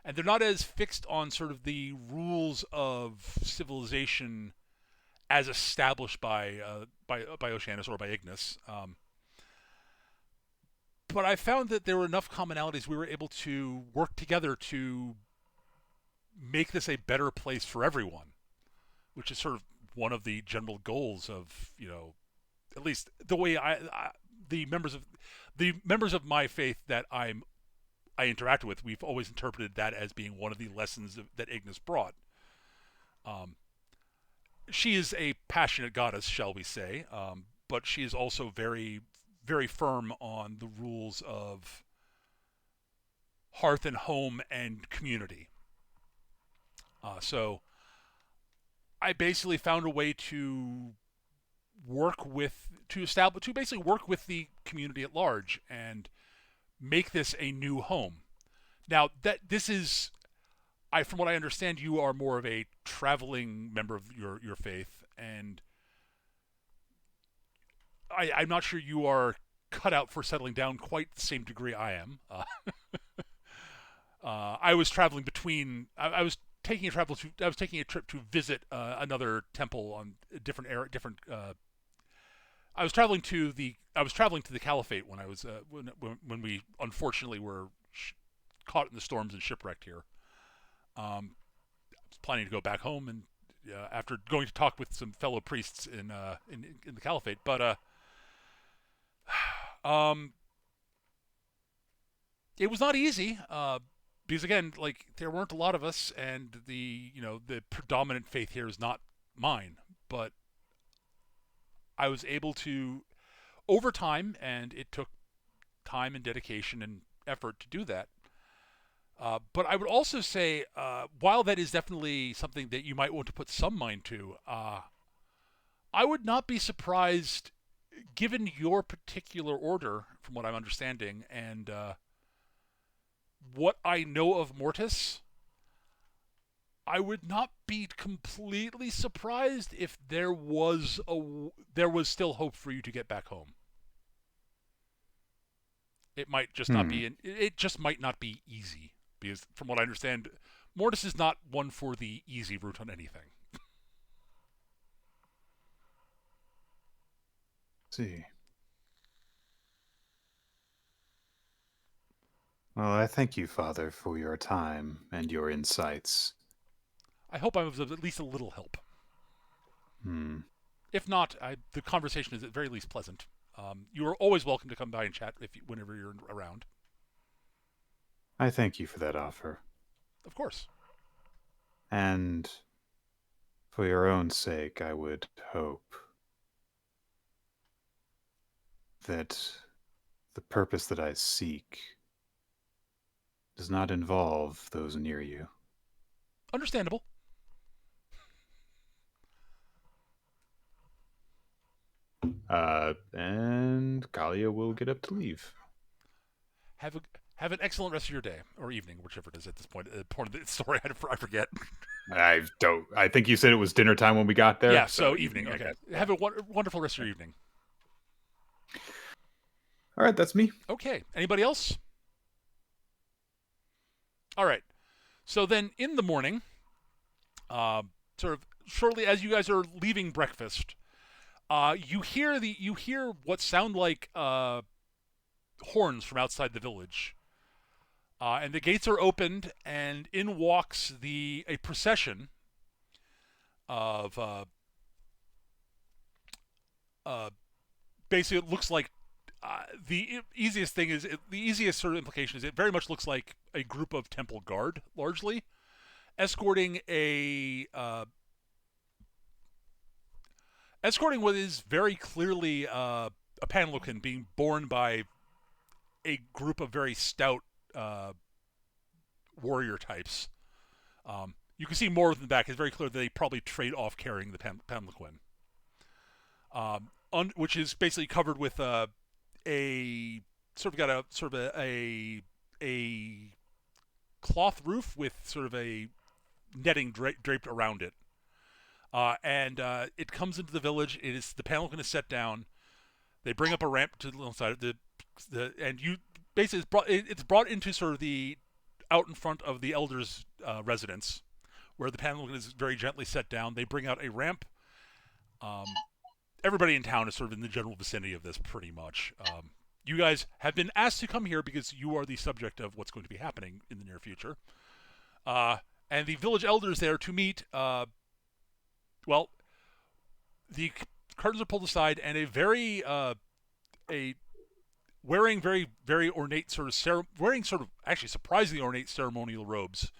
S1: and they're not as fixed on sort of the rules of civilization as established by Oceanus or by Ignis. But I found that there were enough commonalities we were able to work together to make this a better place for everyone, which is sort of one of the general goals of, at least the way the members of my faith that I interact with, we've always interpreted that as being one of the lessons that Ignis brought. She is a passionate goddess, shall we say, but she is also very, very firm on the rules of hearth and home and community. So I basically found a way to basically work with the community at large and make this a new home. Now from what I understand, you are more of a traveling member of your faith, and I'm not sure you are cut out for settling down quite the same degree I am. I was traveling between. I was taking a trip to visit another temple on a different era. I was traveling to the Caliphate when I was when we unfortunately were caught in the storms and shipwrecked here. I was planning to go back home and after going to talk with some fellow priests in the Caliphate, but it was not easy because again, like there weren't a lot of us, and the predominant faith here is not mine, but I was able to over time, and it took time and dedication and effort to do that. But I would also say, while that is definitely something that you might want to put some mind to, I would not be surprised, given your particular order, from what I'm understanding, and what I know of Mortis, I would not be completely surprised if there was still hope for you to get back home. It might just not be, it just might not be easy. Because from what I understand, Mortis is not one for the easy route on anything.
S3: See. Well, I thank you, Father, for your time and your insights.
S1: I hope I was of at least a little help. If not, the conversation is at very least pleasant. You are always welcome to come by and chat whenever you're around.
S3: I thank you for that offer.
S1: Of course.
S3: And for your own sake, I would hope that the purpose that I seek does not involve those near you.
S1: Understandable.
S3: And Kalia will get up to leave.
S1: Have an excellent rest of your day or evening, whichever it is at this point. Part of the story, I forget.
S3: I think you said it was dinner time when we got there.
S1: Yeah, so evening. Okay. Have a wonderful rest of your evening.
S3: All right, that's me.
S1: Okay. Anybody else? All right. So then, in the morning, sort of shortly as you guys are leaving breakfast, you hear what sound like horns from outside the village. And the gates are opened, and in walks a procession of basically it looks like the easiest sort of implication is it very much looks like a group of temple guard, largely escorting what is very clearly a Panlocan being borne by a group of very stout warrior types. You can see more of the back. It's very clear that they probably trade off carrying the Panlocan, which is basically covered with a cloth roof with sort of a netting draped around it. And it comes into the village. The Panlocan is set down. They bring up a ramp to the side. The and you basically it's brought into sort of the out in front of the elders' residence, where the panel is very gently set down. They bring out a ramp. Everybody in town is sort of in the general vicinity of this, pretty much. You guys have been asked to come here because you are the subject of what's going to be happening in the near future. And the village elders there to meet. Well, the curtains are pulled aside, and wearing very ornate actually surprisingly ornate ceremonial robes,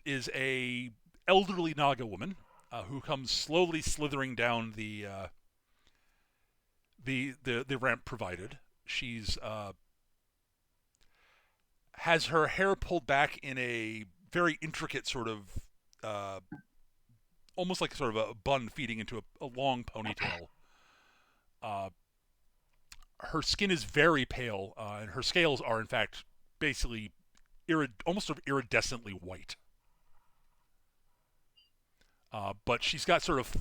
S1: is a elderly Naga woman who comes slowly slithering down the ramp provided. She's has her hair pulled back in a very intricate sort of almost like sort of a bun feeding into a long ponytail. Her skin is very pale, and her scales are in fact basically almost sort of iridescently white. But she's got sort of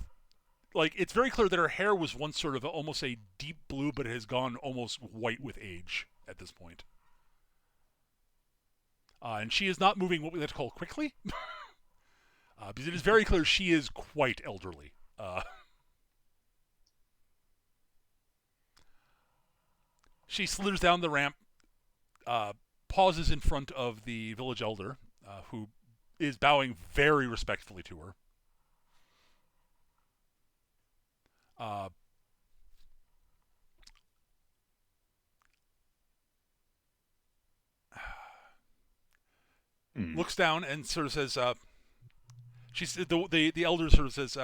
S1: it's very clear that her hair was once sort of almost a deep blue, but it has gone almost white with age at this point. And she is not moving what we like to call quickly, because it is very clear she is quite elderly. She slithers down the ramp, pauses in front of the village elder, who is bowing very respectfully to her. Looks down and sort of says, the elder sort of says,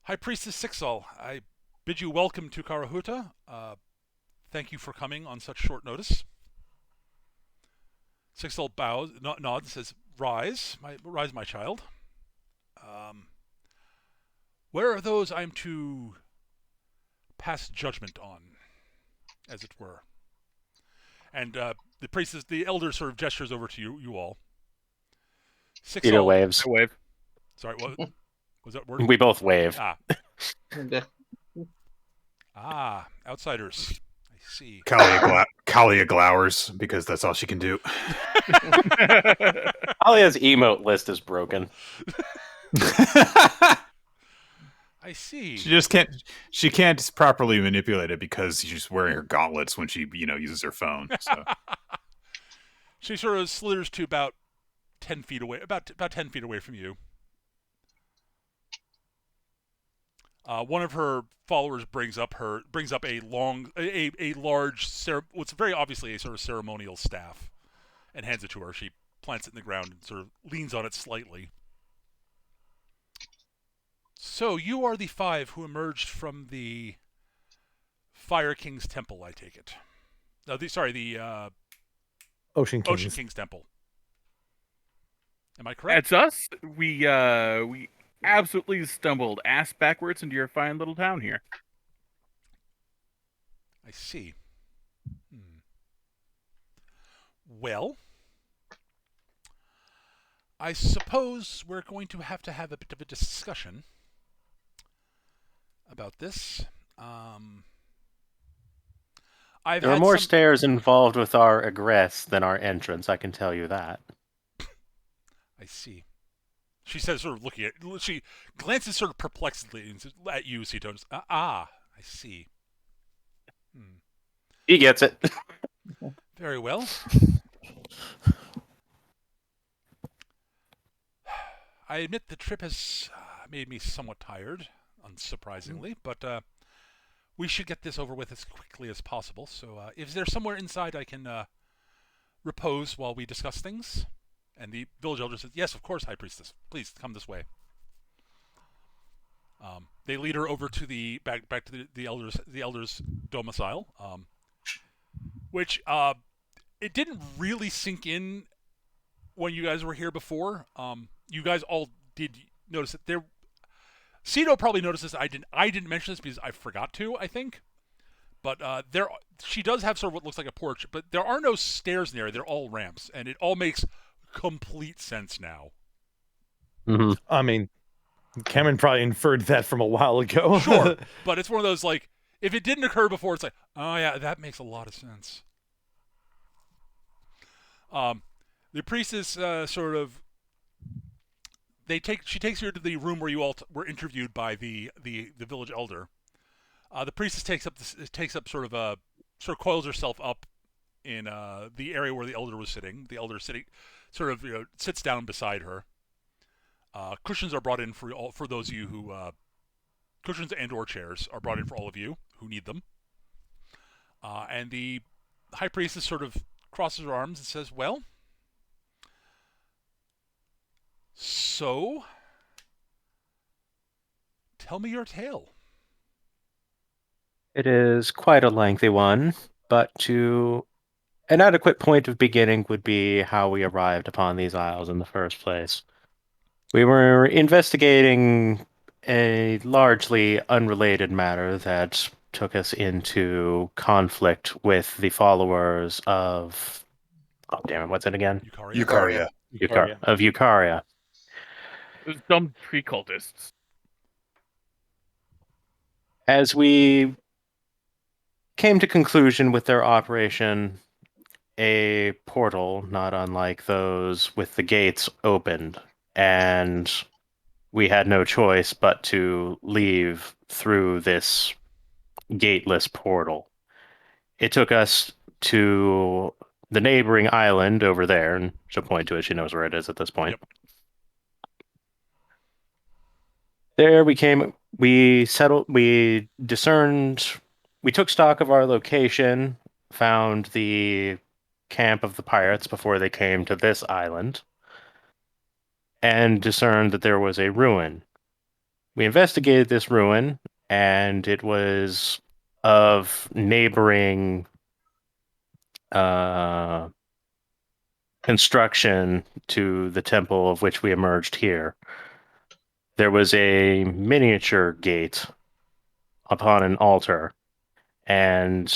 S1: High Priestess Sixal, I bid you welcome to Karahuta. Thank you for coming on such short notice. Sixal bows, nods, says, Rise, my child. Where are those I'm to pass judgment on, as it were? And the elder sort of gestures over to you all.
S7: Peter waves.
S2: I wave.
S1: Sorry, what was that word?
S7: We both wave.
S1: Outsiders. I see.
S3: Kalia glowers, because that's all she can do.
S7: Alia's emote list is broken.
S1: I see.
S3: She can't properly manipulate it because she's wearing her gauntlets when she, uses her phone. So.
S1: She sort of slithers to about 10 feet away, about 10 feet away from you. One of her followers brings up a large, what's very obviously a sort of ceremonial staff, and hands it to her. She plants it in the ground and sort of leans on it slightly. So you are the 5 who emerged from the Fire King's Temple, I take it. No, the
S4: Ocean
S1: King's Temple. Am I correct?
S2: That's us. We absolutely stumbled ass backwards into your fine little town here.
S1: I see. Well, I suppose we're going to have a bit of a discussion about this.
S7: There are more stairs involved with our egress than our entrance, I can tell you that.
S1: I see. She says, sort of looking at... She glances sort of perplexedly at you, Sito. I see.
S7: He gets it.
S1: Very well. I admit the trip has made me somewhat tired, unsurprisingly, but we should get this over with as quickly as possible. So is there somewhere inside I can repose while we discuss things? And the village elder says, yes, of course, High Priestess. Please, come this way. They lead her over to back to the elders' domicile, which it didn't really sink in when you guys were here before. You guys all did notice that there. Cito probably noticed this. I didn't mention this because I forgot to, I think. But she does have sort of what looks like a porch, but there are no stairs in there. They're all ramps, and it all makes complete sense now.
S7: Mm-hmm.
S4: I mean, Cameron probably inferred that from a while ago.
S1: Sure, but it's one of those, like, if it didn't occur before, it's like, oh yeah, that makes a lot of sense. The priestess sort of she takes you to the room where you all were interviewed by the village elder. The priestess takes up sort of coils herself up in the area where the elder was sitting. The elder sort of sits down beside her. Cushions are brought in for those of you who cushions and/or chairs are brought in for all of you who need them. And the high priestess sort of crosses her arms and says, "Well, so tell me your tale."
S7: It is quite a lengthy one, but an adequate point of beginning would be how we arrived upon these isles in the first place. We were investigating a largely unrelated matter that took us into conflict with the followers of... Oh, damn it, what's it again?
S3: Eukarya.
S7: Of Eukarya.
S2: Those dumb tree cultists.
S7: As we came to conclusion with their operation, a portal, not unlike those with the gates, opened, and we had no choice but to leave through this gateless portal. It took us to the neighboring island over there, and she'll point to it. She knows where it is at this point.
S1: Yep.
S7: There we discerned, we took stock of our location, found the camp of the pirates before they came to this island, and discerned that there was a ruin. We investigated this ruin, and it was of neighboring construction to the temple of which we emerged here. There was a miniature gate upon an altar, and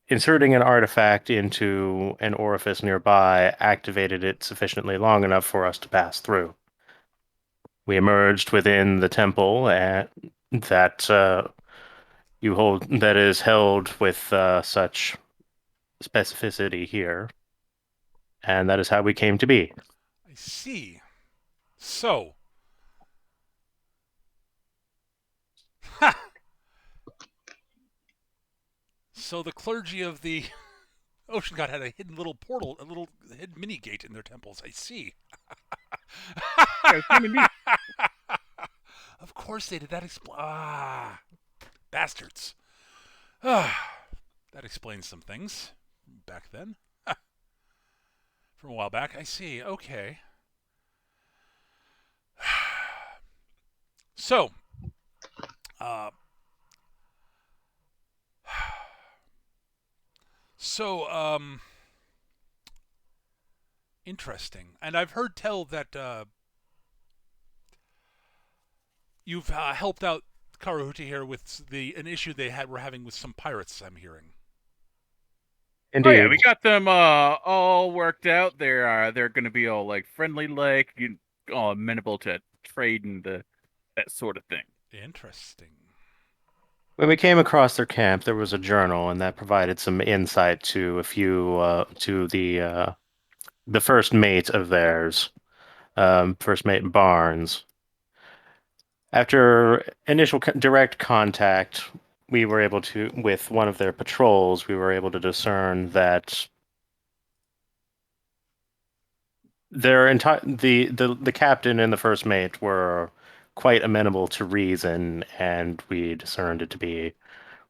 S7: inserting an artifact into an orifice nearby activated it sufficiently long enough for us to pass through. We emerged within the temple that is held with such specificity here, and that is how we came to be.
S1: I see. So, so the clergy of the Ocean God had a hidden little portal, a little hidden mini gate in their temples. I see. Of course they did. That bastards. That explains some things back then. From a while back. I see. Okay. So, interesting. And I've heard tell that you've helped out Karahuti here with an issue were having with some pirates, I'm hearing.
S7: Indeed.
S2: Oh yeah, we got them all worked out. They're going to be all like friendly, like all amenable to trade and that sort of thing.
S1: Interesting.
S7: When we came across their camp, there was a journal, and that provided some insight to a few to the first mate of theirs, first mate Barnes. After initial direct contact, with one of their patrols, we were able to discern that the captain and the first mate were quite amenable to reason, and we discerned it to be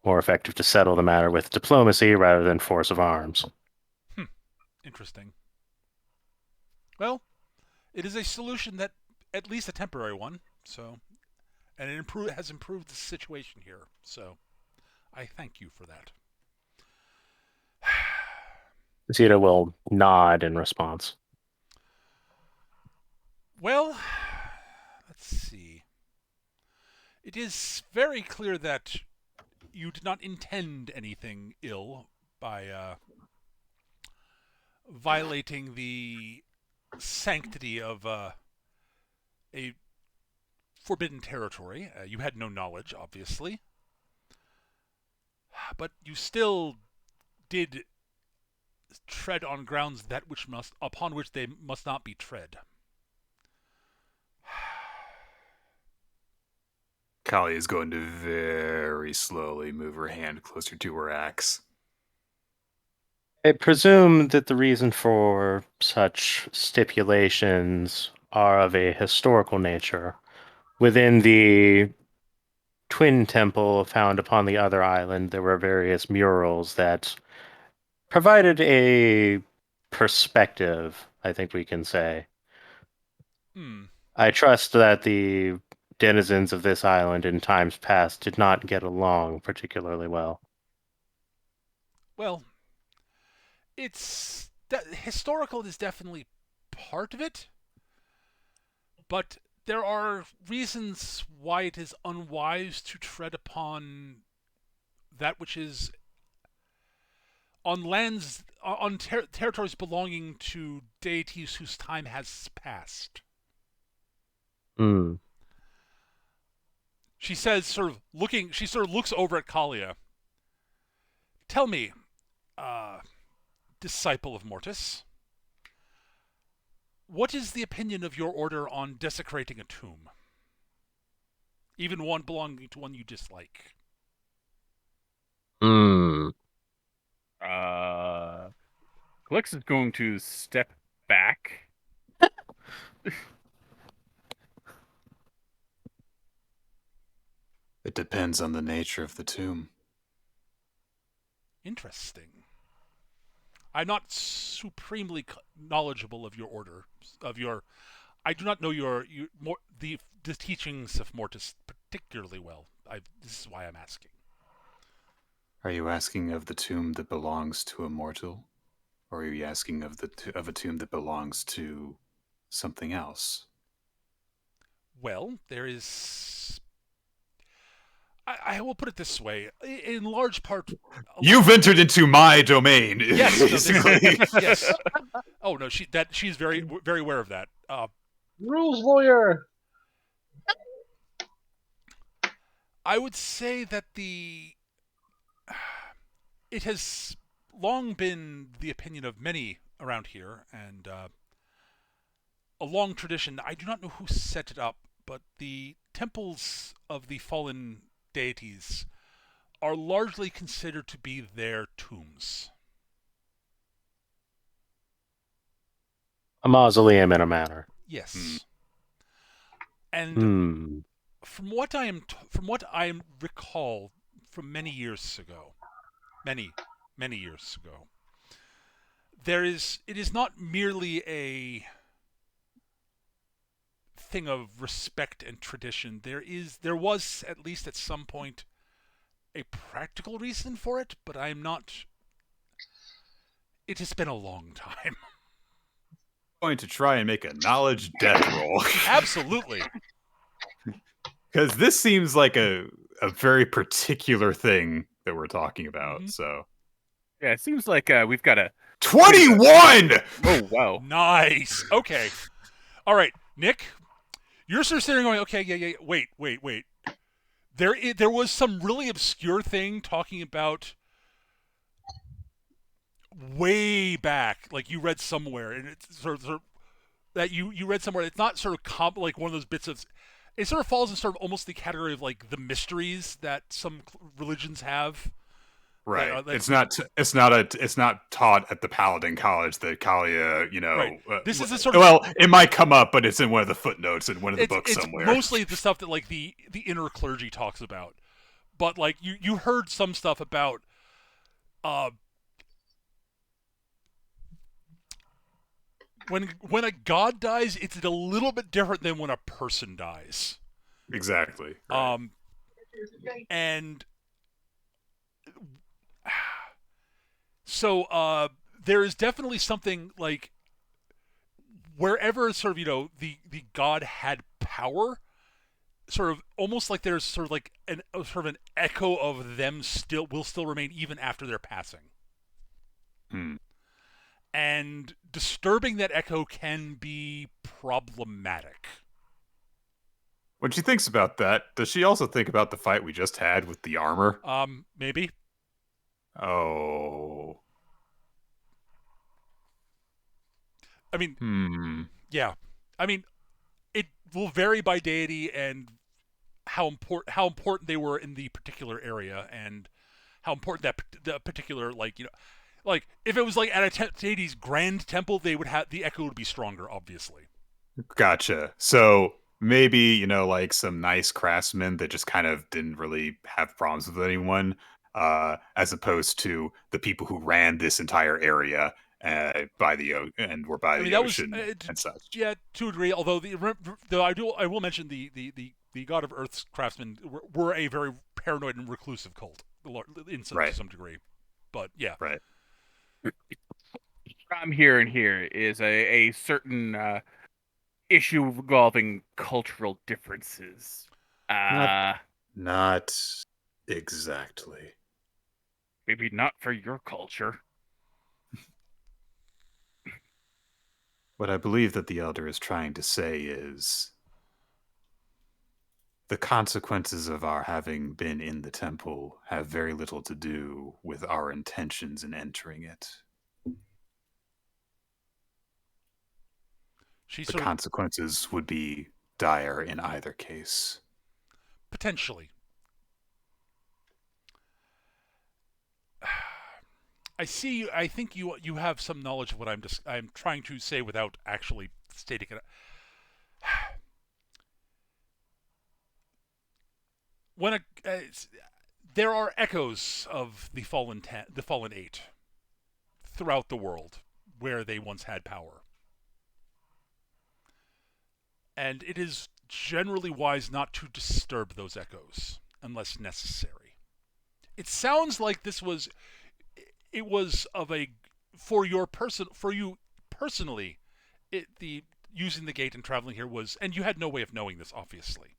S7: more effective to settle the matter with diplomacy rather than force of arms.
S1: Interesting. Well, it is a solution that, at least a temporary one, so, and it has improved the situation here, so I thank you for that.
S7: Zeta will nod in response.
S1: Well, let's see. It is very clear that you did not intend anything ill by violating the sanctity of a forbidden territory. You had no knowledge, obviously. But you still did tread on grounds upon which they must not be tread.
S3: Kali is going to very slowly move her hand closer to her axe.
S7: I presume that the reason for such stipulations are of a historical nature. Within the twin temple found upon the other island, there were various murals that provided a perspective, I think we can say. I trust that the denizens of this island in times past did not get along particularly well.
S1: Well, historical is definitely part of it, but there are reasons why it is unwise to tread upon that which is on territories belonging to deities whose time has passed. She says, she sort of looks over at Kalia. Tell me, disciple of Mortis, what is the opinion of your order on desecrating a tomb? Even one belonging to one you dislike.
S2: Glix is going to step back.
S3: It depends on the nature of the tomb.
S1: Interesting. I'm not supremely knowledgeable of your order, I do not know the teachings of Mortis particularly well. This is why I'm asking.
S3: Are you asking of the tomb that belongs to a mortal, or are you asking of a tomb that belongs to something else?
S1: Well, there is. I will put it this way: in large part,
S3: you've entered into my domain.
S1: Yes, basically. Yes. Oh no, she's very very aware of that.
S6: Rules lawyer.
S1: I would say that it has long been the opinion of many around here, and a long tradition. I do not know who set it up, but the temples of the fallen deities are largely considered to be their tombs.
S7: A mausoleum in a manner.
S1: Yes. And from what I recall from many years ago, many years ago, it is not merely a thing of respect and tradition. There was, at least at some point, a practical reason for it, but I'm not. It has been a long time.
S3: I'm going to try and make a knowledge death roll.
S1: Absolutely.
S3: Because this seems like a very particular thing that we're talking about. So,
S2: yeah, it seems like we've got a
S3: 21.
S2: Oh wow,
S1: nice. Okay, all right, Nick, you're sort of sitting going, okay, yeah. Wait. There was some really obscure thing talking about way back, like you read somewhere, and it's sort of that you read somewhere. It's not sort of like one of those bits of. It sort of falls in sort of almost the category of like the mysteries that some religions have.
S3: Right. It's not taught at the Paladin College that Kalia,
S1: Right. This is a sort of.
S3: Well, it might come up, but it's in one of the footnotes in one of the books somewhere.
S1: It's mostly the stuff that like the inner clergy talks about. But like you heard some stuff about when a god dies, it's a little bit different than when a person dies.
S3: Exactly. Right.
S1: And so there is definitely something like wherever sort of the god had power, sort of almost like there's sort of like an echo of them will still remain even after their passing. And disturbing that echo can be problematic.
S3: When she thinks about that, does she also think about the fight we just had with the armor?
S1: Maybe.
S3: Oh.
S1: I mean, yeah. I mean, it will vary by deity and how important they were in the particular area, and how important that the particular, like, you know, like if it was like at a deity's grand temple, they would have the echo would be stronger, obviously.
S3: Gotcha. So maybe, you know, like some nice craftsmen that just kind of didn't really have problems with anyone, as opposed to the people who ran this entire area by and were by
S1: I mean,
S3: the
S1: that was
S3: ocean and such.
S1: yeah, to a degree. Although I will mention the god of Earth's craftsmen were a very paranoid and reclusive cult, to some degree. But yeah,
S3: right.
S2: I'm hearing here is a certain issue involving cultural differences.
S3: Not exactly.
S2: Maybe not for your culture.
S3: What I believe that the elder is trying to say is the consequences of our having been in the temple have very little to do with our intentions in entering it. The consequences would be dire in either case.
S1: Potentially. I see. I think you have some knowledge of what I'm trying to say without actually stating it. When there are echoes of the fallen eight throughout the world where they once had power, and it is generally wise not to disturb those echoes unless necessary. It sounds like it was of a for you personally. The using the gate and traveling here was, and you had no way of knowing this, obviously.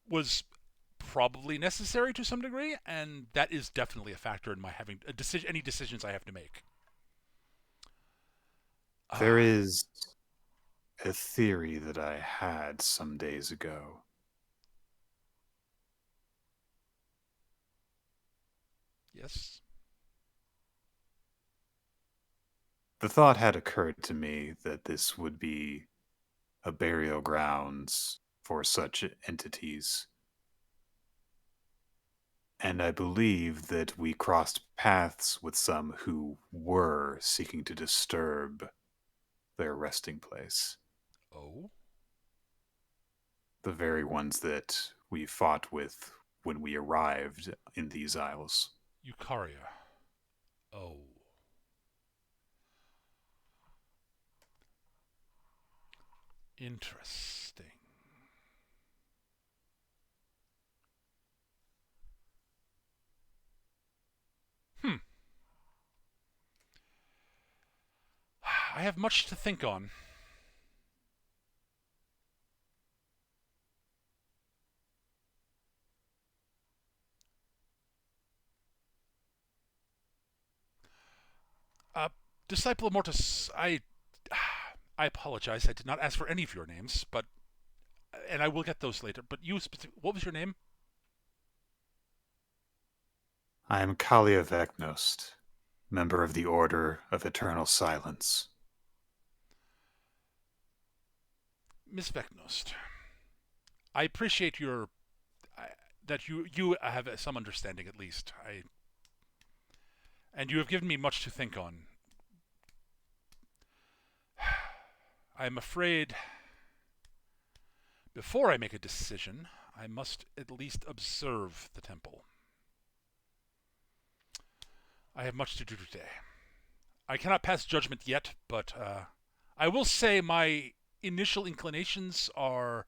S1: Was probably necessary to some degree, and that is definitely a factor in my having any decisions I have to make.
S3: There is a theory that I had some days ago.
S1: Yes.
S3: The thought had occurred to me that this would be a burial grounds for such entities. And I believe that we crossed paths with some who were seeking to disturb their resting place.
S1: Oh?
S3: The very ones that we fought with when we arrived in these isles.
S1: Eukarya. Oh. Interesting. I have much to think on. Disciple of Mortis, I apologize. I did not ask for any of your names, and I will get those later. But what was your name?
S3: I am Kalia Vecnost, member of the Order of Eternal Silence.
S1: Miss Vecnost, I appreciate that you have some understanding, at least. And you have given me much to think on. I am afraid before I make a decision, I must at least observe the temple. I have much to do today. I cannot pass judgment yet, but I will say my initial inclinations are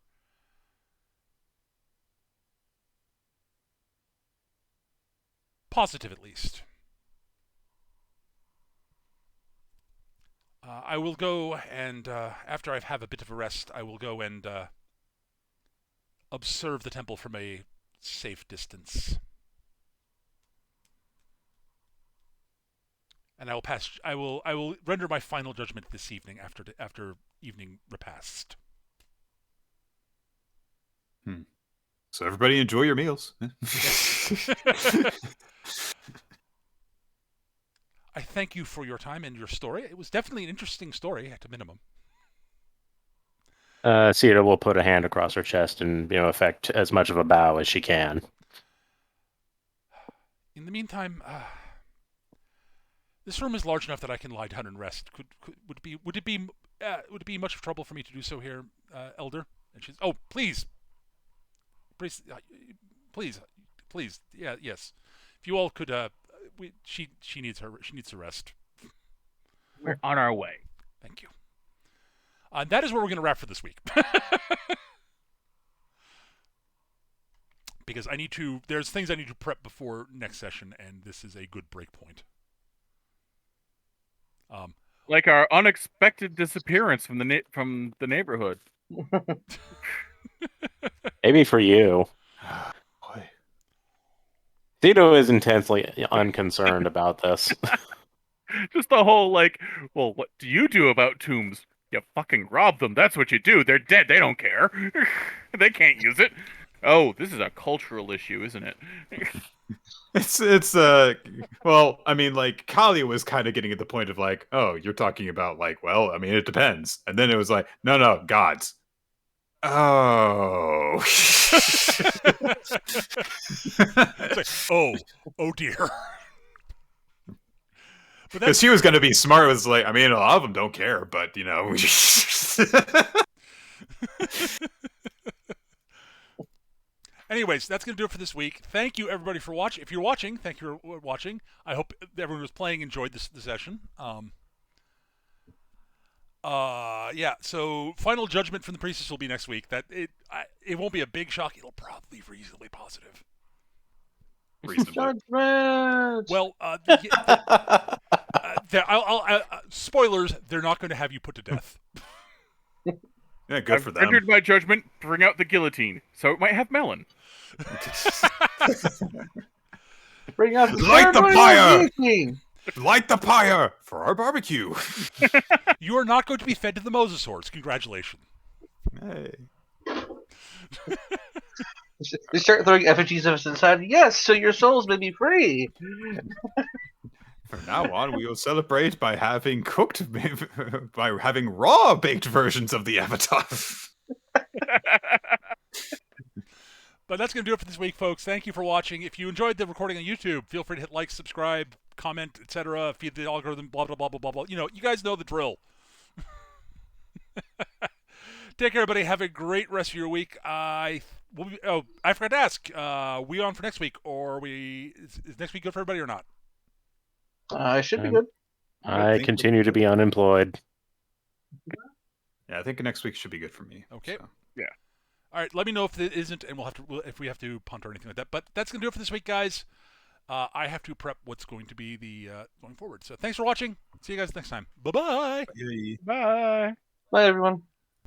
S1: positive, at least. I will go and, after I have a bit of a rest, I will go and observe the temple from a safe distance. And I will render my final judgment this evening after evening repast.
S3: So everybody enjoy your meals.
S1: I thank you for your time and your story. It was definitely an interesting story at a minimum.
S7: Cedar will put a hand across her chest and, effect as much of a bow as she can.
S1: In the meantime, this room is large enough that I can lie down and rest. Would it be much trouble for me to do so here, Elder? And she's, oh, please, yeah, yes. If you all could, she needs to rest.
S2: We're on our way.
S1: Thank you. That is where we're going to wrap for this week. Because there's things I need to prep before next session, and this is a good break point.
S2: Like our unexpected disappearance from the neighborhood.
S7: Maybe for you.
S4: Boy.
S7: Tito is intensely unconcerned about this.
S2: Just the whole, well, what do you do about tombs? You fucking rob them. That's what you do. They're dead. They don't care. They can't use it. Oh, this is a cultural issue, isn't it?
S3: Well, I mean, Kalia was kind of getting at the point of oh, you're talking about well, I mean, it depends. And then it was no, gods. Oh.
S1: It's oh dear.
S3: Because she was going to be smart. It was I mean, a lot of them don't care, but
S1: Anyways, that's going to do it for this week. Thank you, everybody, for watching. If you're watching, thank you for watching. I hope everyone who's playing enjoyed the session. Yeah, so final judgment from the priestess will be next week. It won't be a big shock. It'll probably be reasonably positive.
S6: Judgment!
S1: Well, spoilers, they're not going to have you put to death.
S3: Yeah, good for them.
S2: I've rendered my judgment. Bring out the guillotine. So it might have melon.
S6: Bring out
S3: Light the fire!
S6: guillotine!
S3: Light the pyre for our barbecue.
S1: You are not going to be fed to the Mosasaurs. Congratulations.
S3: Hey.
S6: They start throwing effigies of us inside. Yes, so your souls may be free.
S3: From now on, we will celebrate by having raw baked versions of the Avatar.
S1: But that's going to do it for this week, folks. Thank you for watching. If you enjoyed the recording on YouTube, feel free to hit like, subscribe, comment, etc. Feed the algorithm, blah, blah, blah, blah, blah, blah. You guys know the drill. Take care, everybody. Have a great rest of your week. I forgot to ask. We on for next week, or is next week good for everybody or not?
S6: It should be good.
S7: I continue to be unemployed.
S3: Yeah, I think next week should be good for me.
S1: Okay.
S3: So.
S2: Yeah.
S1: All right. Let me know if it isn't, and if we have to punt or anything like that. But that's gonna do it for this week, guys. I have to prep what's going to be the going forward. So thanks for watching. See you guys next time. Bye-bye.
S2: Bye.
S6: Bye, everyone.